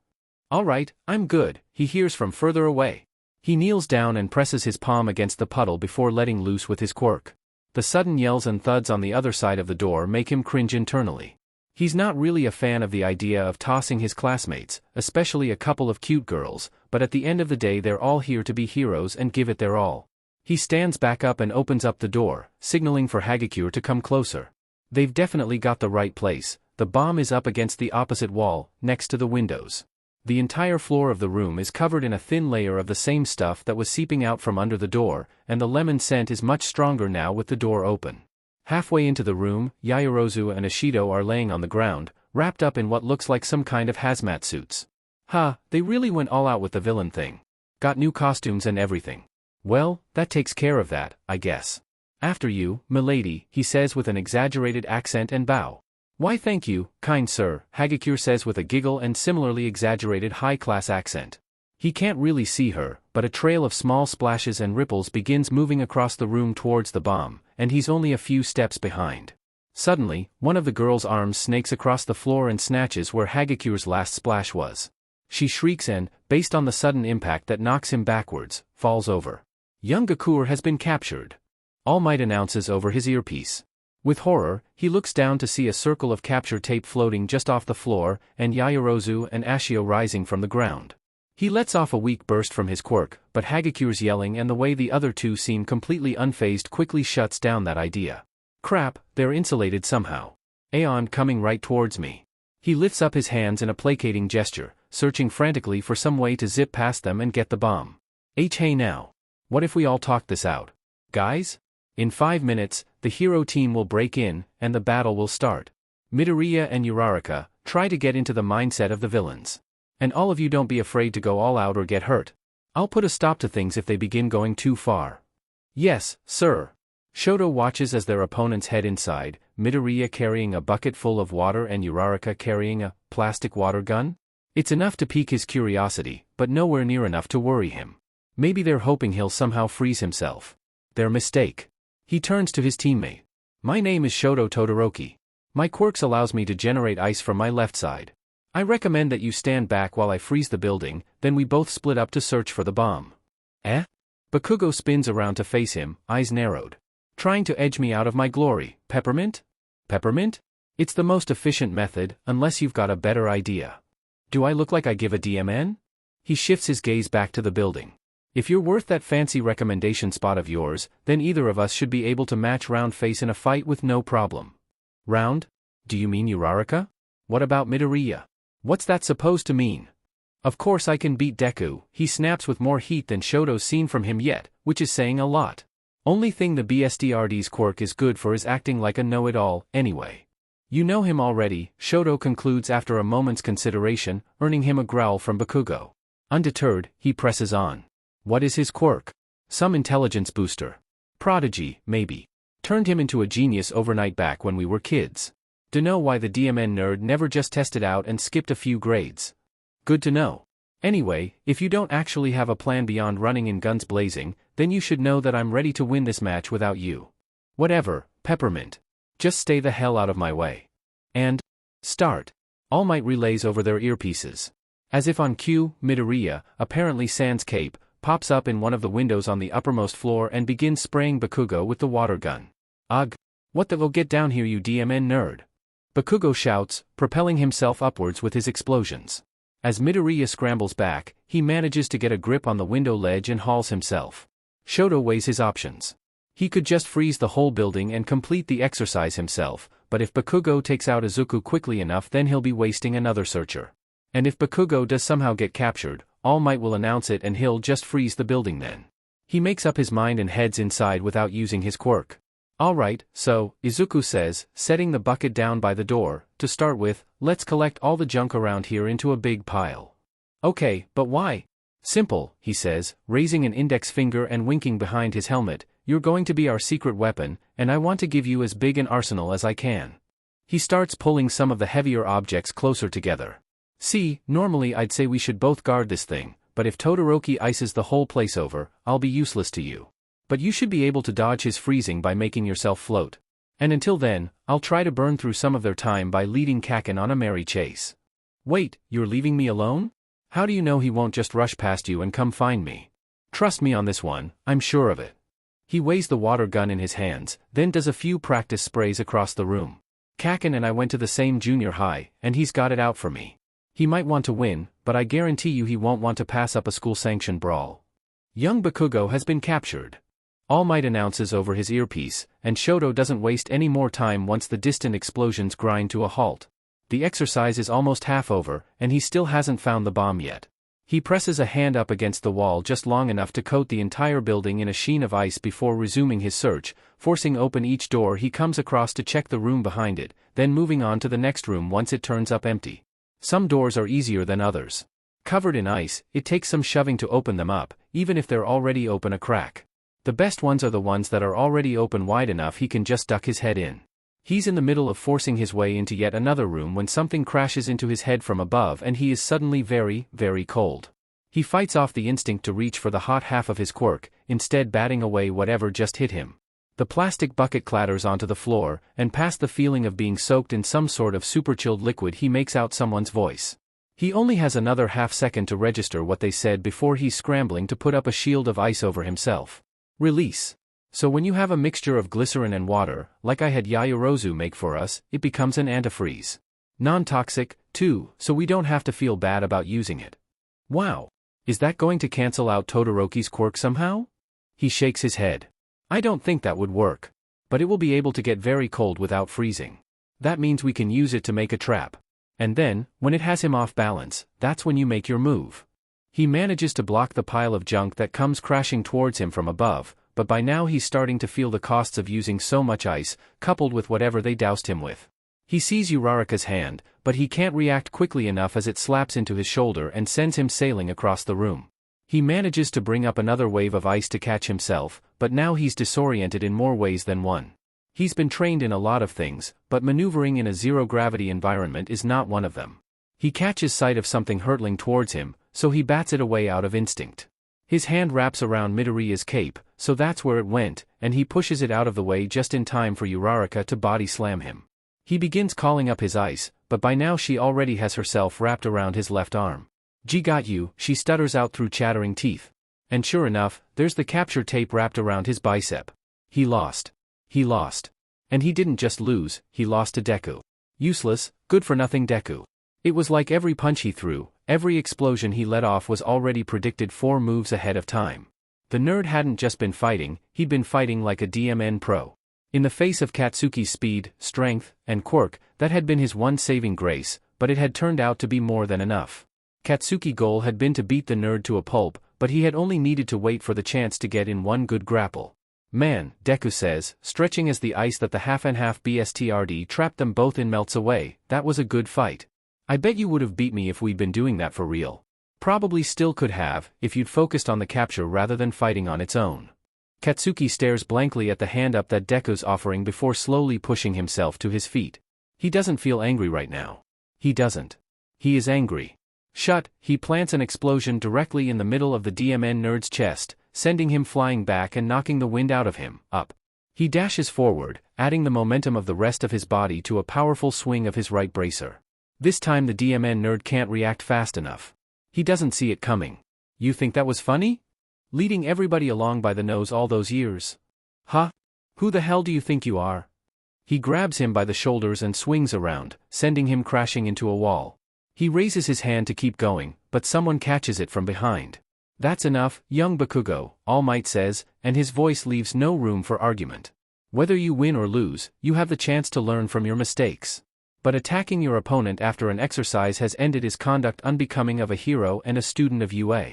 Alright, I'm good, he hears from further away. He kneels down and presses his palm against the puddle before letting loose with his quirk. The sudden yells and thuds on the other side of the door make him cringe internally. He's not really a fan of the idea of tossing his classmates, especially a couple of cute girls, but at the end of the day they're all here to be heroes and give it their all. He stands back up and opens up the door, signaling for Hagakure to come closer. They've definitely got the right place. The bomb is up against the opposite wall, next to the windows. The entire floor of the room is covered in a thin layer of the same stuff that was seeping out from under the door, and the lemon scent is much stronger now with the door open. Halfway into the room, Yaoyorozu and Ashido are laying on the ground, wrapped up in what looks like some kind of hazmat suits. They really went all out with the villain thing. Got new costumes and everything. Well, that takes care of that, I guess. After you, milady, he says with an exaggerated accent and bow. Why thank you, kind sir, Hagakure says with a giggle and similarly exaggerated high-class accent. He can't really see her, but a trail of small splashes and ripples begins moving across the room towards the bomb, and he's only a few steps behind. Suddenly, one of the girl's arms snakes across the floor and snatches where Hagakure's last splash was. She shrieks and, based on the sudden impact that knocks him backwards, falls over. Young Gakure has been captured. All Might announces over his earpiece. With horror, he looks down to see a circle of capture tape floating just off the floor, and Yaoyorozu and Ashio rising from the ground. He lets off a weak burst from his quirk, but Hagakure's yelling and the way the other two seem completely unfazed quickly shuts down that idea. Crap, they're insulated somehow. Aeon coming right towards me. He lifts up his hands in a placating gesture, searching frantically for some way to zip past them and get the bomb. Hey now. What if we all talk this out? Guys? In 5 minutes, the hero team will break in, and the battle will start. Midoriya and Uraraka, try to get into the mindset of the villains. And all of you don't be afraid to go all out or get hurt. I'll put a stop to things if they begin going too far. Yes, sir. Shoto watches as their opponents head inside, Midoriya carrying a bucket full of water and Uraraka carrying a plastic water gun. It's enough to pique his curiosity, but nowhere near enough to worry him. Maybe they're hoping he'll somehow freeze himself. Their mistake. He turns to his teammate. My name is Shoto Todoroki. My quirks allows me to generate ice from my left side. I recommend that you stand back while I freeze the building, then we both split up to search for the bomb. Bakugo spins around to face him, eyes narrowed. Trying to edge me out of my glory, Peppermint? Peppermint? It's the most efficient method, unless you've got a better idea. Do I look like I give a DMN? He shifts his gaze back to the building. If you're worth that fancy recommendation spot of yours, then either of us should be able to match round face in a fight with no problem. Round? Do you mean Uraraka? What about Midoriya? What's that supposed to mean? Of course I can beat Deku, he snaps with more heat than Shoto's seen from him yet, which is saying a lot. Only thing the BSDRD's quirk is good for is acting like a know-it-all, anyway. You know him already, Shoto concludes after a moment's consideration, earning him a growl from Bakugo. Undeterred, he presses on. What is his quirk? Some intelligence booster. Prodigy, maybe. Turned him into a genius overnight back when we were kids. Dunno why the DMN nerd never just tested out and skipped a few grades. Good to know. Anyway, if you don't actually have a plan beyond running in guns blazing, then you should know that I'm ready to win this match without you. Whatever, Peppermint. Just stay the hell out of my way. And start. All Might relays over their earpieces. As if on cue, Midoriya, apparently sans cape, pops up in one of the windows on the uppermost floor and begins spraying Bakugo with the water gun. Ugh. What the get down here, you DMN nerd. Bakugo shouts, propelling himself upwards with his explosions. As Midoriya scrambles back, he manages to get a grip on the window ledge and hauls himself. Shoto weighs his options. He could just freeze the whole building and complete the exercise himself, but if Bakugo takes out Izuku quickly enough, then he'll be wasting another searcher. And if Bakugo does somehow get captured, All Might will announce it and he'll just freeze the building then. He makes up his mind and heads inside without using his quirk. Alright, so, Izuku says, setting the bucket down by the door, to start with, let's collect all the junk around here into a big pile. Okay, but why? Simple, he says, raising an index finger and winking behind his helmet, you're going to be our secret weapon, and I want to give you as big an arsenal as I can. He starts pulling some of the heavier objects closer together. See, normally I'd say we should both guard this thing, but if Todoroki ices the whole place over, I'll be useless to you. But you should be able to dodge his freezing by making yourself float. And until then, I'll try to burn through some of their time by leading Kaken on a merry chase. Wait, you're leaving me alone? How do you know he won't just rush past you and come find me? Trust me on this one, I'm sure of it. He weighs the water gun in his hands, then does a few practice sprays across the room. Kaken and I went to the same junior high, and he's got it out for me. He might want to win, but I guarantee you he won't want to pass up a school-sanctioned brawl. Young Bakugo has been captured. All Might announces over his earpiece, and Shoto doesn't waste any more time once the distant explosions grind to a halt. The exercise is almost half over, and he still hasn't found the bomb yet. He presses a hand up against the wall just long enough to coat the entire building in a sheen of ice before resuming his search, forcing open each door he comes across to check the room behind it, then moving on to the next room once it turns up empty. Some doors are easier than others. Covered in ice, it takes some shoving to open them up, even if they're already open a crack. The best ones are the ones that are already open wide enough he can just duck his head in. He's in the middle of forcing his way into yet another room when something crashes into his head from above and he is suddenly very, very cold. He fights off the instinct to reach for the hot half of his quirk, instead batting away whatever just hit him. The plastic bucket clatters onto the floor, and past the feeling of being soaked in some sort of super-chilled liquid he makes out someone's voice. He only has another half-second to register what they said before he's scrambling to put up a shield of ice over himself. Release. So when you have a mixture of glycerin and water, like I had Yaoyorozu make for us, it becomes an antifreeze. Non-toxic, too, so we don't have to feel bad about using it. Wow. Is that going to cancel out Todoroki's quirk somehow? He shakes his head. I don't think that would work. But it will be able to get very cold without freezing. That means we can use it to make a trap. And then, when it has him off balance, that's when you make your move. He manages to block the pile of junk that comes crashing towards him from above, but by now he's starting to feel the costs of using so much ice, coupled with whatever they doused him with. He sees Uraraka's hand, but he can't react quickly enough as it slaps into his shoulder and sends him sailing across the room. He manages to bring up another wave of ice to catch himself, but now he's disoriented in more ways than one. He's been trained in a lot of things, but maneuvering in a zero-gravity environment is not one of them. He catches sight of something hurtling towards him, so he bats it away out of instinct. His hand wraps around Midoriya's cape, so that's where it went, and he pushes it out of the way just in time for Uraraka to body slam him. He begins calling up his ice, but by now she already has herself wrapped around his left arm. "G got you," she stutters out through chattering teeth. And sure enough, there's the capture tape wrapped around his bicep. He lost. He lost. And he didn't just lose, he lost to Deku. Useless, good-for-nothing Deku. It was like every punch he threw, every explosion he let off was already predicted 4 moves ahead of time. The nerd hadn't just been fighting, he'd been fighting like a DMN pro. In the face of Katsuki's speed, strength, and quirk, that had been his one saving grace, but it had turned out to be more than enough. Katsuki's goal had been to beat the nerd to a pulp, but he had only needed to wait for the chance to get in one good grapple. "Man," Deku says, stretching as the ice that the half-and-half BSTRD trapped them both in melts away, "that was a good fight. I bet you would have beat me if we'd been doing that for real." Probably still could have, if you'd focused on the capture rather than fighting on its own. Katsuki stares blankly at the hand up that Deku's offering before slowly pushing himself to his feet. He doesn't feel angry right now. He doesn't. He is angry. Shut, he plants an explosion directly in the middle of the DMN nerd's chest, sending him flying back and knocking the wind out of him. Up. He dashes forward, adding the momentum of the rest of his body to a powerful swing of his right bracer. This time the DMN nerd can't react fast enough. He doesn't see it coming. You think that was funny? Leading everybody along by the nose all those years? Huh? Who the hell do you think you are? He grabs him by the shoulders and swings around, sending him crashing into a wall. He raises his hand to keep going, but someone catches it from behind. That's enough, young Bakugo, All Might says, and his voice leaves no room for argument. Whether you win or lose, you have the chance to learn from your mistakes. But attacking your opponent after an exercise has ended is conduct unbecoming of a hero and a student of UA.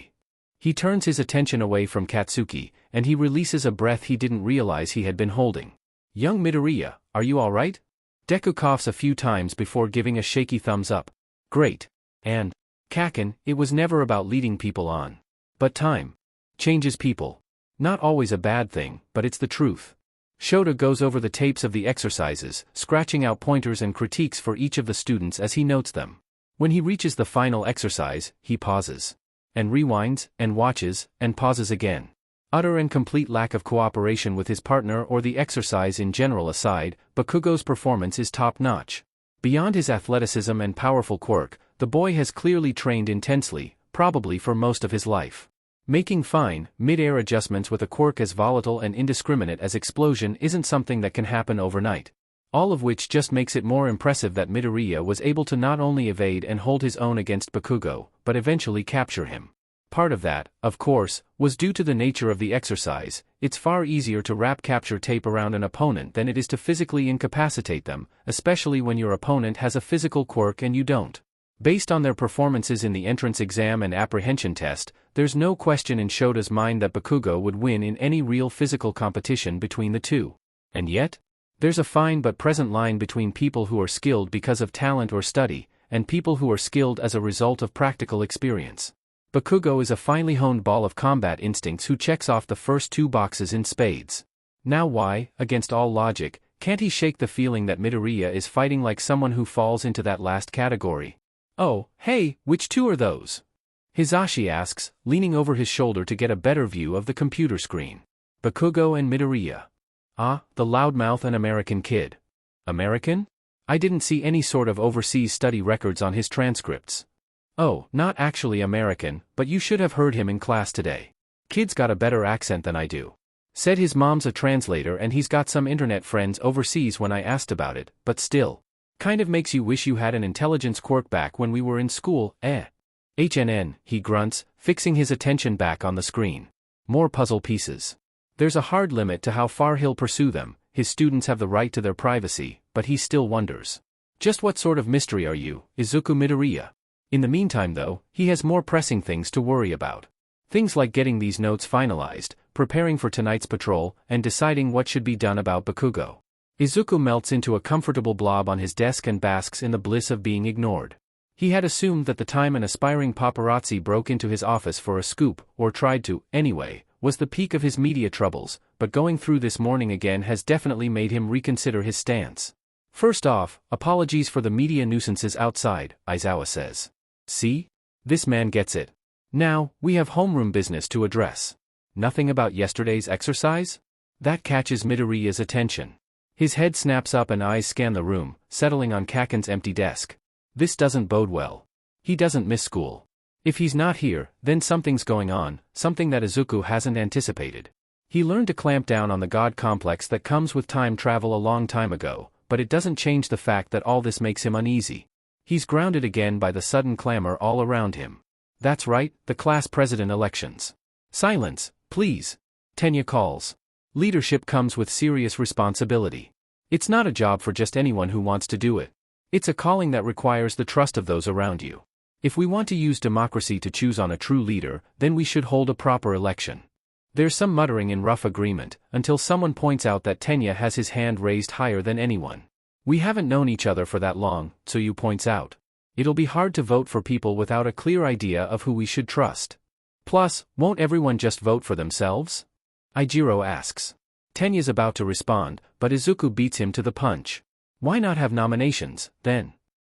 He turns his attention away from Katsuki, and he releases a breath he didn't realize he had been holding. Young Midoriya, are you alright? Deku coughs a few times before giving a shaky thumbs up. Great. And, Kaken, it was never about leading people on. But time changes people. Not always a bad thing, but it's the truth. Shota goes over the tapes of the exercises, scratching out pointers and critiques for each of the students as he notes them. When he reaches the final exercise, he pauses. And rewinds, and watches, and pauses again. Utter and complete lack of cooperation with his partner or the exercise in general aside, Bakugo's performance is top-notch. Beyond his athleticism and powerful quirk, the boy has clearly trained intensely, probably for most of his life. Making fine, mid-air adjustments with a quirk as volatile and indiscriminate as explosion isn't something that can happen overnight. All of which just makes it more impressive that Midoriya was able to not only evade and hold his own against Bakugo, but eventually capture him. Part of that, of course, was due to the nature of the exercise. It's far easier to wrap capture tape around an opponent than it is to physically incapacitate them, especially when your opponent has a physical quirk and you don't. Based on their performances in the entrance exam and apprehension test, there's no question in Shota's mind that Bakugo would win in any real physical competition between the two. And yet? There's a fine but present line between people who are skilled because of talent or study, and people who are skilled as a result of practical experience. Bakugo is a finely honed ball of combat instincts who checks off the first two boxes in spades. Now why, against all logic, can't he shake the feeling that Midoriya is fighting like someone who falls into that last category? Oh, hey, which two are those? Hisashi asks, leaning over his shoulder to get a better view of the computer screen. Bakugo and Midoriya. Ah, the loudmouth and American kid. American? I didn't see any sort of overseas study records on his transcripts. Oh, not actually American, but you should have heard him in class today. Kid's got a better accent than I do. Said his mom's a translator and he's got some internet friends overseas when I asked about it, but still. Kind of makes you wish you had an intelligence quirk back when we were in school, eh? HNN, he grunts, fixing his attention back on the screen. More puzzle pieces. There's a hard limit to how far he'll pursue them. His students have the right to their privacy, but he still wonders. Just what sort of mystery are you, Izuku Midoriya? In the meantime though, he has more pressing things to worry about. Things like getting these notes finalized, preparing for tonight's patrol, and deciding what should be done about Bakugo. Izuku melts into a comfortable blob on his desk and basks in the bliss of being ignored. He had assumed that the time an aspiring paparazzi broke into his office for a scoop, or tried to, anyway, was the peak of his media troubles, but going through this morning again has definitely made him reconsider his stance. First off, apologies for the media nuisances outside, Aizawa says. See? This man gets it. Now, we have homeroom business to address. Nothing about yesterday's exercise? That catches Midoriya's attention. His head snaps up and eyes scan the room, settling on Kaken's empty desk. This doesn't bode well. He doesn't miss school. If he's not here, then something's going on, something that Izuku hasn't anticipated. He learned to clamp down on the god complex that comes with time travel a long time ago, but it doesn't change the fact that all this makes him uneasy. He's grounded again by the sudden clamor all around him. That's right, the class president elections. Silence, please. Tenya calls. Leadership comes with serious responsibility. It's not a job for just anyone who wants to do it. It's a calling that requires the trust of those around you. If we want to use democracy to choose on a true leader, then we should hold a proper election. There's some muttering in rough agreement, until someone points out that Tenya has his hand raised higher than anyone. We haven't known each other for that long, Tsuyu points out. It'll be hard to vote for people without a clear idea of who we should trust. Plus, won't everyone just vote for themselves? Ijiro asks. Tenya's about to respond, but Izuku beats him to the punch. Why not have nominations, then?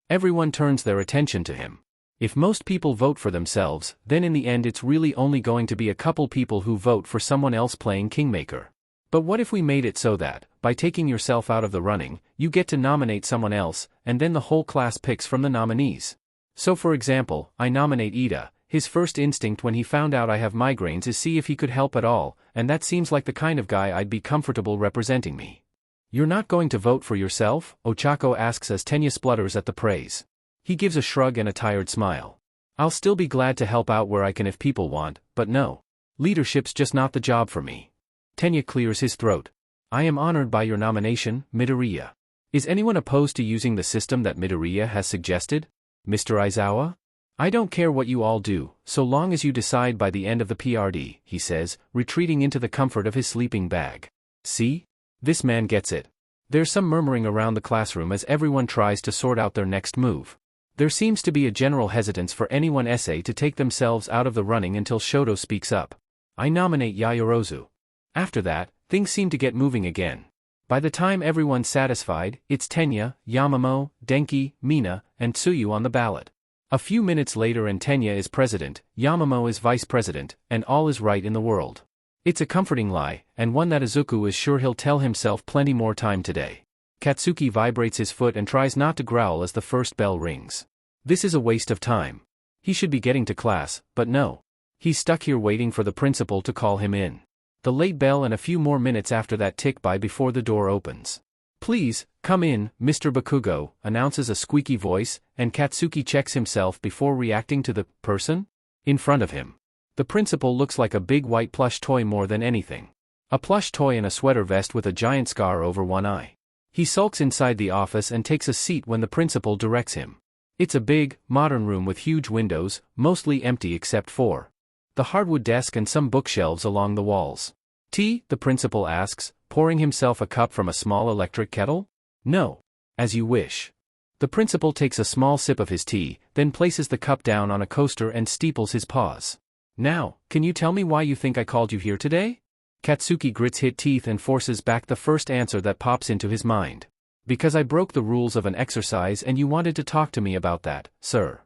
Everyone turns their attention to him. If most people vote for themselves, then in the end it's really only going to be a couple people who vote for someone else playing Kingmaker. But what if we made it so that, by taking yourself out of the running, you get to nominate someone else, and then the whole class picks from the nominees? So for example, I nominate Ida. His first instinct when he found out I have migraines is see if he could help at all, and that seems like the kind of guy I'd be comfortable representing me. You're not going to vote for yourself? Ochako asks as Tenya splutters at the praise. He gives a shrug and a tired smile. I'll still be glad to help out where I can if people want, but no. Leadership's just not the job for me. Tenya clears his throat. I am honored by your nomination, Midoriya. Is anyone opposed to using the system that Midoriya has suggested? Mr. Aizawa? I don't care what you all do, so long as you decide by the end of the PRD, he says, retreating into the comfort of his sleeping bag. See? This man gets it. There's some murmuring around the classroom as everyone tries to sort out their next move. There seems to be a general hesitance for anyone essay to take themselves out of the running until Shoto speaks up. I nominate Yaoyorozu. After that, things seem to get moving again. By the time everyone's satisfied, it's Tenya, Yamamo, Denki, Mina, and Tsuyu on the ballot. A few minutes later and Tenya is president, Yamamo is vice president, and all is right in the world. It's a comforting lie, and one that Izuku is sure he'll tell himself plenty more time today. Katsuki vibrates his foot and tries not to growl as the first bell rings. This is a waste of time. He should be getting to class, but no. He's stuck here waiting for the principal to call him in. The late bell and a few more minutes after that tick by before the door opens. Please, come in, Mr. Bakugo, announces a squeaky voice, and Katsuki checks himself before reacting to the person in front of him. The principal looks like a big white plush toy more than anything. A plush toy in a sweater vest with a giant scar over one eye. He sulks inside the office and takes a seat when the principal directs him. It's a big, modern room with huge windows, mostly empty except for the hardwood desk and some bookshelves along the walls. Tea? The principal asks, pouring himself a cup from a small electric kettle. No. As you wish. The principal takes a small sip of his tea, then places the cup down on a coaster and steeples his paws. Now, can you tell me why you think I called you here today? Katsuki grits his teeth and forces back the first answer that pops into his mind. Because I broke the rules of an exercise and you wanted to talk to me about that, sir.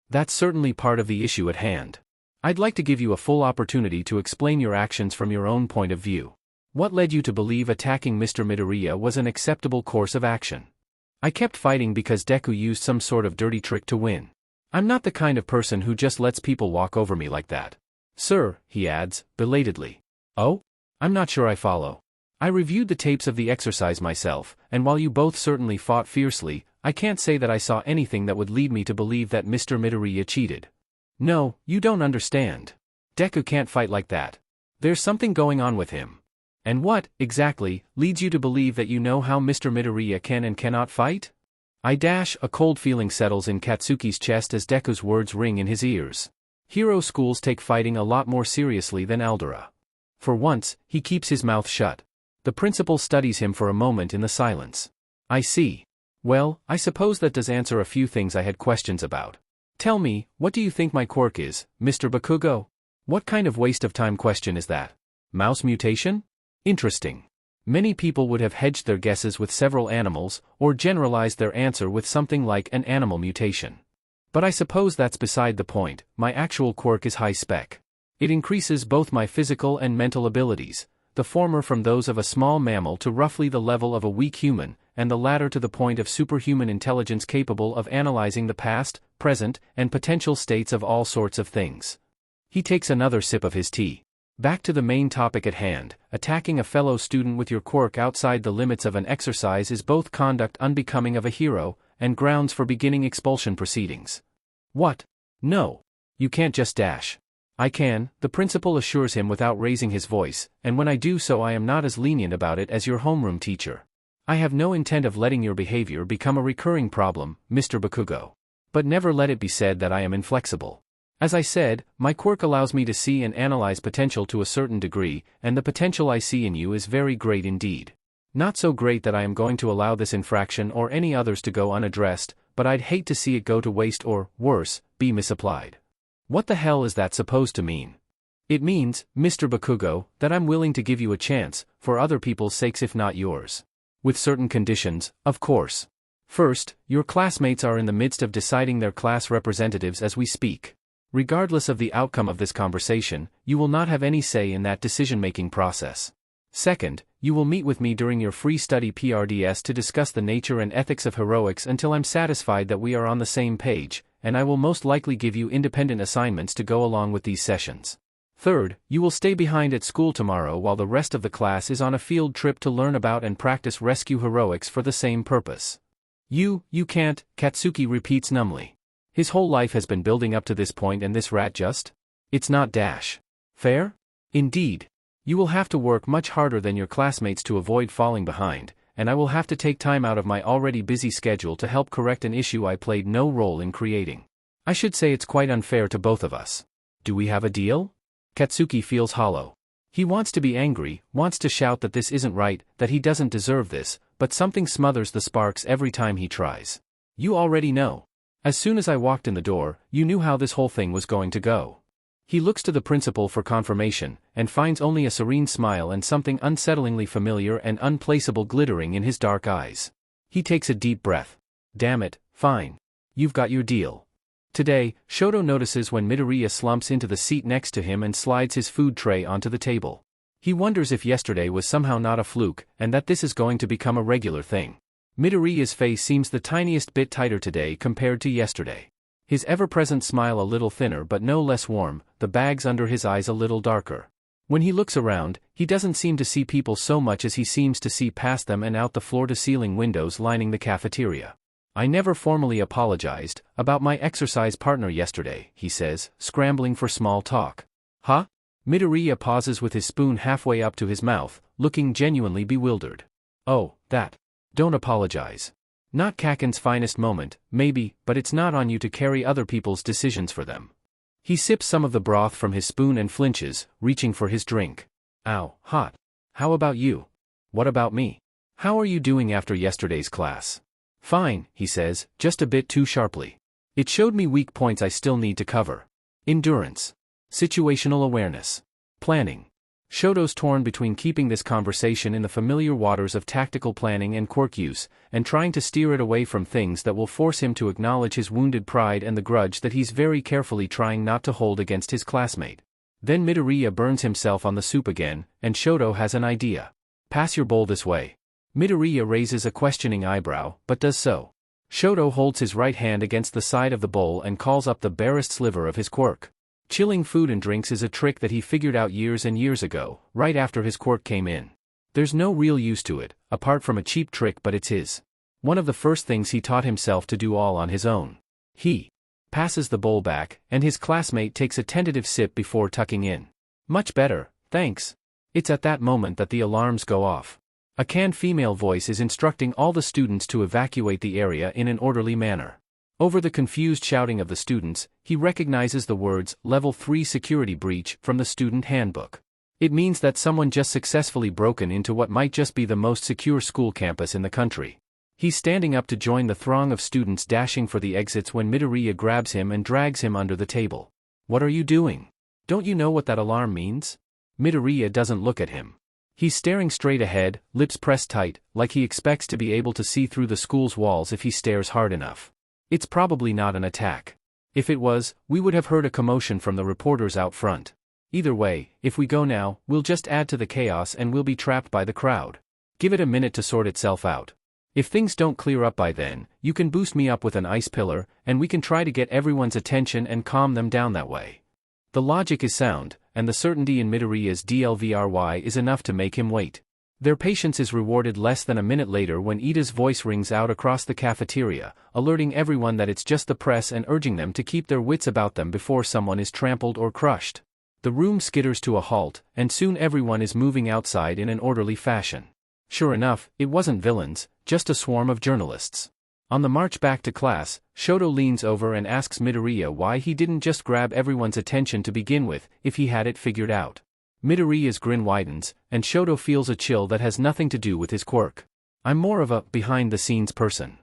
That's certainly part of the issue at hand. I'd like to give you a full opportunity to explain your actions from your own point of view. What led you to believe attacking Mr. Midoriya was an acceptable course of action? I kept fighting because Deku used some sort of dirty trick to win. I'm not the kind of person who just lets people walk over me like that. Sir, he adds, belatedly. Oh? I'm not sure I follow. I reviewed the tapes of the exercise myself, and while you both certainly fought fiercely, I can't say that I saw anything that would lead me to believe that Mr. Midoriya cheated. No, you don't understand. Deku can't fight like that. There's something going on with him. And what, exactly, leads you to believe that you know how Mr. Midoriya can and cannot fight? A cold feeling settles in Katsuki's chest as Deku's words ring in his ears. Hero schools take fighting a lot more seriously than Aldera. For once, he keeps his mouth shut. The principal studies him for a moment in the silence. I see. Well, I suppose that does answer a few things I had questions about. Tell me, what do you think my quirk is, Mr. Bakugo? What kind of waste of time question is that? Mouse mutation? Interesting. Many people would have hedged their guesses with several animals, or generalized their answer with something like an animal mutation. But I suppose that's beside the point. My actual quirk is high spec. It increases both my physical and mental abilities, the former from those of a small mammal to roughly the level of a weak human, and the latter to the point of superhuman intelligence capable of analyzing the past, present, and potential states of all sorts of things. He takes another sip of his tea. Back to the main topic at hand, attacking a fellow student with your quirk outside the limits of an exercise is both conduct unbecoming of a hero, and grounds for beginning expulsion proceedings. What? No. You can't just dash. I can, the principal assures him without raising his voice, and when I do so I am not as lenient about it as your homeroom teacher. I have no intent of letting your behavior become a recurring problem, Mr. Bakugo. But never let it be said that I am inflexible. As I said, my quirk allows me to see and analyze potential to a certain degree, and the potential I see in you is very great indeed. Not so great that I am going to allow this infraction or any others to go unaddressed, but I'd hate to see it go to waste or, worse, be misapplied. What the hell is that supposed to mean? It means, Mr. Bakugo, that I'm willing to give you a chance, for other people's sakes if not yours. With certain conditions, of course. First, your classmates are in the midst of deciding their class representatives as we speak. Regardless of the outcome of this conversation, you will not have any say in that decision-making process. Second, you will meet with me during your free study PRDS to discuss the nature and ethics of heroics until I'm satisfied that we are on the same page, and I will most likely give you independent assignments to go along with these sessions. Third, you will stay behind at school tomorrow while the rest of the class is on a field trip to learn about and practice rescue heroics for the same purpose. You can't, Katsuki repeats numbly. His whole life has been building up to this point and this rat just? It's not fair? Indeed. You will have to work much harder than your classmates to avoid falling behind, and I will have to take time out of my already busy schedule to help correct an issue I played no role in creating. I should say it's quite unfair to both of us. Do we have a deal? Katsuki feels hollow. He wants to be angry, wants to shout that this isn't right, that he doesn't deserve this, but something smothers the sparks every time he tries. You already know. As soon as I walked in the door, you knew how this whole thing was going to go. He looks to the principal for confirmation, and finds only a serene smile and something unsettlingly familiar and unplaceable glittering in his dark eyes. He takes a deep breath. Damn it, fine. You've got your deal. Today, Shoto notices when Midoriya slumps into the seat next to him and slides his food tray onto the table. He wonders if yesterday was somehow not a fluke, and that this is going to become a regular thing. Midoriya's face seems the tiniest bit tighter today compared to yesterday. His ever-present smile a little thinner but no less warm, the bags under his eyes a little darker. When he looks around, he doesn't seem to see people so much as he seems to see past them and out the floor-to-ceiling windows lining the cafeteria. I never formally apologized about my exercise partner yesterday, he says, scrambling for small talk. Huh? Midoriya pauses with his spoon halfway up to his mouth, looking genuinely bewildered. Oh, that. Don't apologize. Not Kaken's finest moment, maybe, but it's not on you to carry other people's decisions for them. He sips some of the broth from his spoon and flinches, reaching for his drink. Ow, hot. How about you? What about me? How are you doing after yesterday's class? Fine, he says, just a bit too sharply. It showed me weak points I still need to cover. Endurance. Situational awareness. Planning. Shoto's torn between keeping this conversation in the familiar waters of tactical planning and quirk use, and trying to steer it away from things that will force him to acknowledge his wounded pride and the grudge that he's very carefully trying not to hold against his classmate. Then Midoriya burns himself on the soup again, and Shoto has an idea. Pass your bowl this way. Midoriya raises a questioning eyebrow, but does so. Shoto holds his right hand against the side of the bowl and calls up the barest sliver of his quirk. Chilling food and drinks is a trick that he figured out years and years ago, right after his quirk came in. There's no real use to it, apart from a cheap trick, but it's his. One of the first things he taught himself to do all on his own. He passes the bowl back, and his classmate takes a tentative sip before tucking in. Much better, thanks. It's at that moment that the alarms go off. A canned female voice is instructing all the students to evacuate the area in an orderly manner. Over the confused shouting of the students, he recognizes the words, Level 3 Security Breach, from the student handbook. It means that someone just successfully broken into what might just be the most secure school campus in the country. He's standing up to join the throng of students dashing for the exits when Midoriya grabs him and drags him under the table. What are you doing? Don't you know what that alarm means? Midoriya doesn't look at him. He's staring straight ahead, lips pressed tight, like he expects to be able to see through the school's walls if he stares hard enough. It's probably not an attack. If it was, we would have heard a commotion from the reporters out front. Either way, if we go now, we'll just add to the chaos and we'll be trapped by the crowd. Give it a minute to sort itself out. If things don't clear up by then, you can boost me up with an ice pillar, and we can try to get everyone's attention and calm them down that way. The logic is sound, and the certainty in Midoriya's DLVRY is enough to make him wait. Their patience is rewarded less than a minute later when Ida's voice rings out across the cafeteria, alerting everyone that it's just the press and urging them to keep their wits about them before someone is trampled or crushed. The room skitters to a halt, and soon everyone is moving outside in an orderly fashion. Sure enough, it wasn't villains, just a swarm of journalists. On the march back to class, Shoto leans over and asks Midoriya why he didn't just grab everyone's attention to begin with, if he had it figured out. Midoriya's grin widens, and Shoto feels a chill that has nothing to do with his quirk. I'm more of a behind-the-scenes person.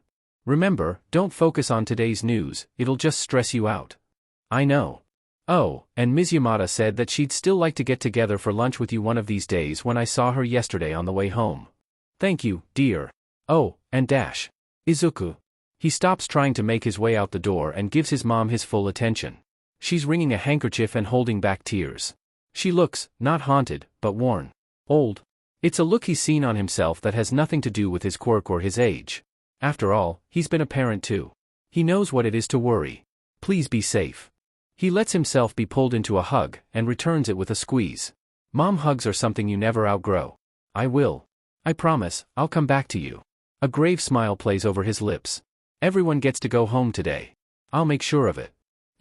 Remember, don't focus on today's news, it'll just stress you out. I know. Oh, and Ms. Yamada said that she'd still like to get together for lunch with you one of these days when I saw her yesterday on the way home. Thank you, dear. Oh, and dash. Izuku. He stops trying to make his way out the door and gives his mom his full attention. She's wringing a handkerchief and holding back tears. She looks, not haunted, but worn. Old. It's a look he's seen on himself that has nothing to do with his quirk or his age. After all, he's been a parent too. He knows what it is to worry. Please be safe. He lets himself be pulled into a hug, and returns it with a squeeze. Mom hugs are something you never outgrow. I will. I promise, I'll come back to you. A grave smile plays over his lips. Everyone gets to go home today. I'll make sure of it.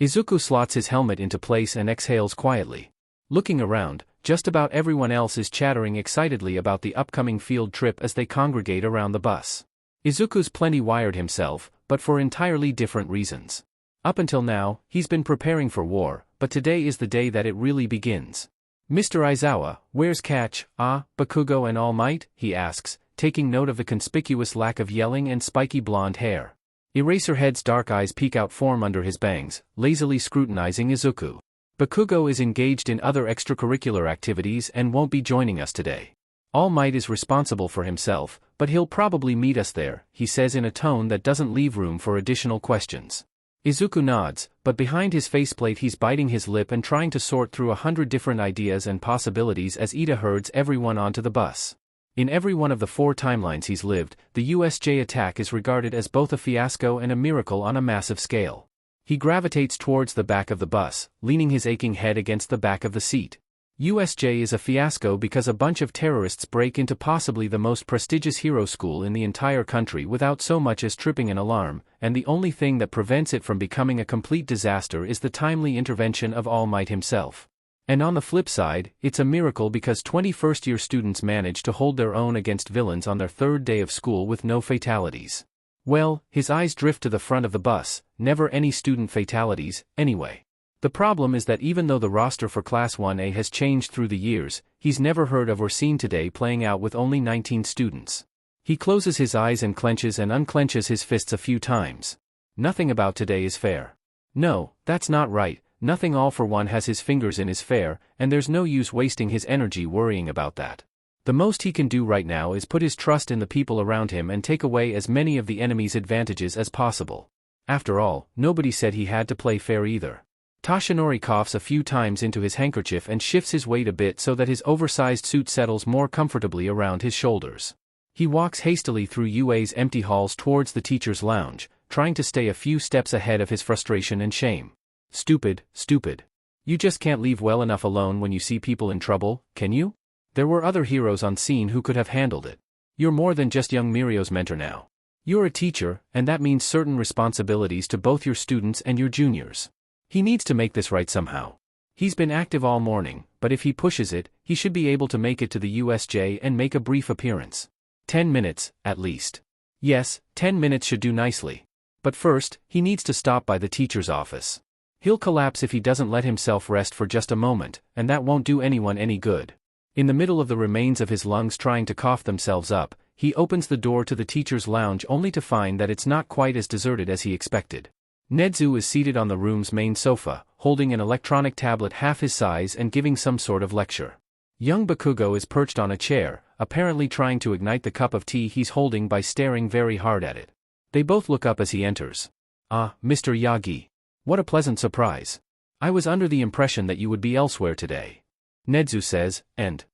Izuku slots his helmet into place and exhales quietly. Looking around, just about everyone else is chattering excitedly about the upcoming field trip as they congregate around the bus. Izuku's plenty wired himself, but for entirely different reasons. Up until now, he's been preparing for war, but today is the day that it really begins. Mr. Aizawa, where's Catch, Bakugo and All Might? He asks, taking note of the conspicuous lack of yelling and spiky blonde hair. Eraserhead's dark eyes peek out from under his bangs, lazily scrutinizing Izuku. Bakugo is engaged in other extracurricular activities and won't be joining us today. All Might is responsible for himself, but he'll probably meet us there, he says in a tone that doesn't leave room for additional questions. Izuku nods, but behind his faceplate he's biting his lip and trying to sort through 100 different ideas and possibilities as Ida herds everyone onto the bus. In every one of the 4 timelines he's lived, the USJ attack is regarded as both a fiasco and a miracle on a massive scale. He gravitates towards the back of the bus, leaning his aching head against the back of the seat. USJ is a fiasco because a bunch of terrorists break into possibly the most prestigious hero school in the entire country without so much as tripping an alarm, and the only thing that prevents it from becoming a complete disaster is the timely intervention of All Might himself. And on the flip side, it's a miracle because 21st-year students manage to hold their own against villains on their 3rd day of school with no fatalities. Well, his eyes drift to the front of the bus, never any student fatalities, anyway. The problem is that even though the roster for Class 1A has changed through the years, he's never heard of or seen today playing out with only 19 students. He closes his eyes and clenches and unclenches his fists a few times. Nothing about today is fair. No, that's not right, nothing all for one has his fingers in is fair, and there's no use wasting his energy worrying about that. The most he can do right now is put his trust in the people around him and take away as many of the enemy's advantages as possible. After all, nobody said he had to play fair either. Toshinori coughs a few times into his handkerchief and shifts his weight a bit so that his oversized suit settles more comfortably around his shoulders. He walks hastily through UA's empty halls towards the teacher's lounge, trying to stay a few steps ahead of his frustration and shame. Stupid, stupid. You just can't leave well enough alone when you see people in trouble, can you? There were other heroes on scene who could have handled it. You're more than just young Mirio's mentor now. You're a teacher, and that means certain responsibilities to both your students and your juniors. He needs to make this right somehow. He's been active all morning, but if he pushes it, he should be able to make it to the USJ and make a brief appearance. 10 minutes, at least. Yes, 10 minutes should do nicely. But first, he needs to stop by the teacher's office. He'll collapse if he doesn't let himself rest for just a moment, and that won't do anyone any good. In the middle of the remains of his lungs trying to cough themselves up, he opens the door to the teacher's lounge only to find that it's not quite as deserted as he expected. Nedzu is seated on the room's main sofa, holding an electronic tablet half his size and giving some sort of lecture. Young Bakugo is perched on a chair, apparently trying to ignite the cup of tea he's holding by staring very hard at it. They both look up as he enters. "Ah, Mr. Yagi. What a pleasant surprise. I was under the impression that you would be elsewhere today," Nedzu says, and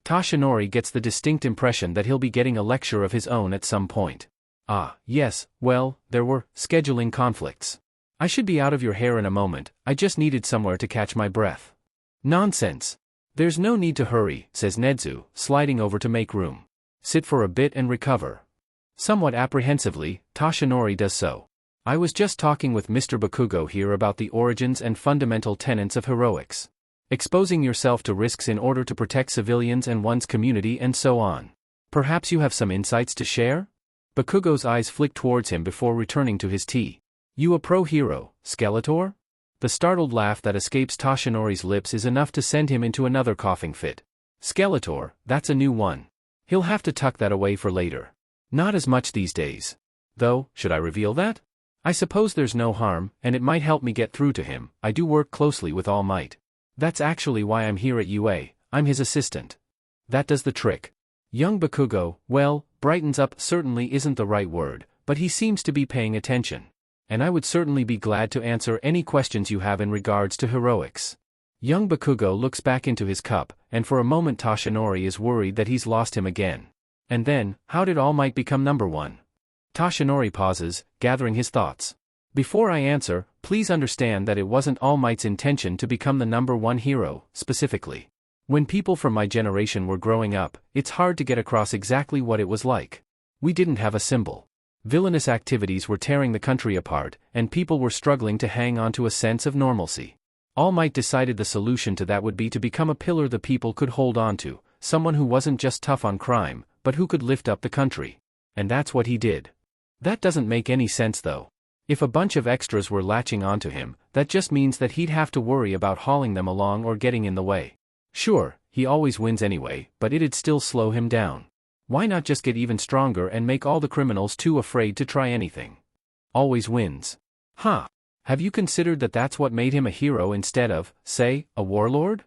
Toshinori gets the distinct impression that he'll be getting a lecture of his own at some point. "Ah, yes, well, there were scheduling conflicts. I should be out of your hair in a moment, I just needed somewhere to catch my breath." "Nonsense. There's no need to hurry," says Nedzu, sliding over to make room. "Sit for a bit and recover." Somewhat apprehensively, Toshinori does so. "I was just talking with Mr. Bakugo here about the origins and fundamental tenets of heroics. Exposing yourself to risks in order to protect civilians and one's community and so on. Perhaps you have some insights to share?" Bakugo's eyes flick towards him before returning to his tea. "You a pro-hero, Skeletor?" The startled laugh that escapes Toshinori's lips is enough to send him into another coughing fit. Skeletor, that's a new one. He'll have to tuck that away for later. Not as much these days. Though, should I reveal that? I suppose there's no harm, and it might help me get through to him. I do work closely with All Might. That's actually why I'm here at UA, I'm his assistant. That does the trick. Young Bakugo, well, brightens up certainly isn't the right word, but he seems to be paying attention. And I would certainly be glad to answer any questions you have in regards to heroics. Young Bakugo looks back into his cup, and for a moment Toshinori is worried that he's lost him again. And then, how did All Might become number one? Toshinori pauses, gathering his thoughts. Before I answer, please understand that it wasn't All Might's intention to become the number one hero, specifically. When people from my generation were growing up, it's hard to get across exactly what it was like. We didn't have a symbol. Villainous activities were tearing the country apart, and people were struggling to hang on to a sense of normalcy. All Might decided the solution to that would be to become a pillar the people could hold on to, someone who wasn't just tough on crime, but who could lift up the country. And that's what he did. That doesn't make any sense though. If a bunch of extras were latching onto him, that just means that he'd have to worry about hauling them along or getting in the way. Sure, he always wins anyway, but it'd still slow him down. Why not just get even stronger and make all the criminals too afraid to try anything? Always wins. Huh. Have you considered that that's what made him a hero instead of, say, a warlord?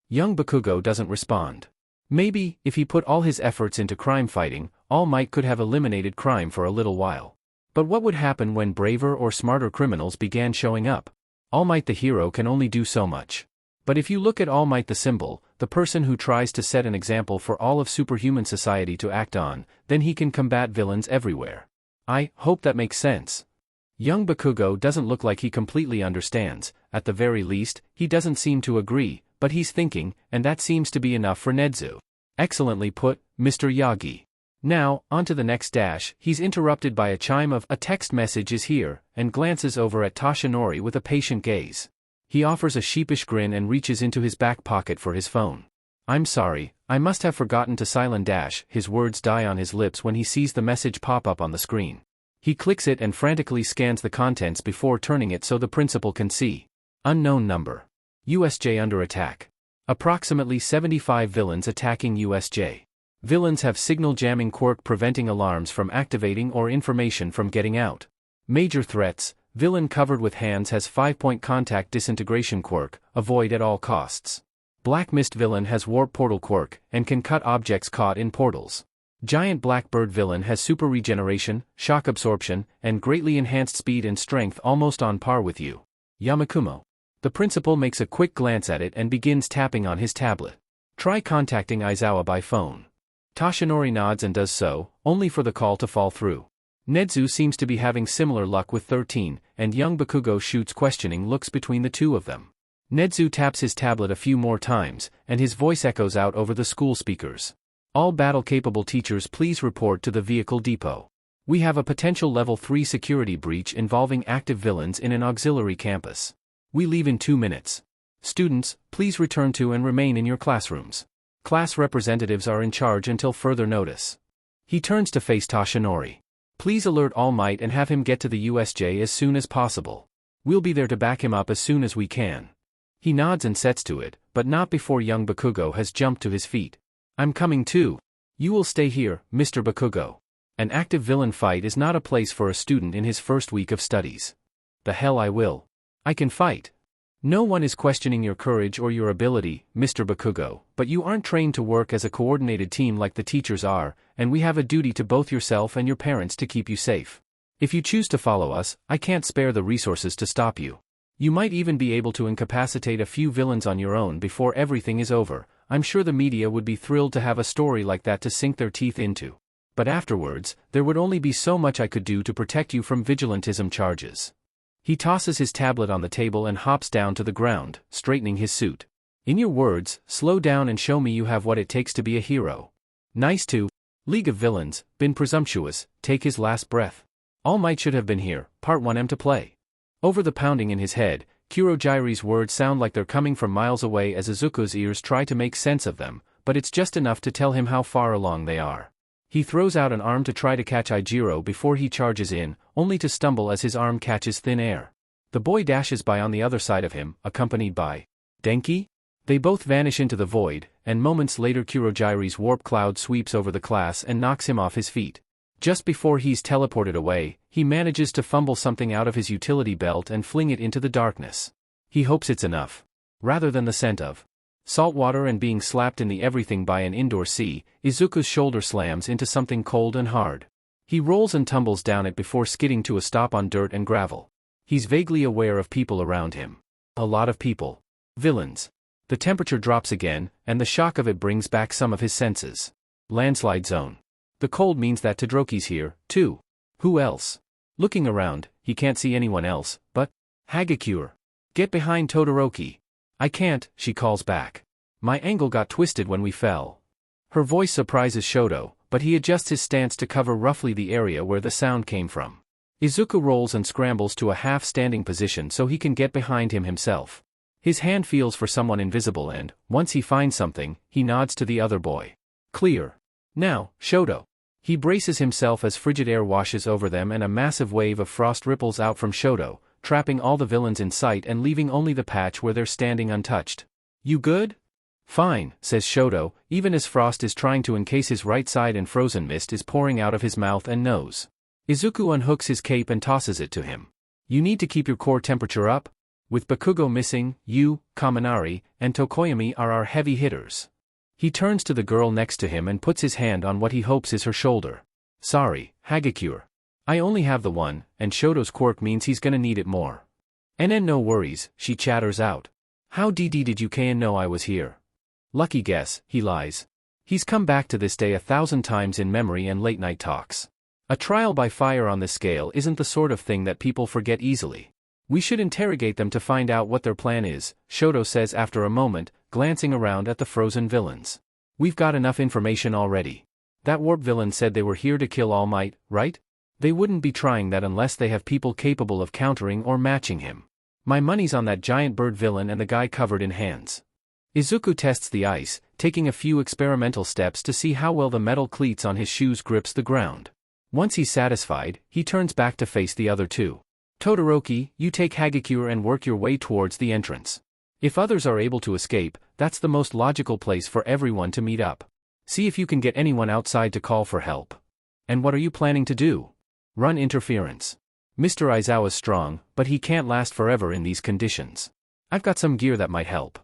Young Bakugo doesn't respond. Maybe, if he put all his efforts into crime fighting, All Might could have eliminated crime for a little while. But what would happen when braver or smarter criminals began showing up? All Might the hero can only do so much. But if you look at All Might the symbol, the person who tries to set an example for all of superhuman society to act on, then he can combat villains everywhere. I hope that makes sense. Young Bakugo doesn't look like he completely understands. At the very least, he doesn't seem to agree, but he's thinking, and that seems to be enough for Nedzu. Excellently put, Mr. Yagi. Now, on to the next dash. He's interrupted by a chime of "a text message is here," and glances over at Toshinori with a patient gaze. He offers a sheepish grin and reaches into his back pocket for his phone. "I'm sorry, I must have forgotten to silent dash." His words die on his lips when he sees the message pop up on the screen. He clicks it and frantically scans the contents before turning it so the principal can see. Unknown number. USJ under attack. Approximately 75 villains attacking USJ. Villains have signal jamming quirk preventing alarms from activating or information from getting out. Major threats. Villain covered with hands has 5-point contact disintegration quirk, avoid at all costs. Black Mist villain has warp portal quirk, and can cut objects caught in portals. Giant Blackbird villain has super regeneration, shock absorption, and greatly enhanced speed and strength almost on par with you. Yamakumo. The principal makes a quick glance at it and begins tapping on his tablet. Try contacting Aizawa by phone. Toshinori nods and does so, only for the call to fall through. Nedzu seems to be having similar luck with 13, and young Bakugo shoots questioning looks between the two of them. Nedzu taps his tablet a few more times, and his voice echoes out over the school speakers. All battle-capable teachers please report to the vehicle depot. We have a potential level 3 security breach involving active villains in an auxiliary campus. We leave in 2 minutes. Students, please return to and remain in your classrooms. Class representatives are in charge until further notice. He turns to face Toshinori. Please alert All Might and have him get to the USJ as soon as possible. We'll be there to back him up as soon as we can. He nods and sets to it, but not before young Bakugo has jumped to his feet. I'm coming too. You will stay here, Mr. Bakugo. An active villain fight is not a place for a student in his first week of studies. The hell I will. I can fight. No one is questioning your courage or your ability, Mr. Bakugo, but you aren't trained to work as a coordinated team like the teachers are, and we have a duty to both yourself and your parents to keep you safe. If you choose to follow us, I can't spare the resources to stop you. You might even be able to incapacitate a few villains on your own before everything is over. I'm sure the media would be thrilled to have a story like that to sink their teeth into. But afterwards, there would only be so much I could do to protect you from vigilantism charges. He tosses his tablet on the table and hops down to the ground, straightening his suit. In your words, slow down and show me you have what it takes to be a hero. Nice to. League of Villains, been presumptuous, take his last breath. All Might should have been here, part 1M to play. Over the pounding in his head, Kurojire's words sound like they're coming from miles away as Izuku's ears try to make sense of them, but it's just enough to tell him how far along they are. He throws out an arm to try to catch Ijiro before he charges in, only to stumble as his arm catches thin air. The boy dashes by on the other side of him, accompanied by Denki? They both vanish into the void, and moments later Kurogiri's warp cloud sweeps over the class and knocks him off his feet. Just before he's teleported away, he manages to fumble something out of his utility belt and fling it into the darkness. He hopes it's enough. Rather than the scent of salt water and being slapped in the everything by an indoor sea, Izuku's shoulder slams into something cold and hard. He rolls and tumbles down it before skidding to a stop on dirt and gravel. He's vaguely aware of people around him. A lot of people. Villains. The temperature drops again, and the shock of it brings back some of his senses. Landslide zone. The cold means that Todoroki's here, too. Who else? Looking around, he can't see anyone else, but Hagakure. Get behind Todoroki. I can't, she calls back. My angle got twisted when we fell. Her voice surprises Shoto, but he adjusts his stance to cover roughly the area where the sound came from. Izuku rolls and scrambles to a half-standing position so he can get behind him himself. His hand feels for someone invisible and, once he finds something, he nods to the other boy. Clear. Now, Shoto. He braces himself as frigid air washes over them and a massive wave of frost ripples out from Shoto, trapping all the villains in sight and leaving only the patch where they're standing untouched. You good? Fine, says Shoto, even as frost is trying to encase his right side and frozen mist is pouring out of his mouth and nose. Izuku unhooks his cape and tosses it to him. You need to keep your core temperature up. With Bakugo missing, you, Kaminari, and Tokoyami are our heavy hitters. He turns to the girl next to him and puts his hand on what he hopes is her shoulder. Sorry, Hagakure. I only have the one, and Shoto's quirk means he's gonna need it more. And no worries, she chatters out. How did you know I was here? Lucky guess, he lies. He's come back to this day 1,000 times in memory and late-night talks. A trial by fire on this scale isn't the sort of thing that people forget easily. We should interrogate them to find out what their plan is, Shoto says after a moment, glancing around at the frozen villains. We've got enough information already. That warp villain said they were here to kill All Might, right? They wouldn't be trying that unless they have people capable of countering or matching him. My money's on that giant bird villain and the guy covered in hands. Izuku tests the ice, taking a few experimental steps to see how well the metal cleats on his shoes grips the ground. Once he's satisfied, he turns back to face the other two. Todoroki, you take Hagakure and work your way towards the entrance. If others are able to escape, that's the most logical place for everyone to meet up. See if you can get anyone outside to call for help. And what are you planning to do? Run interference. Mr. Aizawa's strong, but he can't last forever in these conditions. I've got some gear that might help.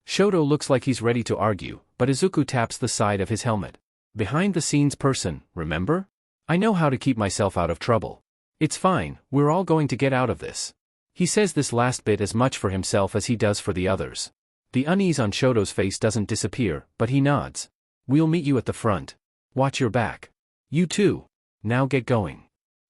Shoto looks like he's ready to argue, but Izuku taps the side of his helmet. Behind-the-scenes person, remember? I know how to keep myself out of trouble. It's fine, we're all going to get out of this. He says this last bit as much for himself as he does for the others. The unease on Shoto's face doesn't disappear, but he nods. We'll meet you at the front. Watch your back. You too. Now get going.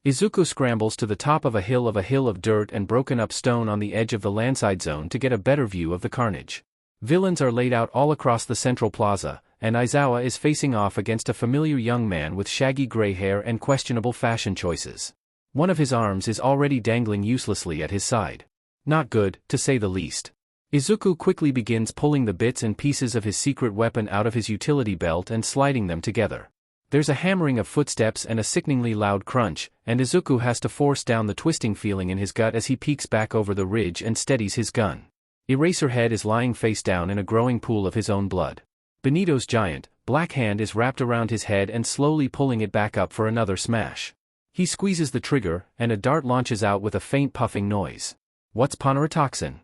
Izuku scrambles to the top of a hill of dirt and broken up stone on the edge of the landslide zone to get a better view of the carnage. Villains are laid out all across the central plaza, and Aizawa is facing off against a familiar young man with shaggy gray hair and questionable fashion choices. One of his arms is already dangling uselessly at his side. Not good, to say the least. Izuku quickly begins pulling the bits and pieces of his secret weapon out of his utility belt and sliding them together. There's a hammering of footsteps and a sickeningly loud crunch, and Izuku has to force down the twisting feeling in his gut as he peeks back over the ridge and steadies his gun. Eraserhead is lying face down in a growing pool of his own blood. Benito's giant, black hand is wrapped around his head and slowly pulling it back up for another smash. He squeezes the trigger, and a dart launches out with a faint puffing noise. What's Ponerotoxin?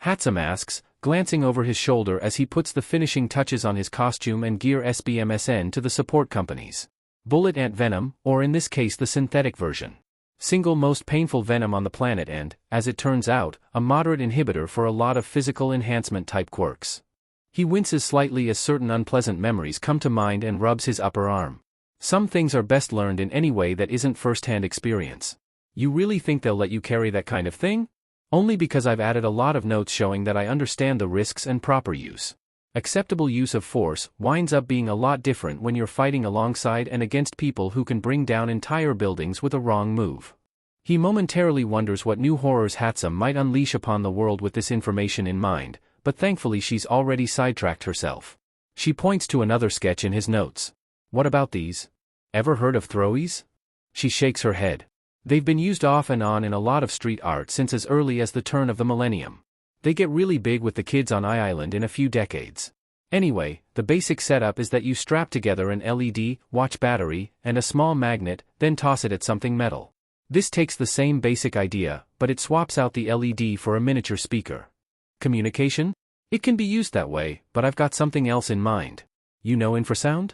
Hatsum asks, glancing over his shoulder as he puts the finishing touches on his costume and gear SBMSN to the support companies. Bullet ant venom, or in this case the synthetic version. Single most painful venom on the planet and, as it turns out, a moderate inhibitor for a lot of physical enhancement type quirks. He winces slightly as certain unpleasant memories come to mind and rubs his upper arm. Some things are best learned in any way that isn't first-hand experience. You really think they'll let you carry that kind of thing? Only because I've added a lot of notes showing that I understand the risks and proper use. Acceptable use of force winds up being a lot different when you're fighting alongside and against people who can bring down entire buildings with a wrong move. He momentarily wonders what new horrors Hatsum might unleash upon the world with this information in mind, but thankfully she's already sidetracked herself. She points to another sketch in his notes. What about these? Ever heard of throwies? She shakes her head. They've been used off and on in a lot of street art since as early as the turn of the millennium. They get really big with the kids on Island in a few decades. Anyway, the basic setup is that you strap together an LED, watch battery, and a small magnet, then toss it at something metal. This takes the same basic idea, but it swaps out the LED for a miniature speaker. Communication? It can be used that way, but I've got something else in mind. You know infrasound?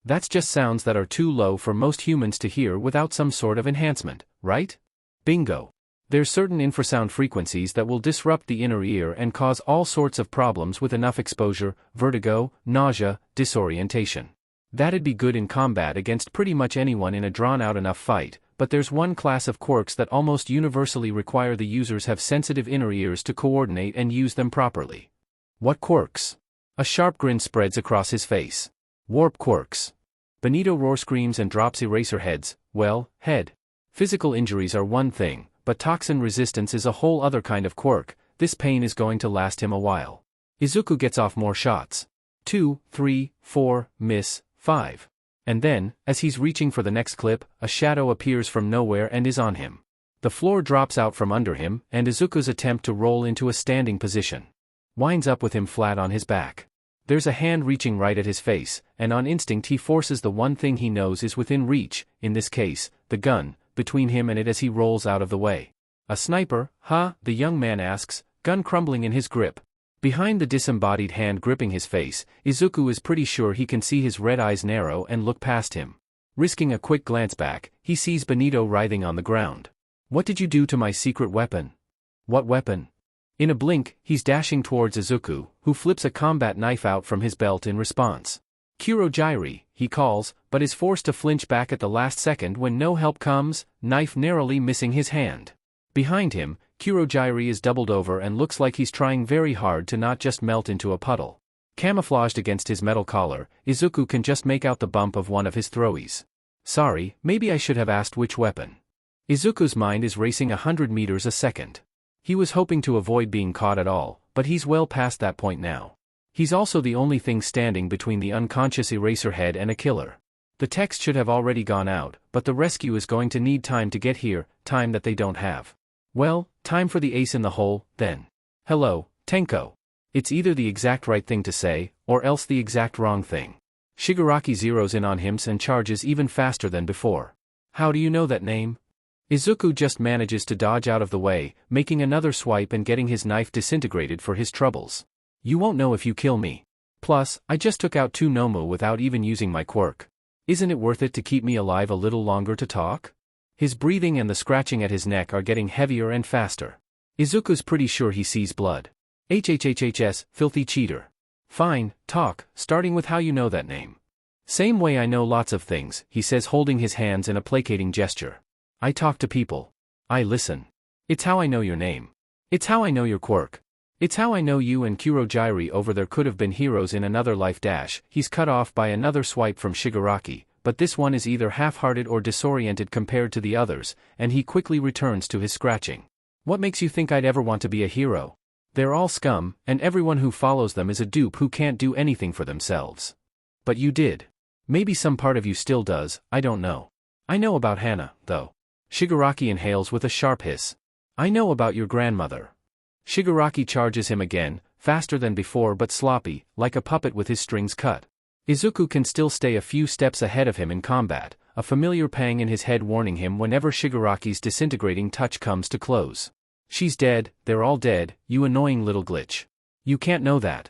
That's just sounds that are too low for most humans to hear without some sort of enhancement, right? Bingo. There's certain infrasound frequencies that will disrupt the inner ear and cause all sorts of problems with enough exposure, vertigo, nausea, disorientation. That'd be good in combat against pretty much anyone in a drawn-out enough fight, but there's one class of quirks that almost universally require the users have sensitive inner ears to coordinate and use them properly. What quirks? A sharp grin spreads across his face. Warp quirks. Benito roar screams and drops eraser heads. Well, head. Physical injuries are one thing, but toxin resistance is a whole other kind of quirk. This pain is going to last him a while. Izuku gets off more shots. 2, 3, 4, miss, 5. And then, as he's reaching for the next clip, a shadow appears from nowhere and is on him. The floor drops out from under him, and Izuku's attempt to roll into a standing position winds up with him flat on his back. There's a hand reaching right at his face, and on instinct he forces the one thing he knows is within reach, in this case, the gun, between him and it as he rolls out of the way. A sniper, huh? The young man asks, gun crumbling in his grip. Behind the disembodied hand gripping his face, Izuku is pretty sure he can see his red eyes narrow and look past him. Risking a quick glance back, he sees Benito writhing on the ground. What did you do to my secret weapon? What weapon? In a blink, he's dashing towards Izuku, who flips a combat knife out from his belt in response. Kurogyri, he calls, but is forced to flinch back at the last second when no help comes, knife narrowly missing his hand. Behind him, Kurogyri is doubled over and looks like he's trying very hard to not just melt into a puddle. Camouflaged against his metal collar, Izuku can just make out the bump of one of his throwies. Sorry, maybe I should have asked which weapon. Izuku's mind is racing 100 meters a second. He was hoping to avoid being caught at all, but he's well past that point now. He's also the only thing standing between the unconscious Eraserhead and a killer. The text should have already gone out, but the rescue is going to need time to get here, time that they don't have. Well, time for the ace in the hole, then. Hello, Tenko. It's either the exact right thing to say, or else the exact wrong thing. Shigaraki zeroes in on him and charges even faster than before. How do you know that name? Izuku just manages to dodge out of the way, making another swipe and getting his knife disintegrated for his troubles. You won't know if you kill me. Plus, I just took out 2 Nomu without even using my quirk. Isn't it worth it to keep me alive a little longer to talk? His breathing and the scratching at his neck are getting heavier and faster. Izuku's pretty sure he sees blood. HHHHS, filthy cheater. Fine, talk, starting with how you know that name. Same way I know lots of things, he says holding his hands in a placating gesture. I talk to people. I listen. It's how I know your name. It's how I know your quirk. It's how I know you and Kurogyri over there could have been heroes in another life dash. He's cut off by another swipe from Shigaraki, but this one is either half-hearted or disoriented compared to the others, and he quickly returns to his scratching. What makes you think I'd ever want to be a hero? They're all scum, and everyone who follows them is a dupe who can't do anything for themselves. But you did. Maybe some part of you still does, I don't know. I know about Hana, though. Shigaraki inhales with a sharp hiss. I know about your grandmother. Shigaraki charges him again, faster than before but sloppy, like a puppet with his strings cut. Izuku can still stay a few steps ahead of him in combat, a familiar pang in his head warning him whenever Shigaraki's disintegrating touch comes to close. She's dead, they're all dead, you annoying little glitch. You can't know that.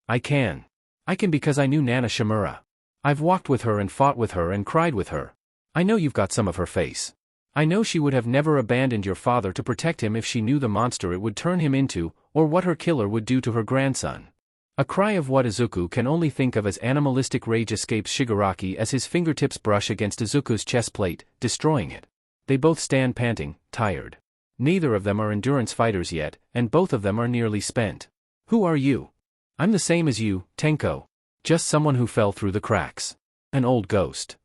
I can. I can because I knew Nana Shimura. I've walked with her and fought with her and cried with her. I know you've got some of her face. I know she would have never abandoned your father to protect him if she knew the monster it would turn him into, or what her killer would do to her grandson. A cry of what Izuku can only think of as animalistic rage escapes Shigaraki as his fingertips brush against Izuku's chest plate, destroying it. They both stand panting, tired. Neither of them are endurance fighters yet, and both of them are nearly spent. Who are you? I'm the same as you, Tenko. Just someone who fell through the cracks. An old ghost.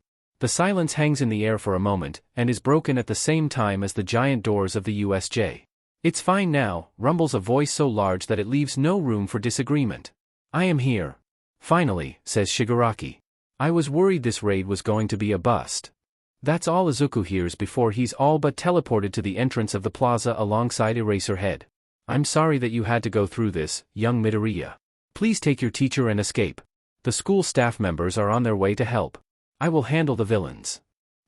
The silence hangs in the air for a moment, and is broken at the same time as the giant doors of the USJ. It's fine now, rumbles a voice so large that it leaves no room for disagreement. I am here. Finally, says Shigaraki. I was worried this raid was going to be a bust. That's all Izuku hears before he's all but teleported to the entrance of the plaza alongside Eraserhead. I'm sorry that you had to go through this, young Midoriya. Please take your teacher and escape. The school staff members are on their way to help. I will handle the villains.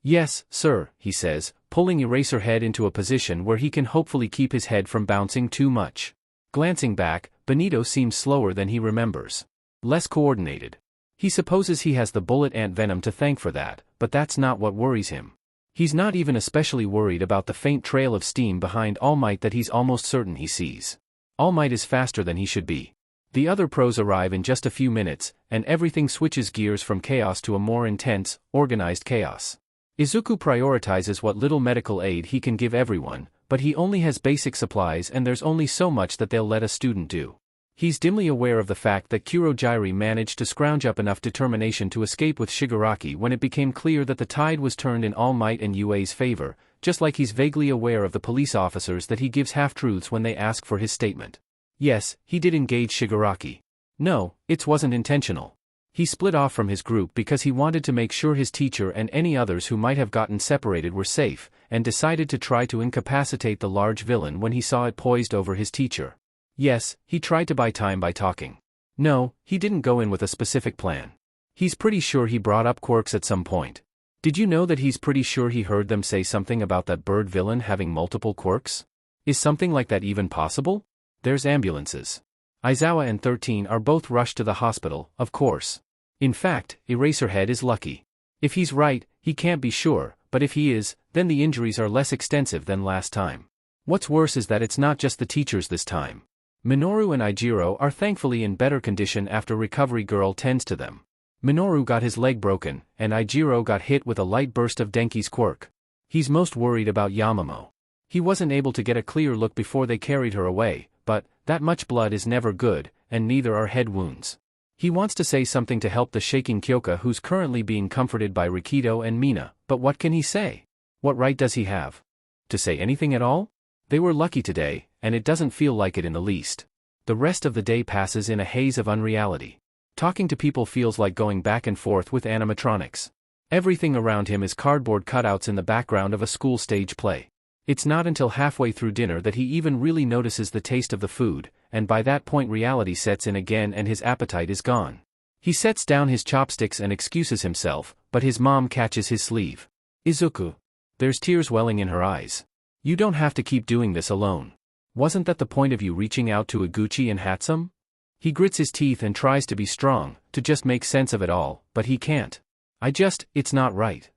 Yes, sir, he says, pulling Eraserhead into a position where he can hopefully keep his head from bouncing too much. Glancing back, Benito seems slower than he remembers. Less coordinated. He supposes he has the bullet ant venom to thank for that, but that's not what worries him. He's not even especially worried about the faint trail of steam behind All Might that he's almost certain he sees. All Might is faster than he should be. The other pros arrive in just a few minutes, and everything switches gears from chaos to a more intense, organized chaos. Izuku prioritizes what little medical aid he can give everyone, but he only has basic supplies and there's only so much that they'll let a student do. He's dimly aware of the fact that Kurogyri managed to scrounge up enough determination to escape with Shigaraki when it became clear that the tide was turned in All Might and Yue's favor, just like he's vaguely aware of the police officers that he gives half-truths when they ask for his statement. Yes, he did engage Shigaraki. No, it wasn't intentional. He split off from his group because he wanted to make sure his teacher and any others who might have gotten separated were safe, and decided to try to incapacitate the large villain when he saw it poised over his teacher. Yes, he tried to buy time by talking. No, he didn't go in with a specific plan. He's pretty sure he brought up quirks at some point. Did you know that he's pretty sure he heard them say something about that bird villain having multiple quirks? Is something like that even possible? There's ambulances. Aizawa and 13 are both rushed to the hospital, of course. In fact, Eraserhead is lucky. If he's right, he can't be sure, but if he is, then the injuries are less extensive than last time. What's worse is that it's not just the teachers this time. Minoru and Eijiro are thankfully in better condition after Recovery Girl tends to them. Minoru got his leg broken, and Eijiro got hit with a light burst of Denki's quirk. He's most worried about Yamamo. He wasn't able to get a clear look before they carried her away, but that much blood is never good, and neither are head wounds. He wants to say something to help the shaking Kyoka who's currently being comforted by Rikido and Mina, but what can he say? What right does he have? To say anything at all? They were lucky today, and it doesn't feel like it in the least. The rest of the day passes in a haze of unreality. Talking to people feels like going back and forth with animatronics. Everything around him is cardboard cutouts in the background of a school stage play. It's not until halfway through dinner that he even really notices the taste of the food, and by that point reality sets in again and his appetite is gone. He sets down his chopsticks and excuses himself, but his mom catches his sleeve. Izuku. There's tears welling in her eyes. You don't have to keep doing this alone. Wasn't that the point of you reaching out to Iguchi and Hatsum? He grits his teeth and tries to be strong, to just make sense of it all, but he can't. It's not right.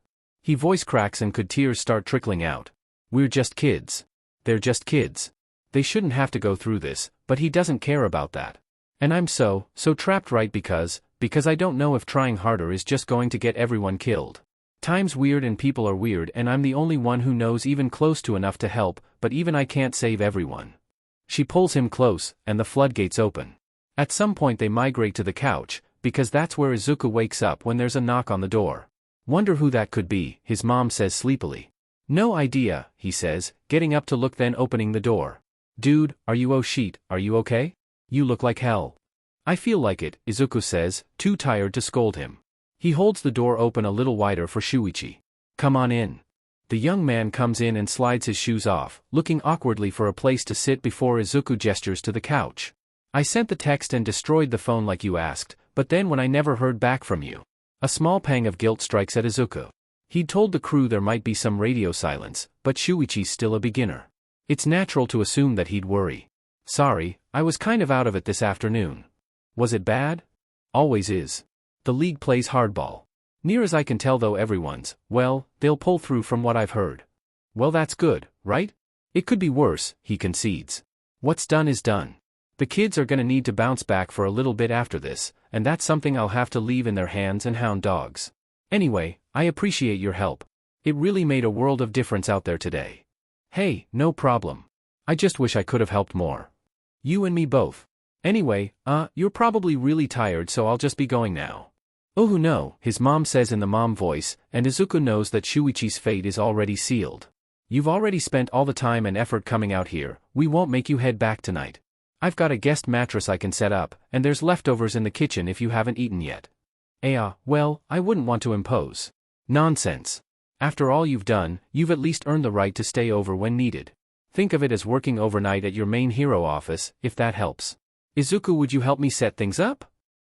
He voice cracks and could tears start trickling out. We're just kids. They're just kids. They shouldn't have to go through this, but he doesn't care about that. And I'm so trapped right because I don't know if trying harder is just going to get everyone killed. Time's weird and people are weird and I'm the only one who knows even close to enough to help, but even I can't save everyone. She pulls him close, and the floodgates open. At some point they migrate to the couch, because that's where Izuku wakes up when there's a knock on the door. Wonder who that could be, his mom says sleepily. No idea, he says, getting up to look then opening the door. Dude, are you are you okay? You look like hell. I feel like it, Izuku says, too tired to scold him. He holds the door open a little wider for Shuichi. Come on in. The young man comes in and slides his shoes off, looking awkwardly for a place to sit before Izuku gestures to the couch. I sent the text and destroyed the phone like you asked, but then when I never heard back from you. A small pang of guilt strikes at Izuku. He'd told the crew there might be some radio silence, but Shuichi's still a beginner. It's natural to assume that he'd worry. Sorry, I was kind of out of it this afternoon. Was it bad? Always is. The league plays hardball. Near as I can tell though they'll pull through from what I've heard. Well that's good, right? It could be worse, he concedes. What's done is done. The kids are gonna need to bounce back for a little bit after this, and that's something I'll have to leave in their hands and hound dogs. Anyway, I appreciate your help. It really made a world of difference out there today. Hey, no problem. I just wish I could have helped more. You and me both. Anyway, you're probably really tired so I'll just be going now. Oh no, his mom says in the mom voice, and Izuku knows that Shuichi's fate is already sealed. You've already spent all the time and effort coming out here, we won't make you head back tonight. I've got a guest mattress I can set up, and there's leftovers in the kitchen if you haven't eaten yet. Well, I wouldn't want to impose. Nonsense. After all you've done, you've at least earned the right to stay over when needed. Think of it as working overnight at your main hero office, if that helps. Izuku, would you help me set things up?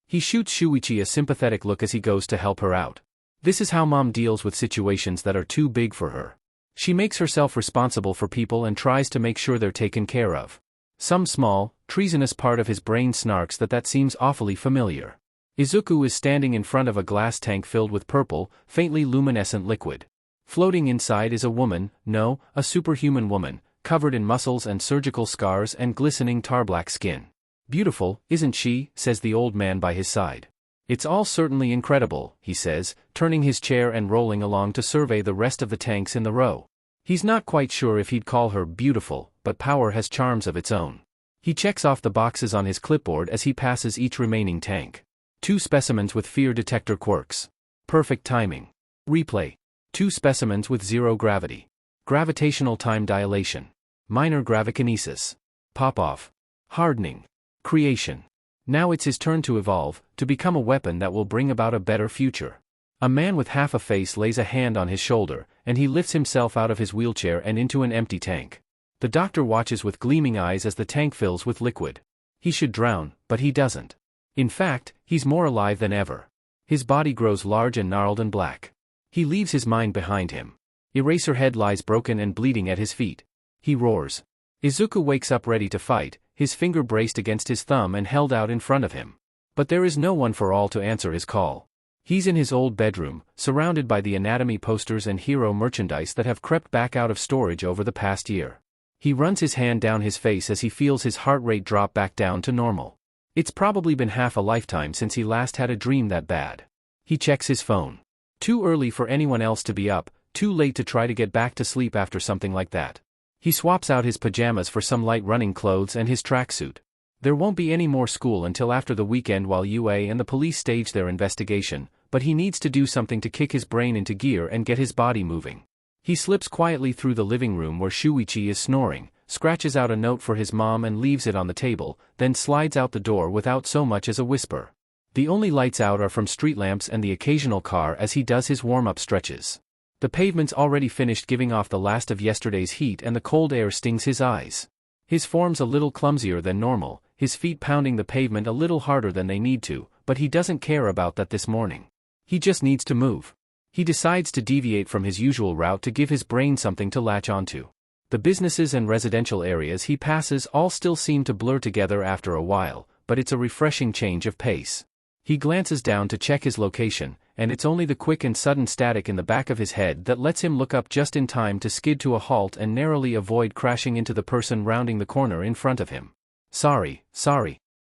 He shoots Shuichi a sympathetic look as he goes to help her out. This is how mom deals with situations that are too big for her. She makes herself responsible for people and tries to make sure they're taken care of. Some small, treasonous part of his brain snarks that seems awfully familiar. Izuku is standing in front of a glass tank filled with purple, faintly luminescent liquid. Floating inside is a woman, no, a superhuman woman, covered in muscles and surgical scars and glistening tar-black skin. Beautiful, isn't she? Says the old man by his side. It's all certainly incredible, he says, turning his chair and rolling along to survey the rest of the tanks in the row. He's not quite sure if he'd call her beautiful, but power has charms of its own. He checks off the boxes on his clipboard as he passes each remaining tank. 2 specimens with fear detector quirks. Perfect timing. Replay. 2 specimens with 0 gravity. Gravitational time dilation. Minor gravikinesis. Pop-off. Hardening. Creation. Now it's his turn to evolve, to become a weapon that will bring about a better future. A man with half a face lays a hand on his shoulder, and he lifts himself out of his wheelchair and into an empty tank. The doctor watches with gleaming eyes as the tank fills with liquid. He should drown, but he doesn't. In fact, he's more alive than ever. His body grows large and gnarled and black. He leaves his mind behind him. Eraserhead lies broken and bleeding at his feet. He roars. Izuku wakes up ready to fight, his finger braced against his thumb and held out in front of him. But there is no one for all to answer his call. He's in his old bedroom, surrounded by the anatomy posters and hero merchandise that have crept back out of storage over the past year. He runs his hand down his face as he feels his heart rate drop back down to normal. It's probably been half a lifetime since he last had a dream that bad. He checks his phone. Too early for anyone else to be up, too late to try to get back to sleep after something like that. He swaps out his pajamas for some light running clothes and his tracksuit. There won't be any more school until after the weekend while UA and the police stage their investigation, but he needs to do something to kick his brain into gear and get his body moving. He slips quietly through the living room where Shuichi is snoring, scratches out a note for his mom and leaves it on the table, then slides out the door without so much as a whisper. The only lights out are from street lamps and the occasional car as he does his warm-up stretches. The pavement's already finished giving off the last of yesterday's heat and the cold air stings his eyes. His form's a little clumsier than normal, his feet pounding the pavement a little harder than they need to, but he doesn't care about that this morning. He just needs to move. He decides to deviate from his usual route to give his brain something to latch onto. The businesses and residential areas he passes all still seem to blur together after a while, but it's a refreshing change of pace. He glances down to check his location, and it's only the quick and sudden static in the back of his head that lets him look up just in time to skid to a halt and narrowly avoid crashing into the person rounding the corner in front of him. Sorry.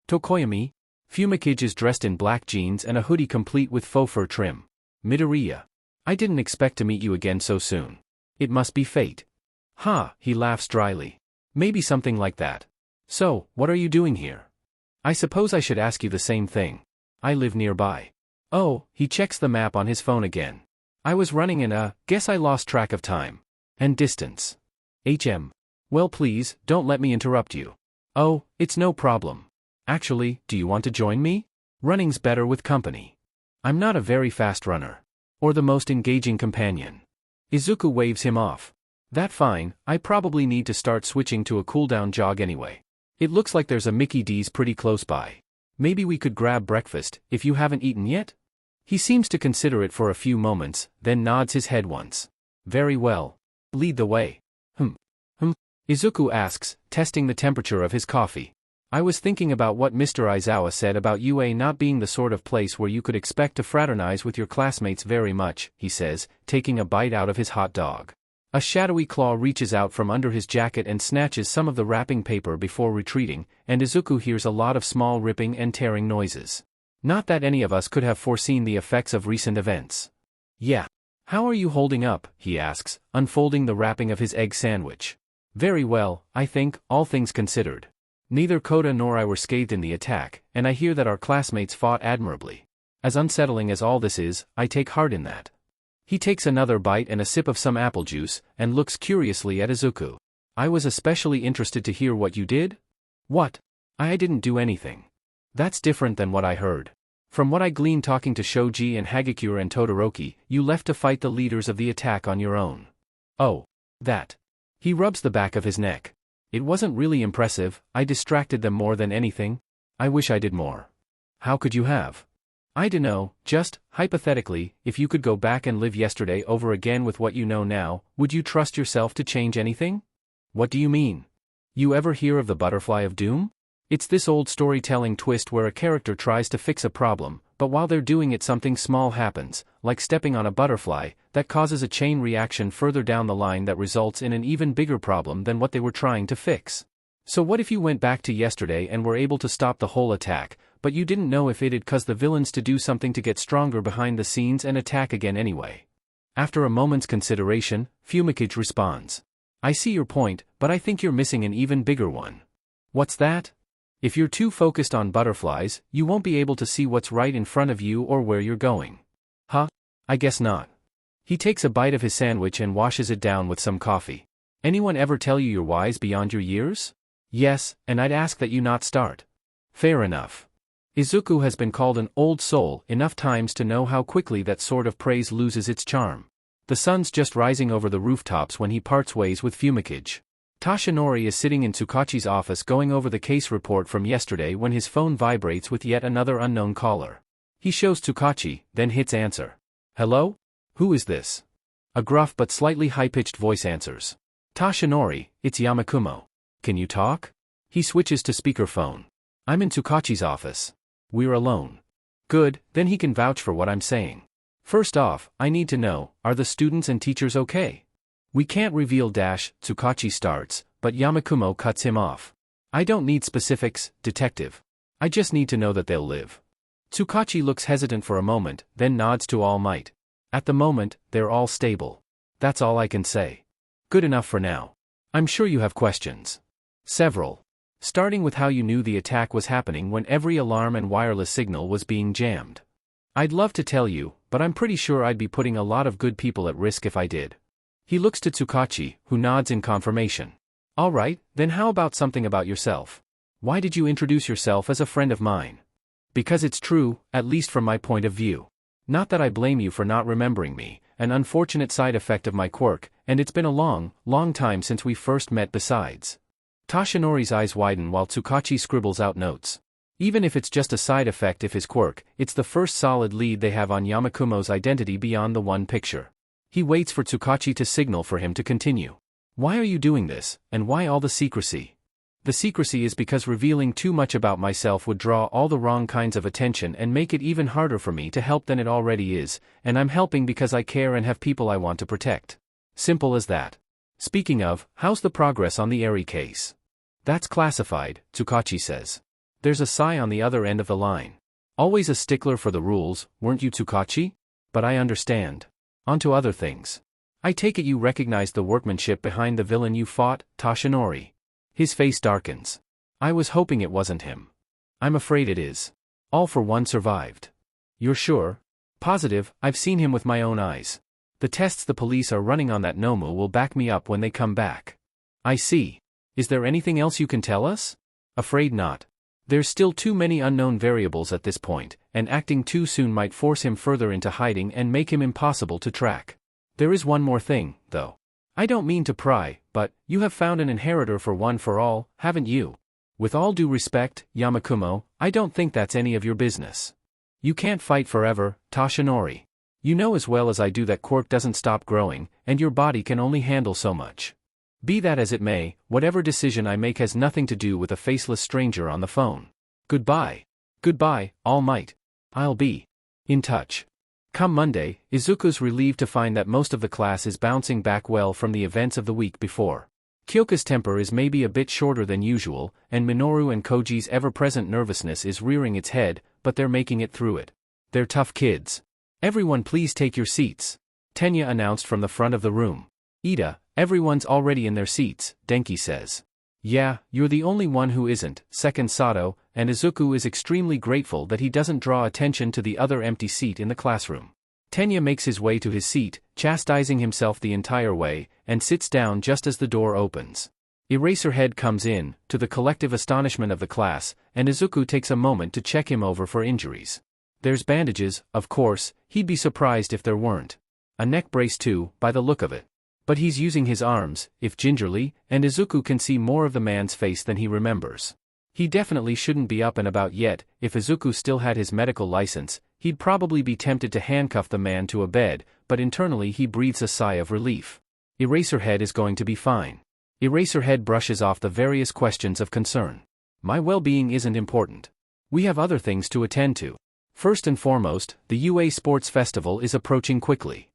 Tokoyami? Fumikage is dressed in black jeans and a hoodie complete with faux fur trim. Midoriya. I didn't expect to meet you again so soon. It must be fate. He laughs dryly. Maybe something like that. So, what are you doing here? I suppose I should ask you the same thing. I live nearby. Oh, he checks the map on his phone again. I was running in guess I lost track of time. And distance. Well please, don't let me interrupt you. Oh, it's no problem. Actually, do you want to join me? Running's better with company. I'm not a very fast runner. Or the most engaging companion. Izuku waves him off. That fine, I probably need to start switching to a cooldown jog anyway. It looks like there's a Mickey D's pretty close by. Maybe we could grab breakfast, if you haven't eaten yet? He seems to consider it for a few moments, then nods his head once. Very well. Lead the way. Izuku asks, testing the temperature of his coffee. I was thinking about what Mr. Aizawa said about UA not being the sort of place where you could expect to fraternize with your classmates very much, he says, taking a bite out of his hot dog. A shadowy claw reaches out from under his jacket and snatches some of the wrapping paper before retreating, and Izuku hears a lot of small ripping and tearing noises. Not that any of us could have foreseen the effects of recent events. Yeah. How are you holding up, he asks, unfolding the wrapping of his egg sandwich. Very well, I think, all things considered. Neither Kota nor I were scathed in the attack, and I hear that our classmates fought admirably. As unsettling as all this is, I take heart in that. He takes another bite and a sip of some apple juice, and looks curiously at Izuku. I was especially interested to hear what you did? What? I didn't do anything. That's different than what I heard. From what I gleaned talking to Shoji and Hagakure and Todoroki, you left to fight the leaders of the attack on your own. Oh. That. He rubs the back of his neck. It wasn't really impressive, I distracted them more than anything. I wish I did more. How could you have? I dunno, just, hypothetically, if you could go back and live yesterday over again with what you know now, would you trust yourself to change anything? What do you mean? You ever hear of the Butterfly of Doom? It's this old storytelling twist where a character tries to fix a problem, but while they're doing it something small happens, like stepping on a butterfly, that causes a chain reaction further down the line that results in an even bigger problem than what they were trying to fix. So what if you went back to yesterday and were able to stop the whole attack, but you didn't know if it'd cause the villains to do something to get stronger behind the scenes and attack again anyway? After a moment's consideration, Fumikage responds. I see your point, but I think you're missing an even bigger one. What's that? If you're too focused on butterflies, you won't be able to see what's right in front of you or where you're going. Huh? I guess not. He takes a bite of his sandwich and washes it down with some coffee. Anyone ever tell you you're wise beyond your years? Yes, and I'd ask that you not start. Fair enough. Izuku has been called an old soul enough times to know how quickly that sort of praise loses its charm. The sun's just rising over the rooftops when he parts ways with Fumikage. Tashinori is sitting in Tsukachi's office going over the case report from yesterday when his phone vibrates with yet another unknown caller. He shows Tsukachi, then hits answer. Hello? Who is this? A gruff but slightly high-pitched voice answers. Tashinori, it's Yamakumo. Can you talk? He switches to speakerphone. I'm in Tsukachi's office. We're alone. Good, then he can vouch for what I'm saying. First off, I need to know, are the students and teachers okay? We can't reveal Tsukachi starts, but Yamakumo cuts him off. I don't need specifics, detective. I just need to know that they'll live. Tsukachi looks hesitant for a moment, then nods to All Might. At the moment, they're all stable. That's all I can say. Good enough for now. I'm sure you have questions. Several. Starting with how you knew the attack was happening when every alarm and wireless signal was being jammed. I'd love to tell you, but I'm pretty sure I'd be putting a lot of good people at risk if I did. He looks to Tsukachi, who nods in confirmation. All right, then how about something about yourself? Why did you introduce yourself as a friend of mine? Because it's true, at least from my point of view. Not that I blame you for not remembering me, an unfortunate side effect of my quirk, and it's been a long, long time since we first met besides. Tashinori's eyes widen while Tsukachi scribbles out notes. Even if it's just a side effect of his quirk, it's the first solid lead they have on Yamakumo's identity beyond the one picture. He waits for Tsukachi to signal for him to continue. Why are you doing this, and why all the secrecy? The secrecy is because revealing too much about myself would draw all the wrong kinds of attention and make it even harder for me to help than it already is, and I'm helping because I care and have people I want to protect. Simple as that. Speaking of, how's the progress on the Eri case? That's classified, Tsukachi says. There's a sigh on the other end of the line. Always a stickler for the rules, weren't you, Tsukachi? But I understand. On to other things. I take it you recognized the workmanship behind the villain you fought, Tashinori. His face darkens. I was hoping it wasn't him. I'm afraid it is. All for one survived. You're sure? Positive, I've seen him with my own eyes. The tests the police are running on that Nomu will back me up when they come back. I see. Is there anything else you can tell us? Afraid not. There's still too many unknown variables at this point, and acting too soon might force him further into hiding and make him impossible to track. There is one more thing, though. I don't mean to pry, but you have found an inheritor for One for All, haven't you? With all due respect, Yamakumo, I don't think that's any of your business. You can't fight forever, Tashinori. You know as well as I do that quirk doesn't stop growing, and your body can only handle so much. Be that as it may, whatever decision I make has nothing to do with a faceless stranger on the phone. Goodbye. Goodbye, All Might. I'll be in touch. Come Monday, Izuku's relieved to find that most of the class is bouncing back well from the events of the week before. Kyoka's temper is maybe a bit shorter than usual, and Minoru and Koji's ever-present nervousness is rearing its head, but they're making it through it. They're tough kids. Everyone please take your seats, Tenya announced from the front of the room. Ida, everyone's already in their seats, Denki says. Yeah, you're the only one who isn't, seconds Sato, and Izuku is extremely grateful that he doesn't draw attention to the other empty seat in the classroom. Tenya makes his way to his seat, chastising himself the entire way, and sits down just as the door opens. Eraserhead comes in, to the collective astonishment of the class, and Izuku takes a moment to check him over for injuries. There's bandages, of course, he'd be surprised if there weren't. A neck brace too, by the look of it. But he's using his arms, if gingerly, and Izuku can see more of the man's face than he remembers. He definitely shouldn't be up and about yet. If Izuku still had his medical license, he'd probably be tempted to handcuff the man to a bed, but internally he breathes a sigh of relief. Eraserhead is going to be fine. Eraserhead brushes off the various questions of concern. My well-being isn't important. We have other things to attend to. First and foremost, the UA Sports Festival is approaching quickly.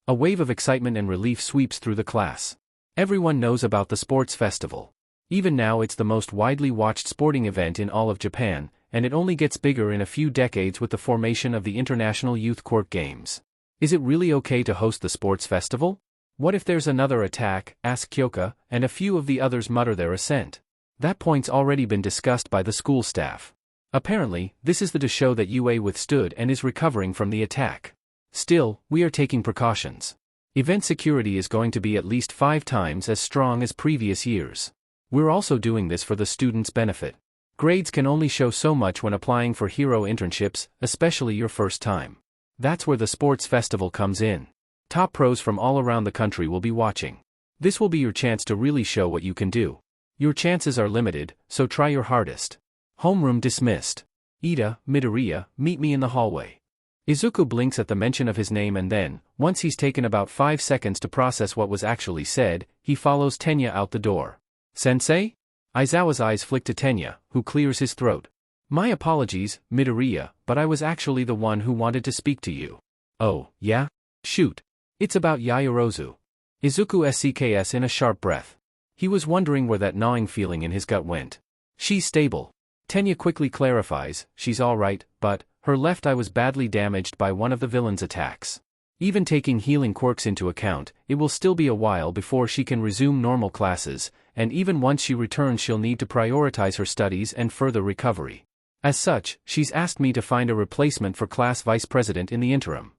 A wave of excitement and relief sweeps through the class. Everyone knows about the sports festival. Even now it's the most widely watched sporting event in all of Japan, and it only gets bigger in a few decades with the formation of the International Youth Quirk Games. Is it really okay to host the sports festival? What if there's another attack, asks Kyoka, and a few of the others mutter their assent. That point's already been discussed by the school staff. Apparently, this is to show that UA withstood and is recovering from the attack. Still, we are taking precautions. Event security is going to be at least 5 times as strong as previous years. We're also doing this for the students' benefit. Grades can only show so much when applying for hero internships, especially your first time. That's where the sports festival comes in. Top pros from all around the country will be watching. This will be your chance to really show what you can do. Your chances are limited, so try your hardest. Homeroom dismissed. Ida, Midoriya, meet me in the hallway. Izuku blinks at the mention of his name and then, once he's taken about 5 seconds to process what was actually said, he follows Tenya out the door. Sensei? Aizawa's eyes flick to Tenya, who clears his throat. My apologies, Midoriya, but I was actually the one who wanted to speak to you. Oh, yeah? Shoot. It's about Yaoyorozu. Izuku SCKS in a sharp breath. He was wondering where that gnawing feeling in his gut went. She's stable. Tenya quickly clarifies, she's alright, but her left eye was badly damaged by one of the villain's attacks. Even taking healing quirks into account, it will still be a while before she can resume normal classes, and even once she returns she'll need to prioritize her studies and further recovery. As such, she's asked me to find a replacement for class vice president in the interim.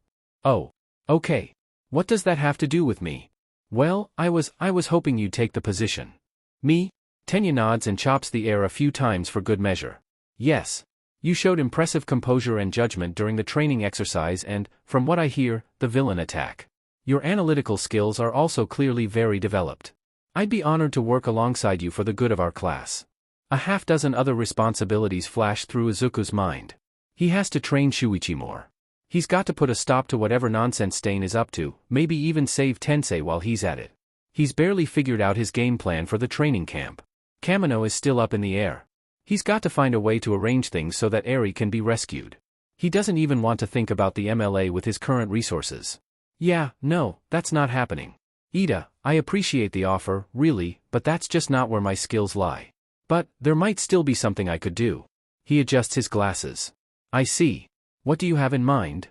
Oh. Okay. What does that have to do with me? Well, I was hoping you'd take the position. Me? Tenya nods and chops the air a few times for good measure. Yes. You showed impressive composure and judgment during the training exercise and, from what I hear, the villain attack. Your analytical skills are also clearly very developed. I'd be honored to work alongside you for the good of our class. A half-dozen other responsibilities flash through Izuku's mind. He has to train Shuichi more. He's got to put a stop to whatever nonsense Stain is up to, maybe even save Tensei while he's at it. He's barely figured out his game plan for the training camp. Kamino is still up in the air. He's got to find a way to arrange things so that Eri can be rescued. He doesn't even want to think about the MLA with his current resources. Yeah, no, that's not happening. Ida, I appreciate the offer, really, but that's just not where my skills lie. But, there might still be something I could do. He adjusts his glasses. I see. What do you have in mind?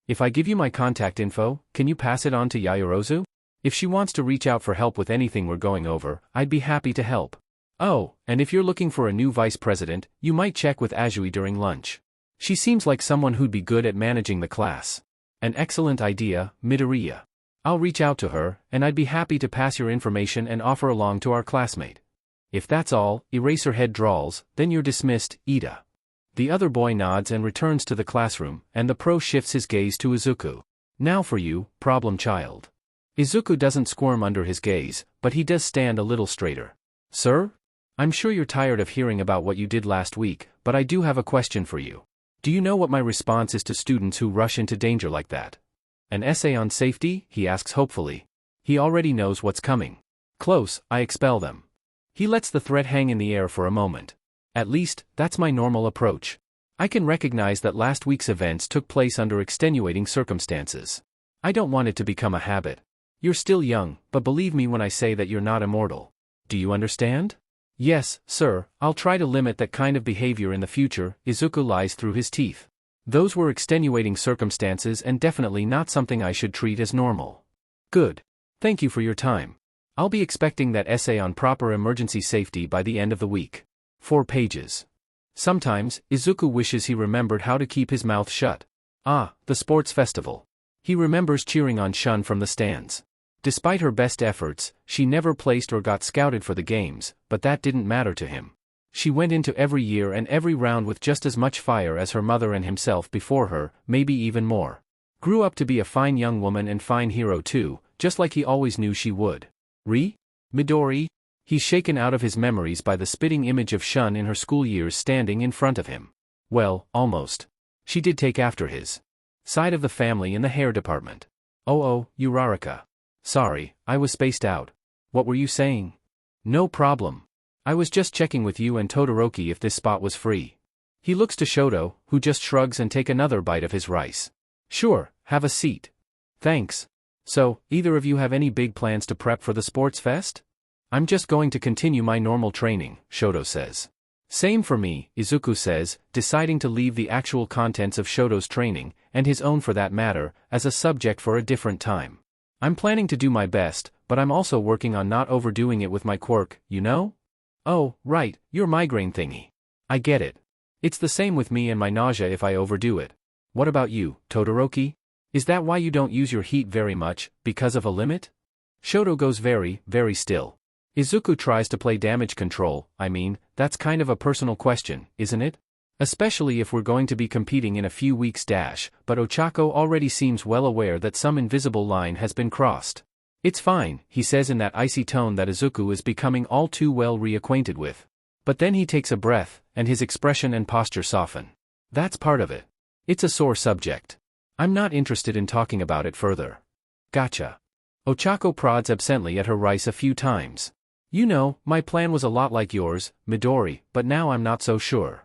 If I give you my contact info, can you pass it on to Yaoyorozu? If she wants to reach out for help with anything we're going over, I'd be happy to help. Oh, and if you're looking for a new vice president, you might check with Azui during lunch. She seems like someone who'd be good at managing the class. An excellent idea, Midoriya. I'll reach out to her, and I'd be happy to pass your information and offer along to our classmate. If that's all, Eraserhead drawls, then you're dismissed, Ida. The other boy nods and returns to the classroom, and the pro shifts his gaze to Izuku. Now for you, problem child. Izuku doesn't squirm under his gaze, but he does stand a little straighter. Sir? I'm sure you're tired of hearing about what you did last week, but I do have a question for you. Do you know what my response is to students who rush into danger like that? An essay on safety? He asks hopefully. He already knows what's coming. Close, I expel them. He lets the threat hang in the air for a moment. At least, that's my normal approach. I can recognize that last week's events took place under extenuating circumstances. I don't want it to become a habit. You're still young, but believe me when I say that you're not immortal. Do you understand? Yes, sir, I'll try to limit that kind of behavior in the future. Izuku lies through his teeth. Those were extenuating circumstances and definitely not something I should treat as normal. Good. Thank you for your time. I'll be expecting that essay on proper emergency safety by the end of the week. 4 pages. Sometimes, Izuku wishes he remembered how to keep his mouth shut. Ah, the sports festival. He remembers cheering on Shun from the stands. Despite her best efforts, she never placed or got scouted for the games, but that didn't matter to him. She went into every year and every round with just as much fire as her mother and himself before her, maybe even more. Grew up to be a fine young woman and fine hero too, just like he always knew she would. Midori? He's shaken out of his memories by the spitting image of Shun in her school years standing in front of him. Well, almost. She did take after his side of the family in the hair department. Oh, Uraraka. Sorry, I was spaced out. What were you saying? No problem. I was just checking with you and Todoroki if this spot was free. He looks to Shoto, who just shrugs and take another bite of his rice. Sure, have a seat. Thanks. So, either of you have any big plans to prep for the sports fest? I'm just going to continue my normal training, Shoto says. Same for me, Izuku says, deciding to leave the actual contents of Shoto's training, and his own for that matter, as a subject for a different time. I'm planning to do my best, but I'm also working on not overdoing it with my quirk, you know? Oh, right, your migraine thingy. I get it. It's the same with me and my nausea if I overdo it. What about you, Todoroki? Is that why you don't use your heat very much, because of a limit? Shoto goes very, very still. Izuku tries to play damage control. I mean, that's kind of a personal question, isn't it? Especially if we're going to be competing in a few weeks dash, but Ochako already seems well aware that some invisible line has been crossed. It's fine, he says in that icy tone that Izuku is becoming all too well reacquainted with. But then he takes a breath, and his expression and posture soften. That's part of it. It's a sore subject. I'm not interested in talking about it further. Gotcha. Ochako prods absently at her rice a few times. You know, my plan was a lot like yours, Midori, but now I'm not so sure.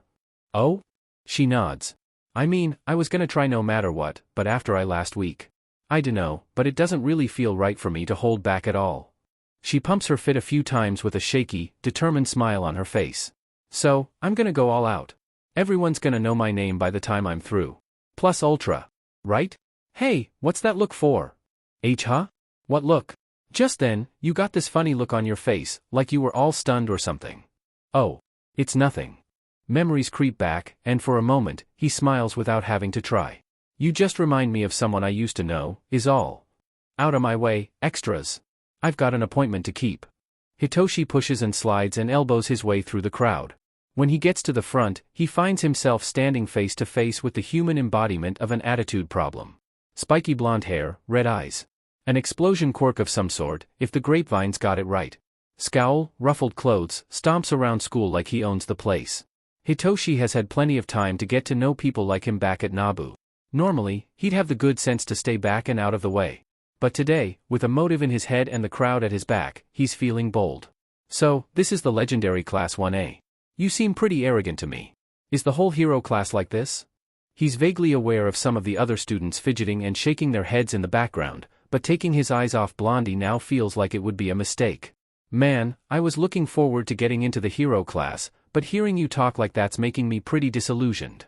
Oh? She nods. I mean, I was gonna try no matter what, but after last week. I dunno, but it doesn't really feel right for me to hold back at all. She pumps her fit a few times with a shaky, determined smile on her face. So, I'm gonna go all out. Everyone's gonna know my name by the time I'm through. Plus ultra. Right? Hey, what's that look for? Huh? What look? Just then, you got this funny look on your face, like you were all stunned or something. Oh. It's nothing. Memories creep back, and for a moment, he smiles without having to try. You just remind me of someone I used to know, is all. Out of my way, extras. I've got an appointment to keep. Hitoshi pushes and slides and elbows his way through the crowd. When he gets to the front, he finds himself standing face to face with the human embodiment of an attitude problem. Spiky blonde hair, red eyes. An explosion quirk of some sort, if the grapevines got it right. Scowl, ruffled clothes, stomps around school like he owns the place. Hitoshi has had plenty of time to get to know people like him back at Nabu. Normally, he'd have the good sense to stay back and out of the way. But today, with a motive in his head and the crowd at his back, he's feeling bold. So, this is the legendary Class 1A. You seem pretty arrogant to me. Is the whole hero class like this? He's vaguely aware of some of the other students fidgeting and shaking their heads in the background, but taking his eyes off Blondie now feels like it would be a mistake. Man, I was looking forward to getting into the hero class, but hearing you talk like that's making me pretty disillusioned.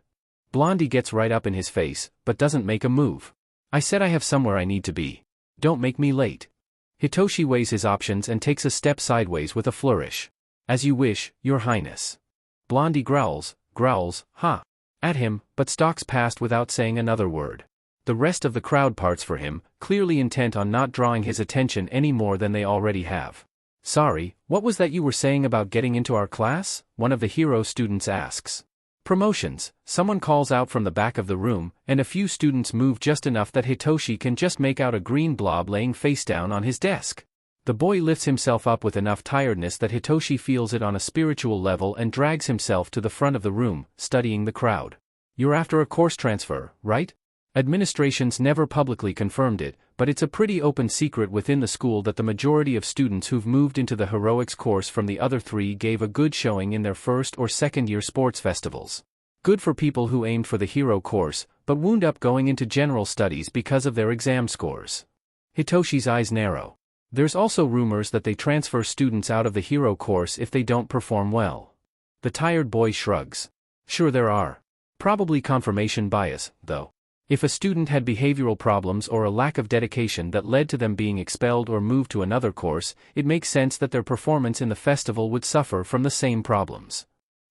Blondie gets right up in his face, but doesn't make a move. I said I have somewhere I need to be. Don't make me late. Hitoshi weighs his options and takes a step sideways with a flourish. As you wish, your highness. Blondie growls, at him, but stalks past without saying another word. The rest of the crowd parts for him, clearly intent on not drawing his attention any more than they already have. Sorry, what was that you were saying about getting into our class? One of the hero students asks. Promotions, someone calls out from the back of the room, and a few students move just enough that Hitoshi can just make out a green blob laying face down on his desk. The boy lifts himself up with enough tiredness that Hitoshi feels it on a spiritual level and drags himself to the front of the room, studying the crowd. You're after a course transfer, right? Administration's never publicly confirmed it, but it's a pretty open secret within the school that the majority of students who've moved into the heroics course from the other three gave a good showing in their first or second year sports festivals. Good for people who aimed for the hero course, but wound up going into general studies because of their exam scores. Hitoshi's eyes narrow. There's also rumors that they transfer students out of the hero course if they don't perform well. The tired boy shrugs. Sure there are. Probably confirmation bias, though. If a student had behavioral problems or a lack of dedication that led to them being expelled or moved to another course, it makes sense that their performance in the festival would suffer from the same problems.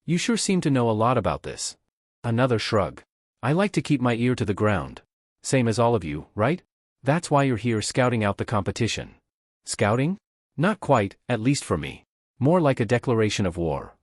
You sure seem to know a lot about this. Another shrug. I like to keep my ear to the ground. Same as all of you, right? That's why you're here scouting out the competition. Scouting? Not quite, at least for me. More like a declaration of war.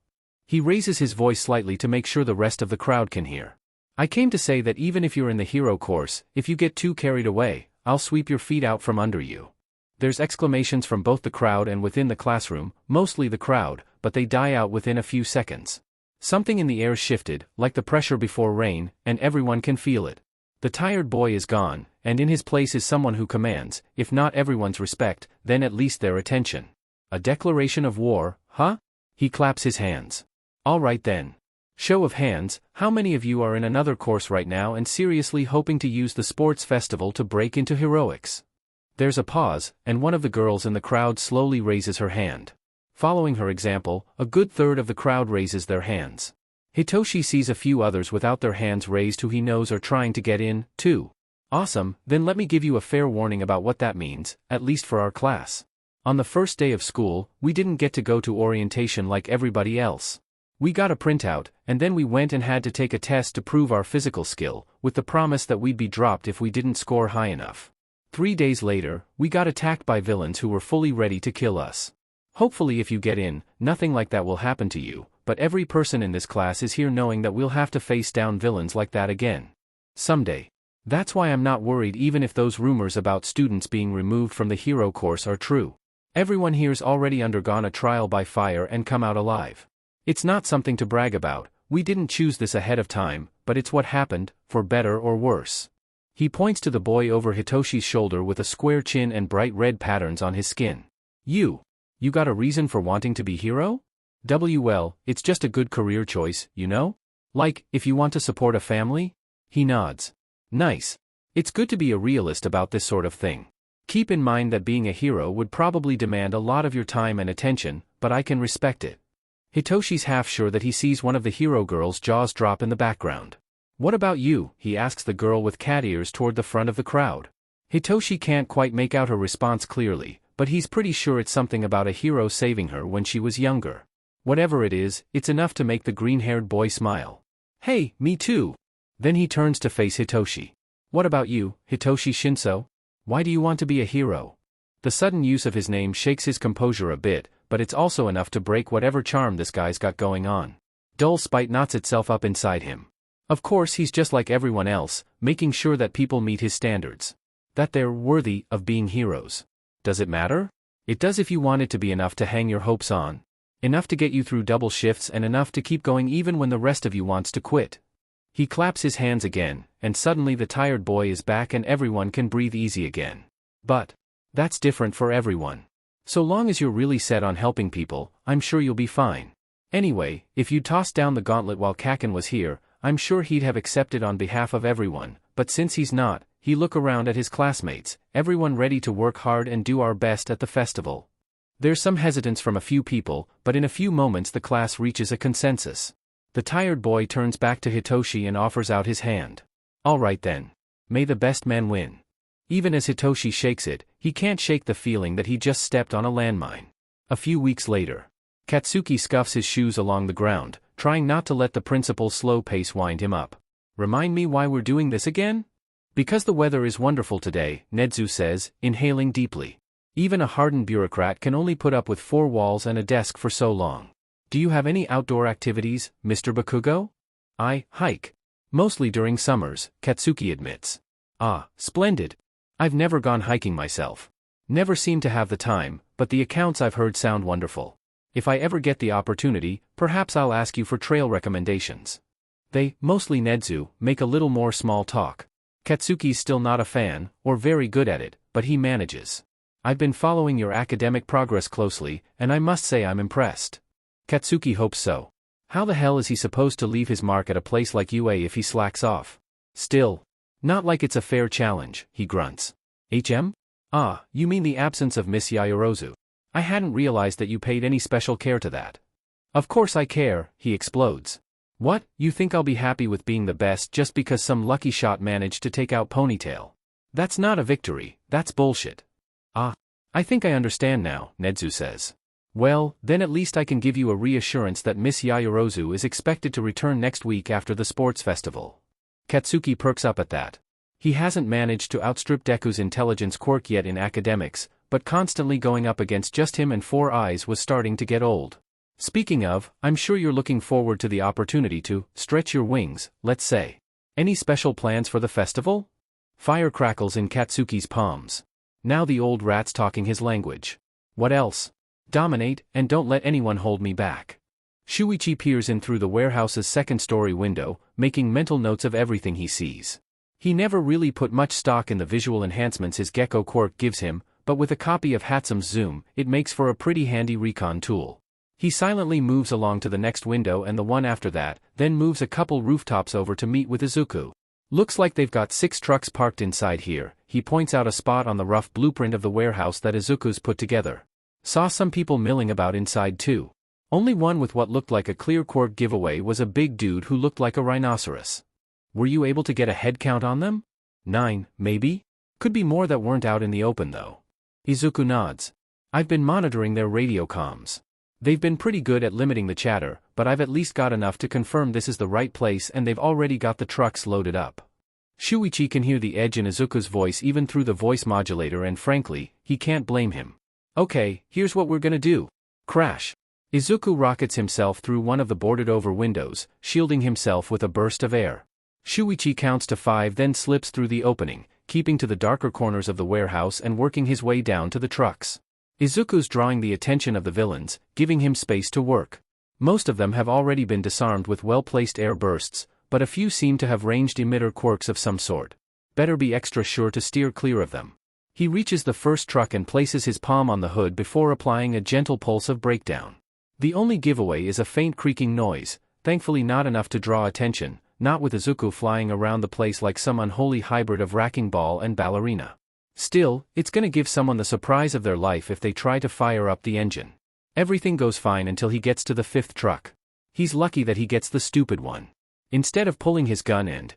He raises his voice slightly to make sure the rest of the crowd can hear. I came to say that even if you're in the hero course, if you get too carried away, I'll sweep your feet out from under you. There's exclamations from both the crowd and within the classroom, mostly the crowd, but they die out within a few seconds. Something in the air shifted, like the pressure before rain, and everyone can feel it. The tired boy is gone, and in his place is someone who commands, if not everyone's respect, then at least their attention. A declaration of war, huh? He claps his hands. All right then. Show of hands, how many of you are in another course right now and seriously hoping to use the sports festival to break into heroics? There's a pause, and one of the girls in the crowd slowly raises her hand. Following her example, a good third of the crowd raises their hands. Hitoshi sees a few others without their hands raised who he knows are trying to get in, too. Awesome, then let me give you a fair warning about what that means, at least for our class. On the first day of school, we didn't get to go to orientation like everybody else. We got a printout, and then we went and had to take a test to prove our physical skill, with the promise that we'd be dropped if we didn't score high enough. 3 days later, we got attacked by villains who were fully ready to kill us. Hopefully if you get in, nothing like that will happen to you, but every person in this class is here knowing that we'll have to face down villains like that again. Someday. That's why I'm not worried even if those rumors about students being removed from the hero course are true. Everyone here's already undergone a trial by fire and come out alive. It's not something to brag about, we didn't choose this ahead of time, but it's what happened, for better or worse. He points to the boy over Hitoshi's shoulder with a square chin and bright red patterns on his skin. You got a reason for wanting to be hero? Well, it's just a good career choice, you know? Like, if you want to support a family? He nods. Nice. It's good to be a realist about this sort of thing. Keep in mind that being a hero would probably demand a lot of your time and attention, but I can respect it. Hitoshi's half sure that he sees one of the hero girls' jaws drop in the background. What about you? He asks the girl with cat ears toward the front of the crowd. Hitoshi can't quite make out her response clearly, but he's pretty sure it's something about a hero saving her when she was younger. Whatever it is, it's enough to make the green-haired boy smile. Hey, me too. Then he turns to face Hitoshi. What about you, Hitoshi Shinso? Why do you want to be a hero? The sudden use of his name shakes his composure a bit, but it's also enough to break whatever charm this guy's got going on. Dull spite knots itself up inside him. Of course he's just like everyone else, making sure that people meet his standards. That they're worthy of being heroes. Does it matter? It does if you want it to be enough to hang your hopes on. Enough to get you through double shifts and enough to keep going even when the rest of you wants to quit. He claps his hands again, and suddenly the tired boy is back and everyone can breathe easy again. But that's different for everyone. So long as you're really set on helping people, I'm sure you'll be fine. Anyway, if you tossed down the gauntlet while Kaken was here, I'm sure he'd have accepted on behalf of everyone, but since he's not, he look around at his classmates, everyone ready to work hard and do our best at the festival. There's some hesitance from a few people, but in a few moments the class reaches a consensus. The tired boy turns back to Hitoshi and offers out his hand. All right then. May the best man win. Even as Hitoshi shakes it, he can't shake the feeling that he just stepped on a landmine. A few weeks later. Katsuki scuffs his shoes along the ground, trying not to let the principal's slow pace wind him up. Remind me why we're doing this again? Because the weather is wonderful today, Nedzu says, inhaling deeply. Even a hardened bureaucrat can only put up with 4 walls and a desk for so long. Do you have any outdoor activities, Mr. Bakugo? I hike. Mostly during summers, Katsuki admits. Ah, splendid. I've never gone hiking myself. Never seem to have the time, but the accounts I've heard sound wonderful. If I ever get the opportunity, perhaps I'll ask you for trail recommendations. They, mostly Nedzu, make a little more small talk. Katsuki's still not a fan, or very good at it, but he manages. I've been following your academic progress closely, and I must say I'm impressed. Katsuki hopes so. How the hell is he supposed to leave his mark at a place like UA if he slacks off? Still. Not like it's a fair challenge, he grunts. Ah, you mean the absence of Miss Yayorozu. I hadn't realized that you paid any special care to that. Of course I care, he explodes. What, you think I'll be happy with being the best just because some lucky shot managed to take out Ponytail? That's not a victory, that's bullshit. Ah, I think I understand now, Nedzu says. Well, then at least I can give you a reassurance that Miss Yayorozu is expected to return next week after the sports festival. Katsuki perks up at that. He hasn't managed to outstrip Deku's intelligence quirk yet in academics, but constantly going up against just him and 4 eyes was starting to get old. Speaking of, I'm sure you're looking forward to the opportunity to stretch your wings, let's say. Any special plans for the festival? Fire crackles in Katsuki's palms. Now the old rat's talking his language. What else? Dominate, and don't let anyone hold me back. Shuichi peers in through the warehouse's second-story window, making mental notes of everything he sees. He never really put much stock in the visual enhancements his gecko quirk gives him, but with a copy of Hatsum's zoom, it makes for a pretty handy recon tool. He silently moves along to the next window and the one after that, then moves a couple rooftops over to meet with Izuku. Looks like they've got 6 trucks parked inside here. He points out a spot on the rough blueprint of the warehouse that Izuku's put together. Saw some people milling about inside too. Only one with what looked like a clear quirk giveaway was a big dude who looked like a rhinoceros. Were you able to get a head count on them? 9, maybe? Could be more that weren't out in the open though. Izuku nods. I've been monitoring their radio comms. They've been pretty good at limiting the chatter, but I've at least got enough to confirm this is the right place and they've already got the trucks loaded up. Shuichi can hear the edge in Izuku's voice even through the voice modulator and frankly, he can't blame him. Okay, here's what we're gonna do. Crash. Izuku rockets himself through one of the boarded-over windows, shielding himself with a burst of air. Shuichi counts to 5 then slips through the opening, keeping to the darker corners of the warehouse and working his way down to the trucks. Izuku's drawing the attention of the villains, giving him space to work. Most of them have already been disarmed with well-placed air bursts, but a few seem to have ranged emitter quirks of some sort. Better be extra sure to steer clear of them. He reaches the first truck and places his palm on the hood before applying a gentle pulse of breakdown. The only giveaway is a faint creaking noise, thankfully not enough to draw attention, not with Izuku flying around the place like some unholy hybrid of wrecking ball and ballerina. Still, it's gonna give someone the surprise of their life if they try to fire up the engine. Everything goes fine until he gets to the 5th truck. He's lucky that he gets the stupid one. Instead of pulling his gun and,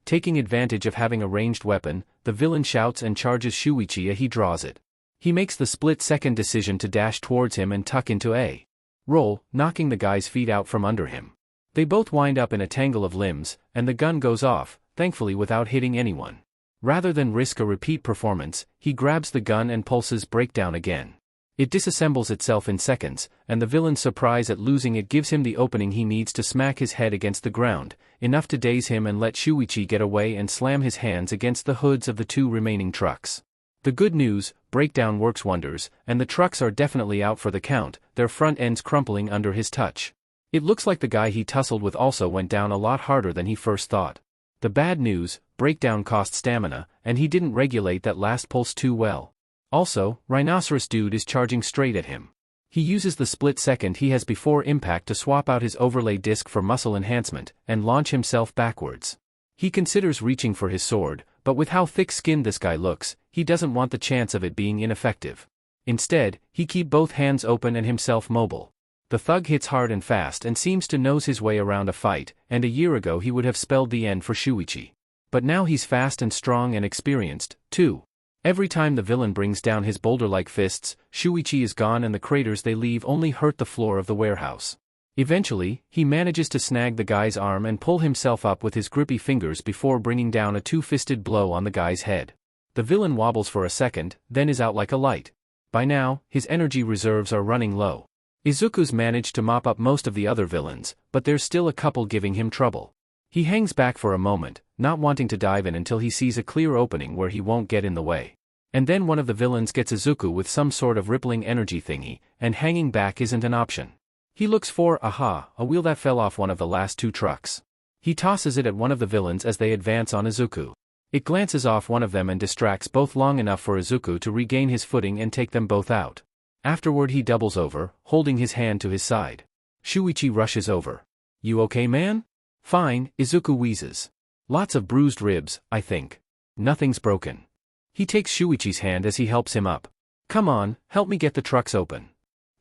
taking advantage of having a ranged weapon, the villain shouts and charges Shuichi as he draws it. He makes the split-second decision to dash towards him and tuck into a roll, knocking the guy's feet out from under him. They both wind up in a tangle of limbs, and the gun goes off, thankfully without hitting anyone. Rather than risk a repeat performance, he grabs the gun and pulses breakdown again. It disassembles itself in seconds, and the villain's surprise at losing it gives him the opening he needs to smack his head against the ground, enough to daze him and let Shuichi get away and slam his hands against the hoods of the 2 remaining trucks. The good news, breakdown works wonders, and the trucks are definitely out for the count, their front ends crumpling under his touch. It looks like the guy he tussled with also went down a lot harder than he first thought. The bad news, breakdown cost stamina, and he didn't regulate that last pulse too well. Also, Rhinoceros Dude is charging straight at him. He uses the split second he has before impact to swap out his overlay disc for muscle enhancement, and launch himself backwards. He considers reaching for his sword, but with how thick-skinned this guy looks, he doesn't want the chance of it being ineffective. Instead, he keeps both hands open and himself mobile. The thug hits hard and fast and seems to nose his way around a fight, and a year ago he would have spelled the end for Shuichi. But now he's fast and strong and experienced, too. Every time the villain brings down his boulder-like fists, Shuichi is gone and the craters they leave only hurt the floor of the warehouse. Eventually, he manages to snag the guy's arm and pull himself up with his grippy fingers before bringing down a 2-fisted blow on the guy's head. The villain wobbles for a second, then is out like a light. By now, his energy reserves are running low. Izuku's managed to mop up most of the other villains, but there's still a couple giving him trouble. He hangs back for a moment, not wanting to dive in until he sees a clear opening where he won't get in the way. And then one of the villains gets Izuku with some sort of rippling energy thingy, and hanging back isn't an option. He looks for, a wheel that fell off one of the last 2 trucks. He tosses it at one of the villains as they advance on Izuku. It glances off one of them and distracts both long enough for Izuku to regain his footing and take them both out. Afterward he doubles over, holding his hand to his side. Shuichi rushes over. You okay, man? Fine, Izuku wheezes. Lots of bruised ribs, I think. Nothing's broken. He takes Shuichi's hand as he helps him up. Come on, help me get the trucks open.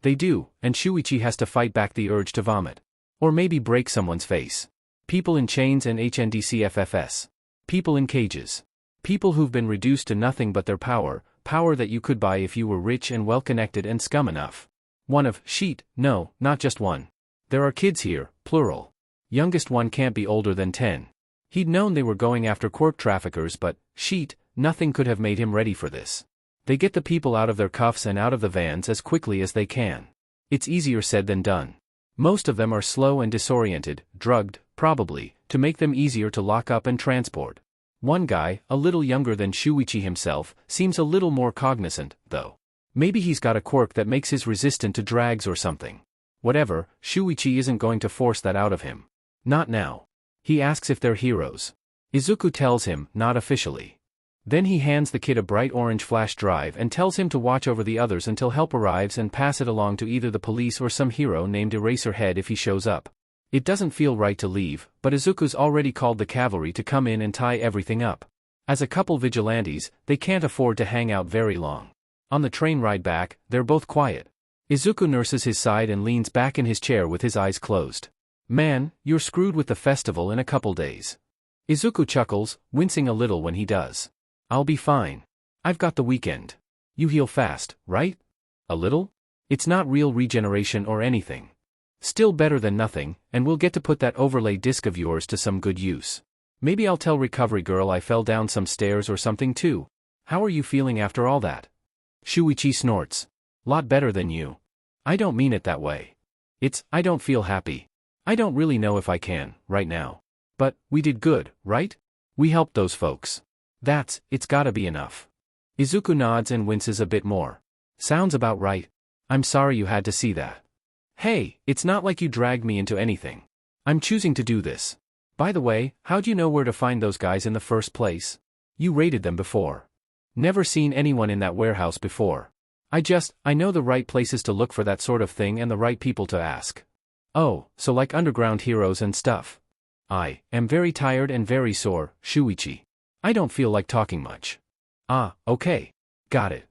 They do, and Shuichi has to fight back the urge to vomit. Or maybe break someone's face. People in chains and HNDCFFS. People in cages. People who've been reduced to nothing but their power that you could buy if you were rich and well-connected and scum enough. One of, no, not just one. There are kids here, plural. Youngest one can't be older than 10. He'd known they were going after quirk traffickers but, nothing could have made him ready for this. They get the people out of their cuffs and out of the vans as quickly as they can. It's easier said than done. Most of them are slow and disoriented, drugged, probably, to make them easier to lock up and transport. One guy, a little younger than Shuichi himself, seems a little more cognizant, though. Maybe he's got a quirk that makes him resistant to drags or something. Whatever, Shuichi isn't going to force that out of him. Not now. He asks if they're heroes. Izuku tells him, not officially. Then he hands the kid a bright orange flash drive and tells him to watch over the others until help arrives and pass it along to either the police or some hero named Eraserhead if he shows up. It doesn't feel right to leave, but Izuku's already called the cavalry to come in and tie everything up. As a couple vigilantes, they can't afford to hang out very long. On the train ride back, they're both quiet. Izuku nurses his side and leans back in his chair with his eyes closed. Man, you're screwed with the festival in a couple days. Izuku chuckles, wincing a little when he does. I'll be fine. I've got the weekend. You heal fast, right? A little? It's not real regeneration or anything. Still better than nothing, and we'll get to put that overlay disc of yours to some good use. Maybe I'll tell Recovery Girl I fell down some stairs or something too. How are you feeling after all that? Shuichi snorts. Lot better than you. I don't mean it that way. I don't feel happy. I don't really know if I can, right now. But, we did good, right? We helped those folks. It's gotta be enough. Izuku nods and winces a bit more. Sounds about right. I'm sorry you had to see that. Hey, it's not like you dragged me into anything. I'm choosing to do this. By the way, how'd you know where to find those guys in the first place? You raided them before. Never seen anyone in that warehouse before. I know the right places to look for that sort of thing and the right people to ask. Oh, so like underground heroes and stuff. I am very tired and very sore, Shuichi. I don't feel like talking much. Ah, okay. Got it.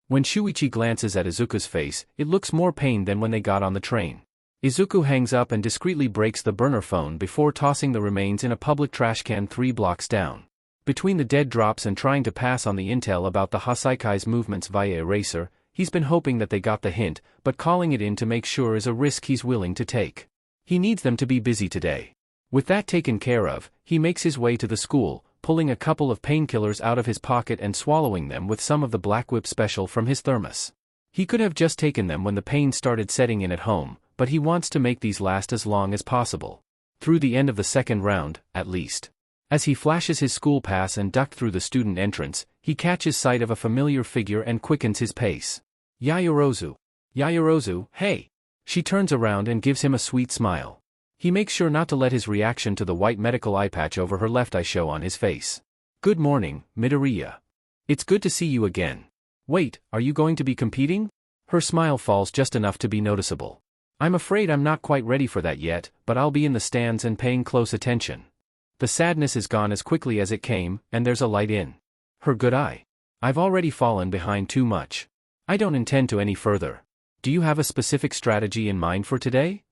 When Shuichi glances at Izuku's face, it looks more pained than when they got on the train. Izuku hangs up and discreetly breaks the burner phone before tossing the remains in a public trash can 3 blocks down. Between the dead drops and trying to pass on the intel about the Hasaikai's movements via Eraser, he's been hoping that they got the hint, but calling it in to make sure is a risk he's willing to take. He needs them to be busy today. With that taken care of, he makes his way to the school, pulling a couple of painkillers out of his pocket and swallowing them with some of the Black Whip special from his thermos. He could have just taken them when the pain started setting in at home, but he wants to make these last as long as possible. Through the end of the second round, at least. As he flashes his school pass and ducked through the student entrance, he catches sight of a familiar figure and quickens his pace. Yayorozu. Yayorozu, hey! She turns around and gives him a sweet smile. He makes sure not to let his reaction to the white medical eye patch over her left eye show on his face. Good morning, Midoriya. It's good to see you again. Wait, are you going to be competing? Her smile falls just enough to be noticeable. I'm afraid I'm not quite ready for that yet, but I'll be in the stands and paying close attention. The sadness is gone as quickly as it came, and there's a light in her good eye. I've already fallen behind too much. I don't intend to any further. Do you have a specific strategy in mind for today?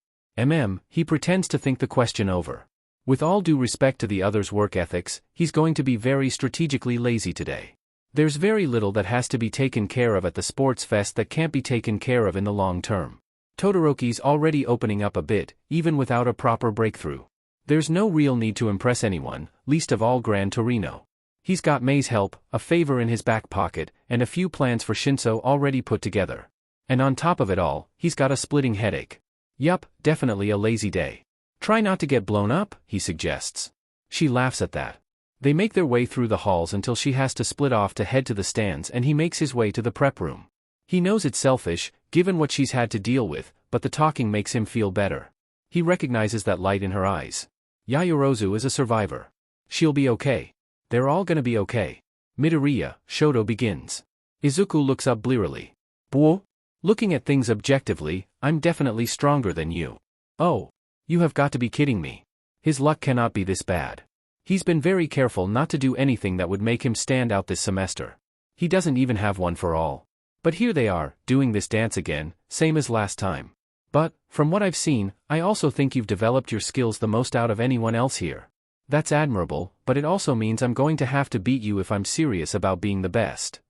He pretends to think the question over. With all due respect to the other's work ethics, he's going to be very strategically lazy today. There's very little that has to be taken care of at the sports fest that can't be taken care of in the long term. Todoroki's already opening up a bit, even without a proper breakthrough. There's no real need to impress anyone, least of all Gran Torino. He's got Mei's help, a favor in his back pocket, and a few plans for Shinso already put together. And on top of it all, he's got a splitting headache. Yup, definitely a lazy day. Try not to get blown up, he suggests. She laughs at that. They make their way through the halls until she has to split off to head to the stands and he makes his way to the prep room. He knows it's selfish, given what she's had to deal with, but the talking makes him feel better. He recognizes that light in her eyes. Yayorozu is a survivor. She'll be okay. They're all gonna be okay. Midoriya, Shoto begins. Izuku looks up blearily. Buo? Looking at things objectively, I'm definitely stronger than you. Oh. You have got to be kidding me. His luck cannot be this bad. He's been very careful not to do anything that would make him stand out this semester. He doesn't even have one for all. But here they are, doing this dance again, same as last time. But, from what I've seen, I also think you've developed your skills the most out of anyone else here. That's admirable, but it also means I'm going to have to beat you if I'm serious about being the best.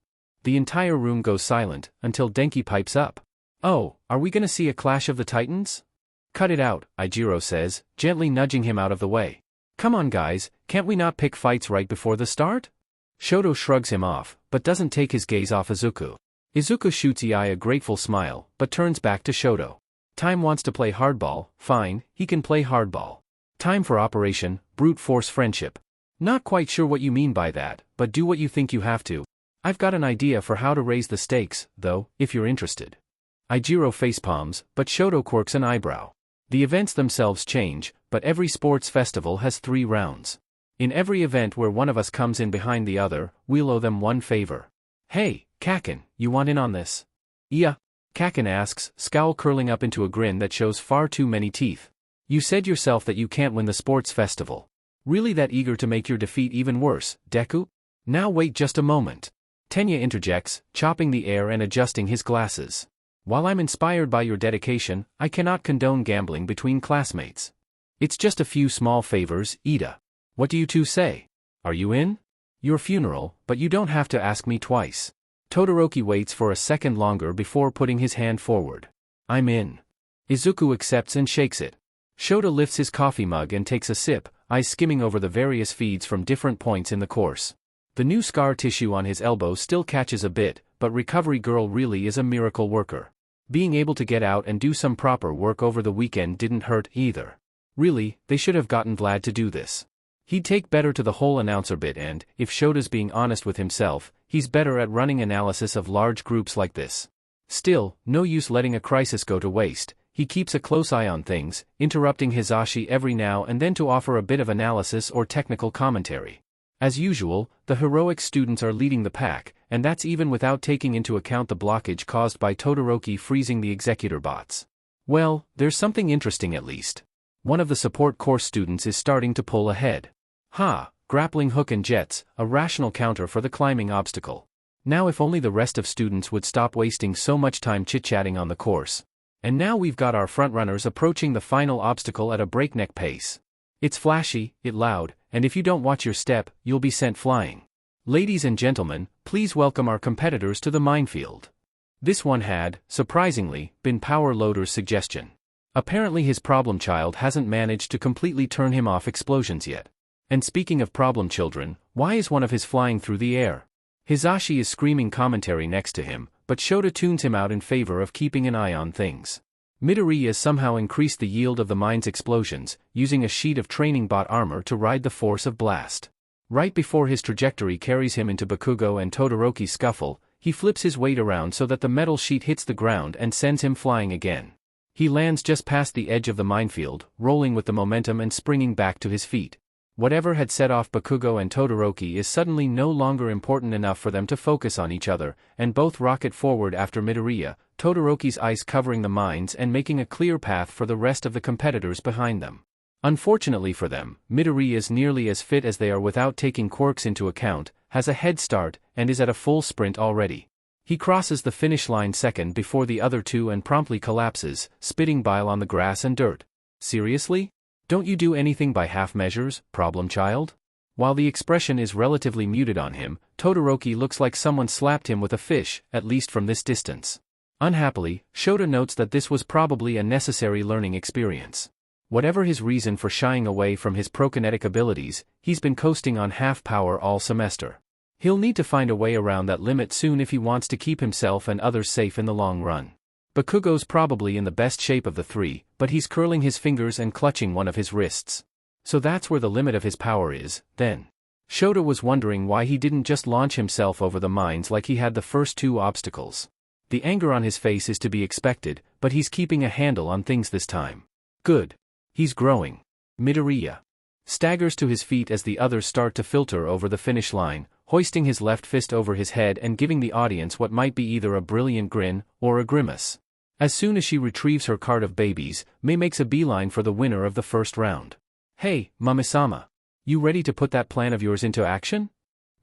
The entire room goes silent, until Denki pipes up. Oh, are we gonna see a clash of the titans? Cut it out, Ijiro says, gently nudging him out of the way. Come on guys, can't we not pick fights right before the start? Shoto shrugs him off, but doesn't take his gaze off Izuku. Izuku shoots Iai a grateful smile, but turns back to Shoto. Time wants to play hardball, fine, he can play hardball. Time for Operation Brute Force Friendship. Not quite sure what you mean by that, but do what you think you have to. I've got an idea for how to raise the stakes, though, if you're interested. Ijiro facepalms, but Shoto quirks an eyebrow. The events themselves change, but every sports festival has 3 rounds. In every event where one of us comes in behind the other, we'll owe them one favor. Hey, Kaken, you want in on this? Yeah. Kaken asks, scowl curling up into a grin that shows far too many teeth. You said yourself that you can't win the sports festival. Really that eager to make your defeat even worse, Deku? Now wait just a moment. Tenya interjects, chopping the air and adjusting his glasses. While I'm inspired by your dedication, I cannot condone gambling between classmates. It's just a few small favors, Ida. What do you two say? Are you in? Your funeral, but you don't have to ask me twice. Todoroki waits for a second longer before putting his hand forward. I'm in. Izuku accepts and shakes it. Shota lifts his coffee mug and takes a sip, eyes skimming over the various feeds from different points in the course. The new scar tissue on his elbow still catches a bit, but Recovery Girl really is a miracle worker. Being able to get out and do some proper work over the weekend didn't hurt either. Really, they should have gotten Vlad to do this. He'd take better to the whole announcer bit and, if Shota's being honest with himself, he's better at running analysis of large groups like this. Still, no use letting a crisis go to waste. He keeps a close eye on things, interrupting Hisashi every now and then to offer a bit of analysis or technical commentary. As usual, the heroic students are leading the pack, and that's even without taking into account the blockage caused by Todoroki freezing the executor bots. Well, there's something interesting at least. One of the support course students is starting to pull ahead. Ha, grappling hook and jets, a rational counter for the climbing obstacle. Now if only the rest of students would stop wasting so much time chit-chatting on the course. And now we've got our frontrunners approaching the final obstacle at a breakneck pace. It's flashy, it's loud, and if you don't watch your step, you'll be sent flying. Ladies and gentlemen, please welcome our competitors to the minefield. This one had, surprisingly, been Power Loader's suggestion. Apparently his problem child hasn't managed to completely turn him off explosions yet. And speaking of problem children, why is one of his flying through the air? Hisashi is screaming commentary next to him, but Shota tunes him out in favor of keeping an eye on things. Midoriya has somehow increased the yield of the mine's explosions, using a sheet of training bot armor to ride the force of blast. Right before his trajectory carries him into Bakugo and Todoroki's scuffle, he flips his weight around so that the metal sheet hits the ground and sends him flying again. He lands just past the edge of the minefield, rolling with the momentum and springing back to his feet. Whatever had set off Bakugo and Todoroki is suddenly no longer important enough for them to focus on each other, and both rocket forward after Midoriya, Todoroki's ice covering the mines and making a clear path for the rest of the competitors behind them. Unfortunately for them, Midoriya is nearly as fit as they are without taking quirks into account, has a head start, and is at a full sprint already. He crosses the finish line second before the other two and promptly collapses, spitting bile on the grass and dirt. Seriously? Don't you do anything by half measures, problem child? While the expression is relatively muted on him, Todoroki looks like someone slapped him with a fish, at least from this distance. Unhappily, Shota notes that this was probably a necessary learning experience. Whatever his reason for shying away from his prokinetic abilities, he's been coasting on half power all semester. He'll need to find a way around that limit soon if he wants to keep himself and others safe in the long run. Bakugo's probably in the best shape of the three, but he's curling his fingers and clutching one of his wrists. So that's where the limit of his power is, then. Shota was wondering why he didn't just launch himself over the mines like he had the first two obstacles. The anger on his face is to be expected, but he's keeping a handle on things this time. Good. He's growing. Midoriya staggers to his feet as the others start to filter over the finish line, hoisting his left fist over his head and giving the audience what might be either a brilliant grin or a grimace. As soon as she retrieves her cart of babies, Mei makes a beeline for the winner of the first round. Hey, Mamisama. You ready to put that plan of yours into action?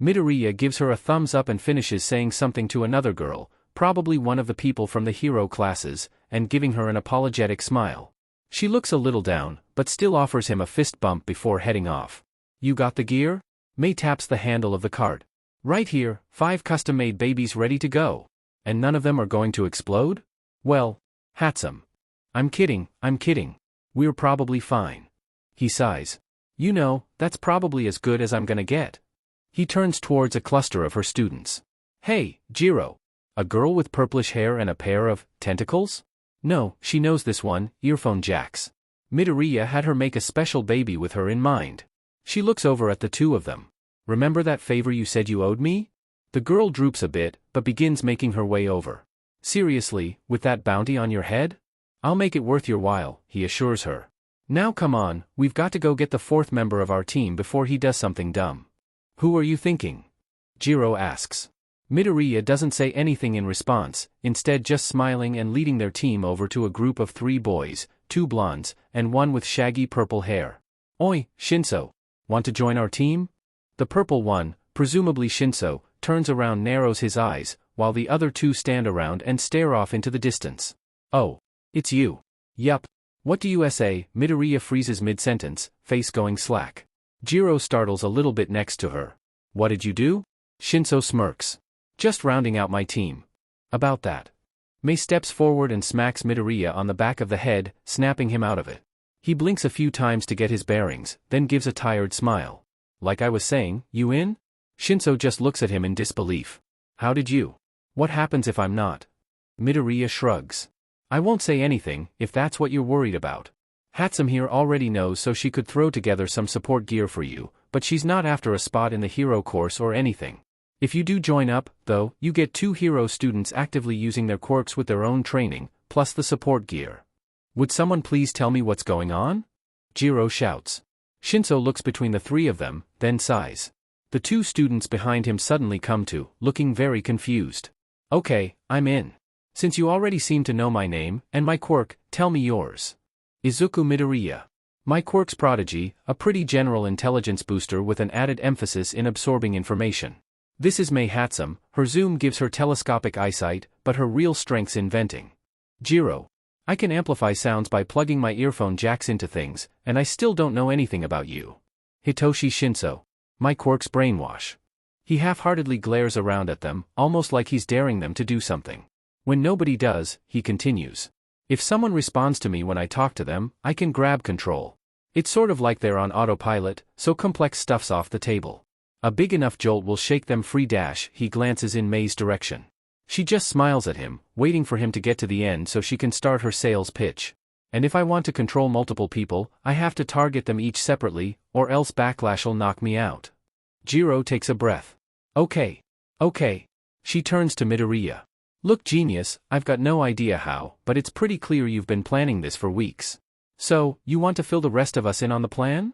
Midoriya gives her a thumbs up and finishes saying something to another girl, probably one of the people from the hero classes, and giving her an apologetic smile. She looks a little down, but still offers him a fist bump before heading off. You got the gear? Mei taps the handle of the cart. Right here, 5 custom-made babies ready to go. And none of them are going to explode? Well, handsome. I'm kidding. We're probably fine. He sighs. You know, that's probably as good as I'm gonna get. He turns towards a cluster of her students. Hey, Jiro. A girl with purplish hair and a pair of tentacles? No, she knows this one, earphone jacks. Midoriya had her make a special baby with her in mind. She looks over at the two of them. Remember that favor you said you owed me? The girl droops a bit, but begins making her way over. Seriously, with that bounty on your head? I'll make it worth your while, he assures her. Now come on, we've got to go get the fourth member of our team before he does something dumb. Who are you thinking? Jiro asks. Midoriya doesn't say anything in response, instead just smiling and leading their team over to a group of 3 boys, 2 blondes, and 1 with shaggy purple hair. Oi, Shinso. Want to join our team? The purple one, presumably Shinso, turns around, narrows his eyes, while the other 2 stand around and stare off into the distance. Oh. It's you. Yup. What do you say? Midoriya freezes mid-sentence, face going slack. Jiro startles a little bit next to her. What did you do? Shinso smirks. Just rounding out my team. About that. Mei steps forward and smacks Midoriya on the back of the head, snapping him out of it. He blinks a few times to get his bearings, then gives a tired smile. Like I was saying, you in? Shinso just looks at him in disbelief. How did you? What happens if I'm not? Midoriya shrugs. I won't say anything, if that's what you're worried about. Hatsum here already knows, so she could throw together some support gear for you, but she's not after a spot in the hero course or anything. If you do join up, though, you get 2 hero students actively using their quirks with their own training, plus the support gear. Would someone please tell me what's going on? Jiro shouts. Shinso looks between the 3 of them, then sighs. The 2 students behind him suddenly come to, looking very confused. Okay, I'm in. Since you already seem to know my name, and my quirk, tell me yours. Izuku Midoriya. My quirk's prodigy, a pretty general intelligence booster with an added emphasis in absorbing information. This is Mei Hatsum, her zoom gives her telescopic eyesight, but her real strength's in venting. Jiro. I can amplify sounds by plugging my earphone jacks into things, and I still don't know anything about you. Hitoshi Shinso. My quirk's brainwash. He half-heartedly glares around at them, almost like he's daring them to do something. When nobody does, he continues. If someone responds to me when I talk to them, I can grab control. It's sort of like they're on autopilot, so complex stuff's off the table. A big enough jolt will shake them free. He glances in Mei's direction. She just smiles at him, waiting for him to get to the end so she can start her sales pitch. And if I want to control multiple people, I have to target them each separately, or else backlash'll knock me out. Jiro takes a breath. Okay. She turns to Midoriya. Look, genius, I've got no idea how, but it's pretty clear you've been planning this for weeks. So, you want to fill the rest of us in on the plan?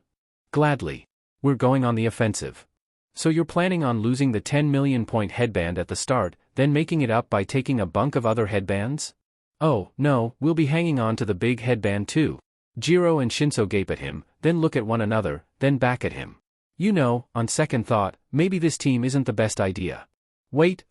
Gladly. We're going on the offensive. So you're planning on losing the 10 million point headband at the start, then making it up by taking a bunk of other headbands? Oh, no, we'll be hanging on to the big headband too. Jiro and Shinso gape at him, then look at one another, then back at him. You know, on second thought, maybe this team isn't the best idea. Wait,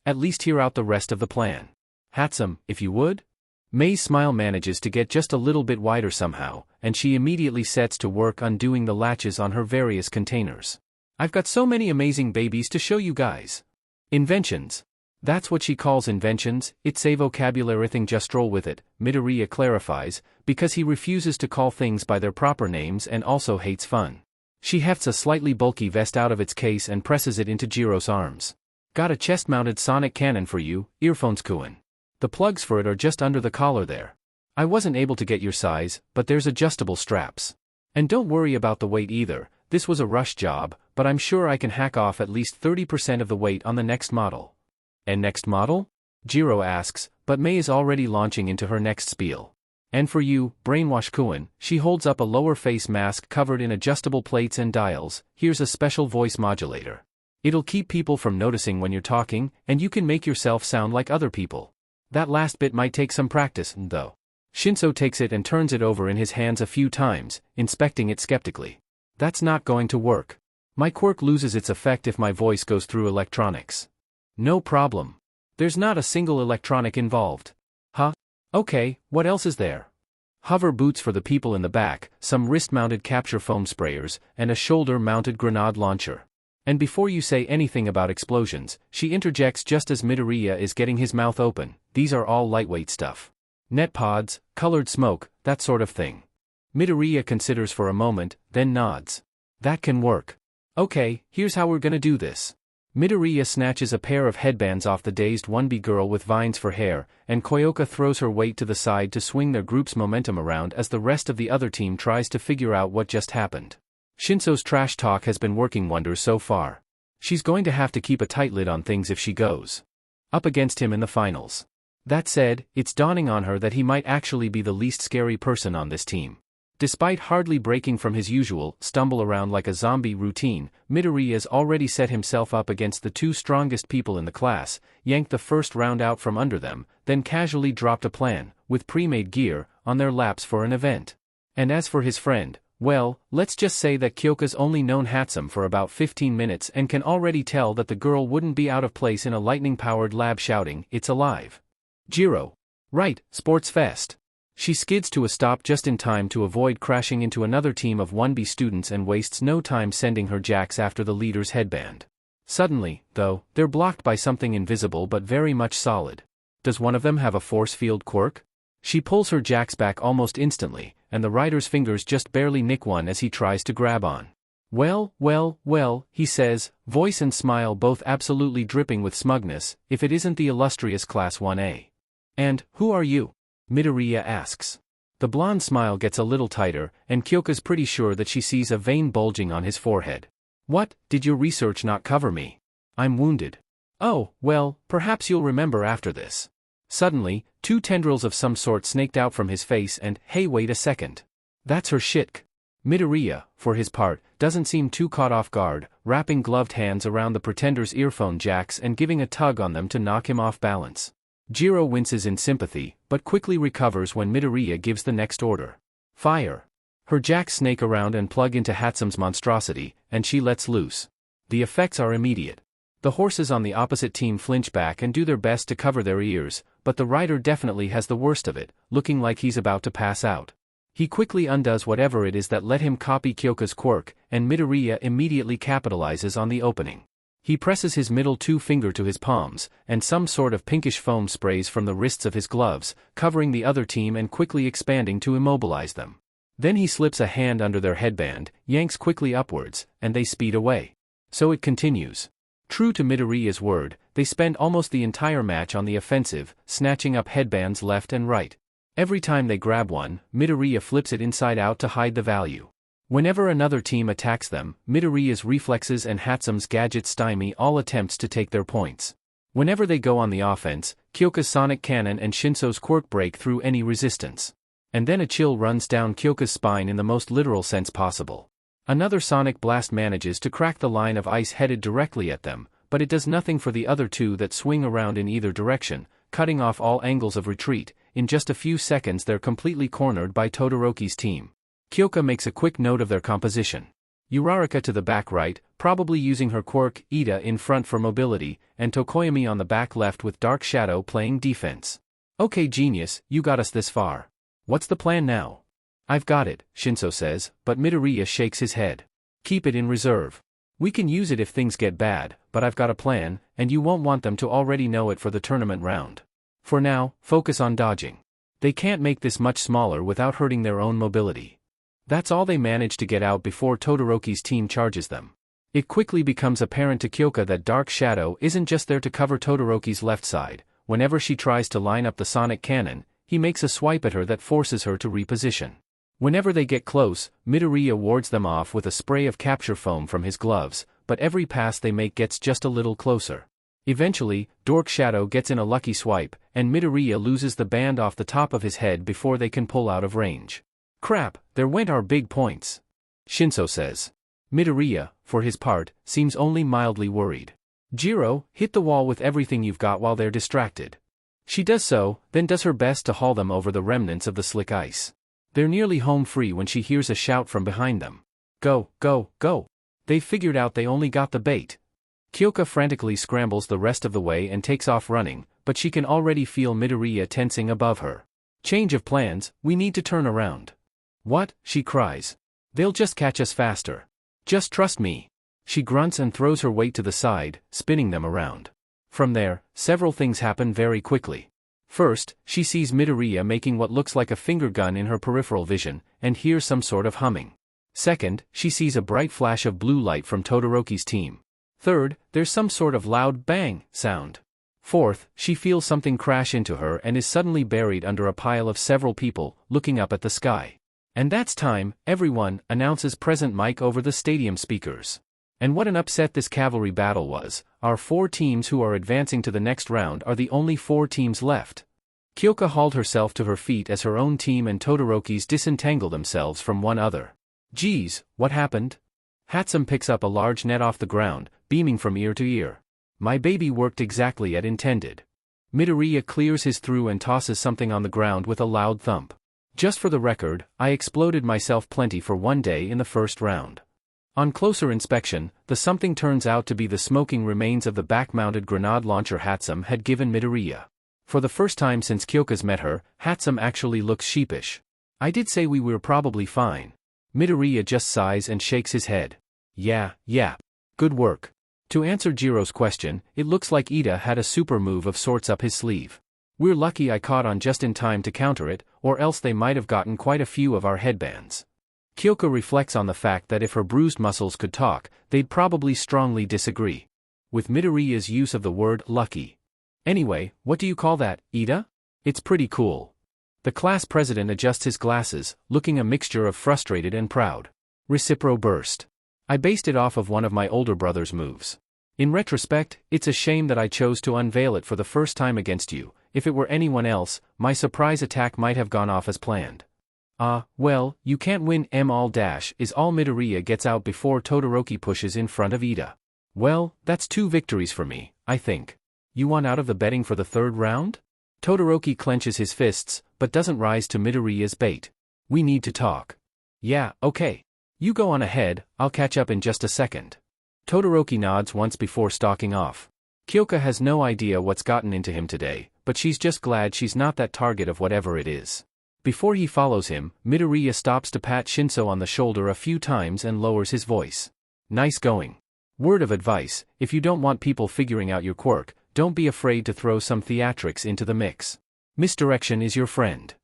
at least hear out the rest of the plan. Hatsum, if you would? Mei's smile manages to get just a little bit wider somehow, and she immediately sets to work undoing the latches on her various containers. I've got so many amazing babies to show you guys. Inventions. That's what she calls inventions, it's a vocabulary thing, just roll with it, Midoriya clarifies, because he refuses to call things by their proper names and also hates fun. She hefts a slightly bulky vest out of its case and presses it into Jiro's arms. Got a chest-mounted sonic cannon for you, earphones Kuin. The plugs for it are just under the collar there. I wasn't able to get your size, but there's adjustable straps. And don't worry about the weight either, this was a rush job, but I'm sure I can hack off at least 30% of the weight on the next model. And next model? Jiro asks, but Mei is already launching into her next spiel. And for you, brainwash Kuin, she holds up a lower face mask covered in adjustable plates and dials. Here's a special voice modulator. It'll keep people from noticing when you're talking, and you can make yourself sound like other people. That last bit might take some practice, though. Shinso takes it and turns it over in his hands a few times, inspecting it skeptically. That's not going to work. My quirk loses its effect if my voice goes through electronics. No problem. There's not a single electronic involved. Huh? Okay, what else is there? Hover boots for the people in the back, some wrist-mounted capture foam sprayers, and a shoulder-mounted grenade launcher. And before you say anything about explosions, she interjects just as Midoriya is getting his mouth open, these are all lightweight stuff. Net pods, colored smoke, that sort of thing. Midoriya considers for a moment, then nods. That can work. Okay, here's how we're gonna do this. Midoriya snatches a pair of headbands off the dazed 1B girl with vines for hair, and Koyoka throws her weight to the side to swing their group's momentum around as the rest of the other team tries to figure out what just happened. Shinso's trash talk has been working wonders so far. She's going to have to keep a tight lid on things if she goes up against him in the finals. That said, it's dawning on her that he might actually be the least scary person on this team. Despite hardly breaking from his usual stumble around like a zombie routine, Midoriya's already set himself up against the two strongest people in the class, yanked the first round out from under them, then casually dropped a plan, with pre-made gear, on their laps for an event. And as for his friend, well, let's just say that Kyoka's only known Hatsum for about 15 minutes and can already tell that the girl wouldn't be out of place in a lightning-powered lab shouting, "It's alive!" Jiro. Right, Sports Fest. She skids to a stop just in time to avoid crashing into another team of 1B students and wastes no time sending her jacks after the leader's headband. Suddenly, though, they're blocked by something invisible but very much solid. Does one of them have a force field quirk? She pulls her jacks back almost instantly, and the rider's fingers just barely nick one as he tries to grab on. Well, he says, voice and smile both absolutely dripping with smugness, if it isn't the illustrious Class 1A. And, who are you? Midoriya asks. The blonde smile gets a little tighter, and Kyoka's pretty sure that she sees a vein bulging on his forehead. What, did your research not cover me? I'm wounded. Oh, well, perhaps you'll remember after this. Suddenly, two tendrils of some sort snaked out from his face and, hey wait a second. That's her shit. Midoriya, for his part, doesn't seem too caught off guard, wrapping gloved hands around the pretender's earphone jacks and giving a tug on them to knock him off balance. Jiro winces in sympathy, but quickly recovers when Midoriya gives the next order. Fire. Her jacks snake around and plug into Hatsum's monstrosity, and she lets loose. The effects are immediate. The horses on the opposite team flinch back and do their best to cover their ears, but the rider definitely has the worst of it, looking like he's about to pass out. He quickly undoes whatever it is that let him copy Kyoka's quirk, and Midoriya immediately capitalizes on the opening. He presses his middle two-finger to his palms, and some sort of pinkish foam sprays from the wrists of his gloves, covering the other team and quickly expanding to immobilize them. Then he slips a hand under their headband, yanks quickly upwards, and they speed away. So it continues. True to Midoriya's word, they spend almost the entire match on the offensive, snatching up headbands left and right. Every time they grab one, Midoriya flips it inside out to hide the value. Whenever another team attacks them, Midoriya's reflexes and Hatsum's gadgets stymie all attempts to take their points. Whenever they go on the offense, Kyoka's sonic cannon and Shinso's quirk break through any resistance. And then a chill runs down Kyoka's spine in the most literal sense possible. Another sonic blast manages to crack the line of ice headed directly at them, but it does nothing for the other two that swing around in either direction, cutting off all angles of retreat. In just a few seconds they're completely cornered by Todoroki's team. Kyoka makes a quick note of their composition. Uraraka to the back right, probably using her quirk, Ida in front for mobility, and Tokoyami on the back left with Dark Shadow playing defense. Okay genius, you got us this far. What's the plan now? I've got it, Shinso says, but Midoriya shakes his head. Keep it in reserve. We can use it if things get bad, but I've got a plan, and you won't want them to already know it for the tournament round. For now, focus on dodging. They can't make this much smaller without hurting their own mobility. That's all they manage to get out before Todoroki's team charges them. It quickly becomes apparent to Kyoka that Dark Shadow isn't just there to cover Todoroki's left side. Whenever she tries to line up the sonic cannon, he makes a swipe at her that forces her to reposition. Whenever they get close, Midoriya wards them off with a spray of capture foam from his gloves, but every pass they make gets just a little closer. Eventually, Dark Shadow gets in a lucky swipe, and Midoriya loses the band off the top of his head before they can pull out of range. Crap, there went our big points. Shinso says. Midoriya, for his part, seems only mildly worried. Jiro, hit the wall with everything you've got while they're distracted. She does so, then does her best to haul them over the remnants of the slick ice. They're nearly home free when she hears a shout from behind them. Go, go, go. They've figured out they only got the bait. Kyoka frantically scrambles the rest of the way and takes off running, but she can already feel Midoriya tensing above her. Change of plans, we need to turn around. What? She cries. They'll just catch us faster. Just trust me. She grunts and throws her weight to the side, spinning them around. From there, several things happen very quickly. First, she sees Midoriya making what looks like a finger gun in her peripheral vision, and hears some sort of humming. Second, she sees a bright flash of blue light from Todoroki's team. Third, there's some sort of loud bang sound. Fourth, she feels something crash into her and is suddenly buried under a pile of several people, looking up at the sky. And that's time, everyone, announces present Mike over the stadium speakers. And what an upset this cavalry battle was. Our 4 teams who are advancing to the next round are the only 4 teams left. Kyoka hauled herself to her feet as her own team and Todoroki's disentangle themselves from one another. Geez, what happened? Hatsum picks up a large net off the ground, beaming from ear to ear. My baby worked exactly as intended. Midoriya clears his throat and tosses something on the ground with a loud thump. Just for the record, I exploded myself plenty for one day in the first round. On closer inspection, the something turns out to be the smoking remains of the back-mounted grenade launcher Hatsum had given Midoriya. For the first time since Kyoka's met her, Hatsum actually looks sheepish. I did say we were probably fine. Midoriya just sighs and shakes his head. Yeah. Good work. To answer Jiro's question, it looks like Ida had a super move of sorts up his sleeve. We're lucky I caught on just in time to counter it, or else they might have gotten quite a few of our headbands. Kyoka reflects on the fact that if her bruised muscles could talk, they'd probably strongly disagree with Midoriya's use of the word lucky. Anyway, what do you call that, Ida? It's pretty cool. The class president adjusts his glasses, looking a mixture of frustrated and proud. Recipro burst. I based it off of one of my older brother's moves. In retrospect, it's a shame that I chose to unveil it for the first time against you. If it were anyone else, my surprise attack might have gone off as planned. Well, you can't win all dash is all Midoriya gets out before Todoroki pushes in front of Ida. Well, that's 2 victories for me, I think. You won out of the betting for the 3rd round? Todoroki clenches his fists, but doesn't rise to Midoriya's bait. We need to talk. Yeah, okay. You go on ahead, I'll catch up in just a second. Todoroki nods once before stalking off. Kyoka has no idea what's gotten into him today, but she's just glad she's not that target of whatever it is. Before he follows him, Midoriya stops to pat Shinso on the shoulder a few times and lowers his voice. Nice going. Word of advice, if you don't want people figuring out your quirk, don't be afraid to throw some theatrics into the mix. Misdirection is your friend.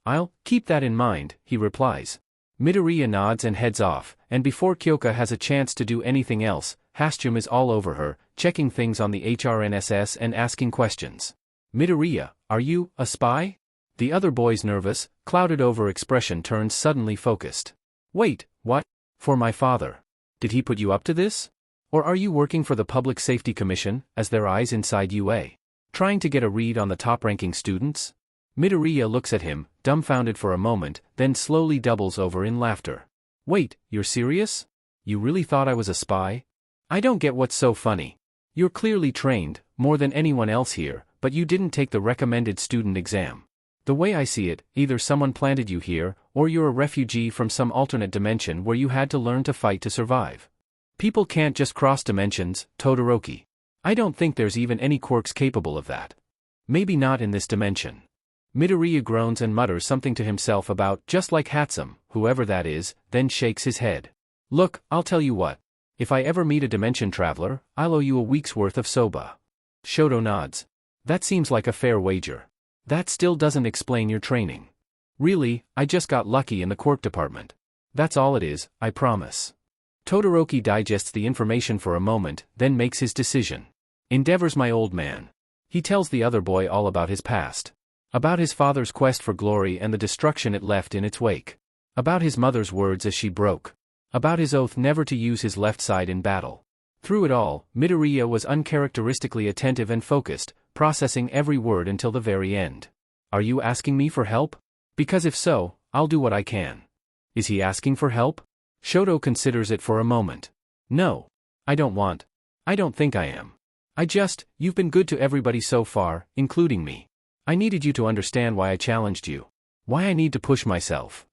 I'll keep that in mind, he replies. Midoriya nods and heads off, and before Kyoka has a chance to do anything else, Hatsum is all over her, checking things on the HRNSS and asking questions. Midoriya, are you a spy? The other boy's nervous, clouded-over expression turns suddenly focused. Wait, what? For my father. Did he put you up to this? Or are you working for the Public Safety Commission, as their eyes inside UA? Trying to get a read on the top-ranking students? Midoriya looks at him, dumbfounded for a moment, then slowly doubles over in laughter. Wait, you're serious? You really thought I was a spy? I don't get what's so funny. You're clearly trained, more than anyone else here, but you didn't take the recommended student exam. The way I see it, either someone planted you here, or you're a refugee from some alternate dimension where you had to learn to fight to survive. People can't just cross dimensions, Todoroki. I don't think there's even any quirks capable of that. Maybe not in this dimension. Midoriya groans and mutters something to himself about just like Hatsum, whoever that is, then shakes his head. Look, I'll tell you what. If I ever meet a dimension traveler, I'll owe you a week's worth of soba. Shoto nods. That seems like a fair wager. That still doesn't explain your training. Really, I just got lucky in the quirk department. That's all it is, I promise. Todoroki digests the information for a moment, then makes his decision. Endeavor's my old man. He tells the other boy all about his past. About his father's quest for glory and the destruction it left in its wake. About his mother's words as she broke. About his oath never to use his left side in battle. Through it all, Midoriya was uncharacteristically attentive and focused, processing every word until the very end. Are you asking me for help? Because if so, I'll do what I can. Is he asking for help? Shoto considers it for a moment. No. I don't think I am. You've been good to everybody so far, including me. I needed you to understand why I challenged you. Why I need to push myself.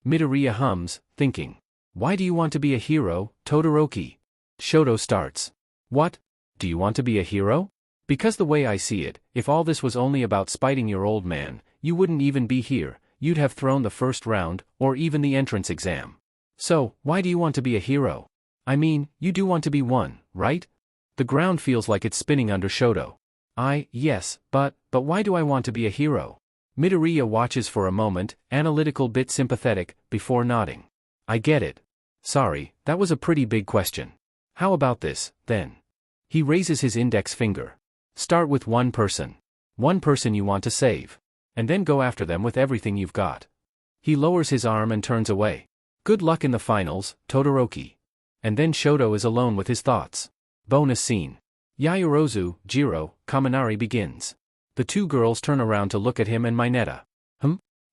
Midoriya hums, thinking. Why do you want to be a hero, Todoroki? Shoto starts. What? Do you want to be a hero? Because the way I see it, if all this was only about spiting your old man, you wouldn't even be here, you'd have thrown the first round, or even the entrance exam. So, why do you want to be a hero? I mean, you do want to be one, right? The ground feels like it's spinning under Shoto. Yes, but why do I want to be a hero? Midoriya watches for a moment, analytical bit sympathetic, before nodding. I get it. Sorry, that was a pretty big question. How about this, then? He raises his index finger. Start with one person. One person you want to save. And then go after them with everything you've got. He lowers his arm and turns away. Good luck in the finals, Todoroki. And then Shoto is alone with his thoughts. Bonus scene. Yaoyorozu, Jiro, Kaminari begins. The two girls turn around to look at him and Mineta.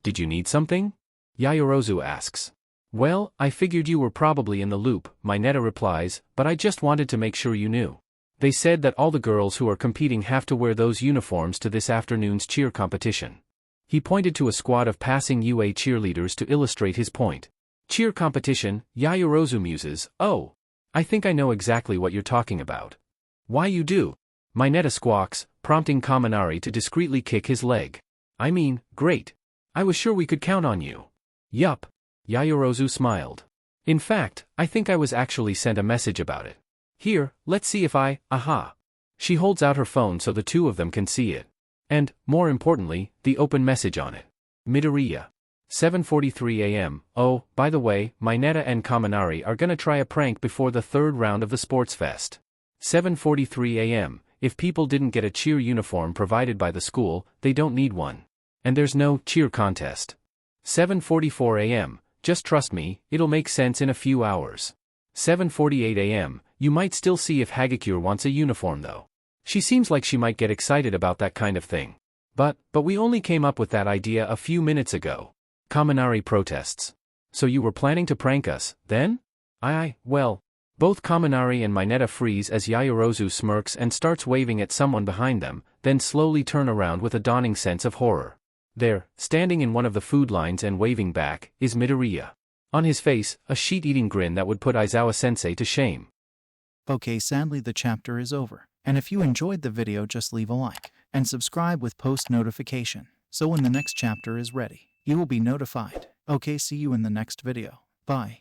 Did you need something? Yaoyorozu asks. Well, I figured you were probably in the loop, Mineta replies, but I just wanted to make sure you knew. They said that all the girls who are competing have to wear those uniforms to this afternoon's cheer competition. He pointed to a squad of passing UA cheerleaders to illustrate his point. Cheer competition, Yaoyorozu muses, oh. I think I know exactly what you're talking about. Why you do? Mineta squawks, prompting Kaminari to discreetly kick his leg. I mean, great. I was sure we could count on you. Yup. Yaoyorozu smiled. In fact, I think I was actually sent a message about it. Here, let's see if aha. She holds out her phone so the two of them can see it. And, more importantly, the open message on it. Midoriya. 7:43 a.m. Oh, by the way, Mineta and Kaminari are gonna try a prank before the third round of the sports fest. 7:43 a.m. If people didn't get a cheer uniform provided by the school, they don't need one. And there's no cheer contest. 7:44 a.m. Just trust me, it'll make sense in a few hours. 7:48 a.m. You might still see if Hagakure wants a uniform though. She seems like she might get excited about that kind of thing. But we only came up with that idea a few minutes ago. Kaminari protests. So you were planning to prank us, then? Well. Both Kaminari and Mineta freeze as Yaoyorozu smirks and starts waving at someone behind them, then slowly turn around with a dawning sense of horror. There, standing in one of the food lines and waving back, is Midoriya. On his face, a sheet-eating grin that would put Aizawa-sensei to shame. Okay, sadly the chapter is over. And if you enjoyed the video, just leave a like and subscribe with post notification. So when the next chapter is ready, you will be notified. Okay, see you in the next video. Bye.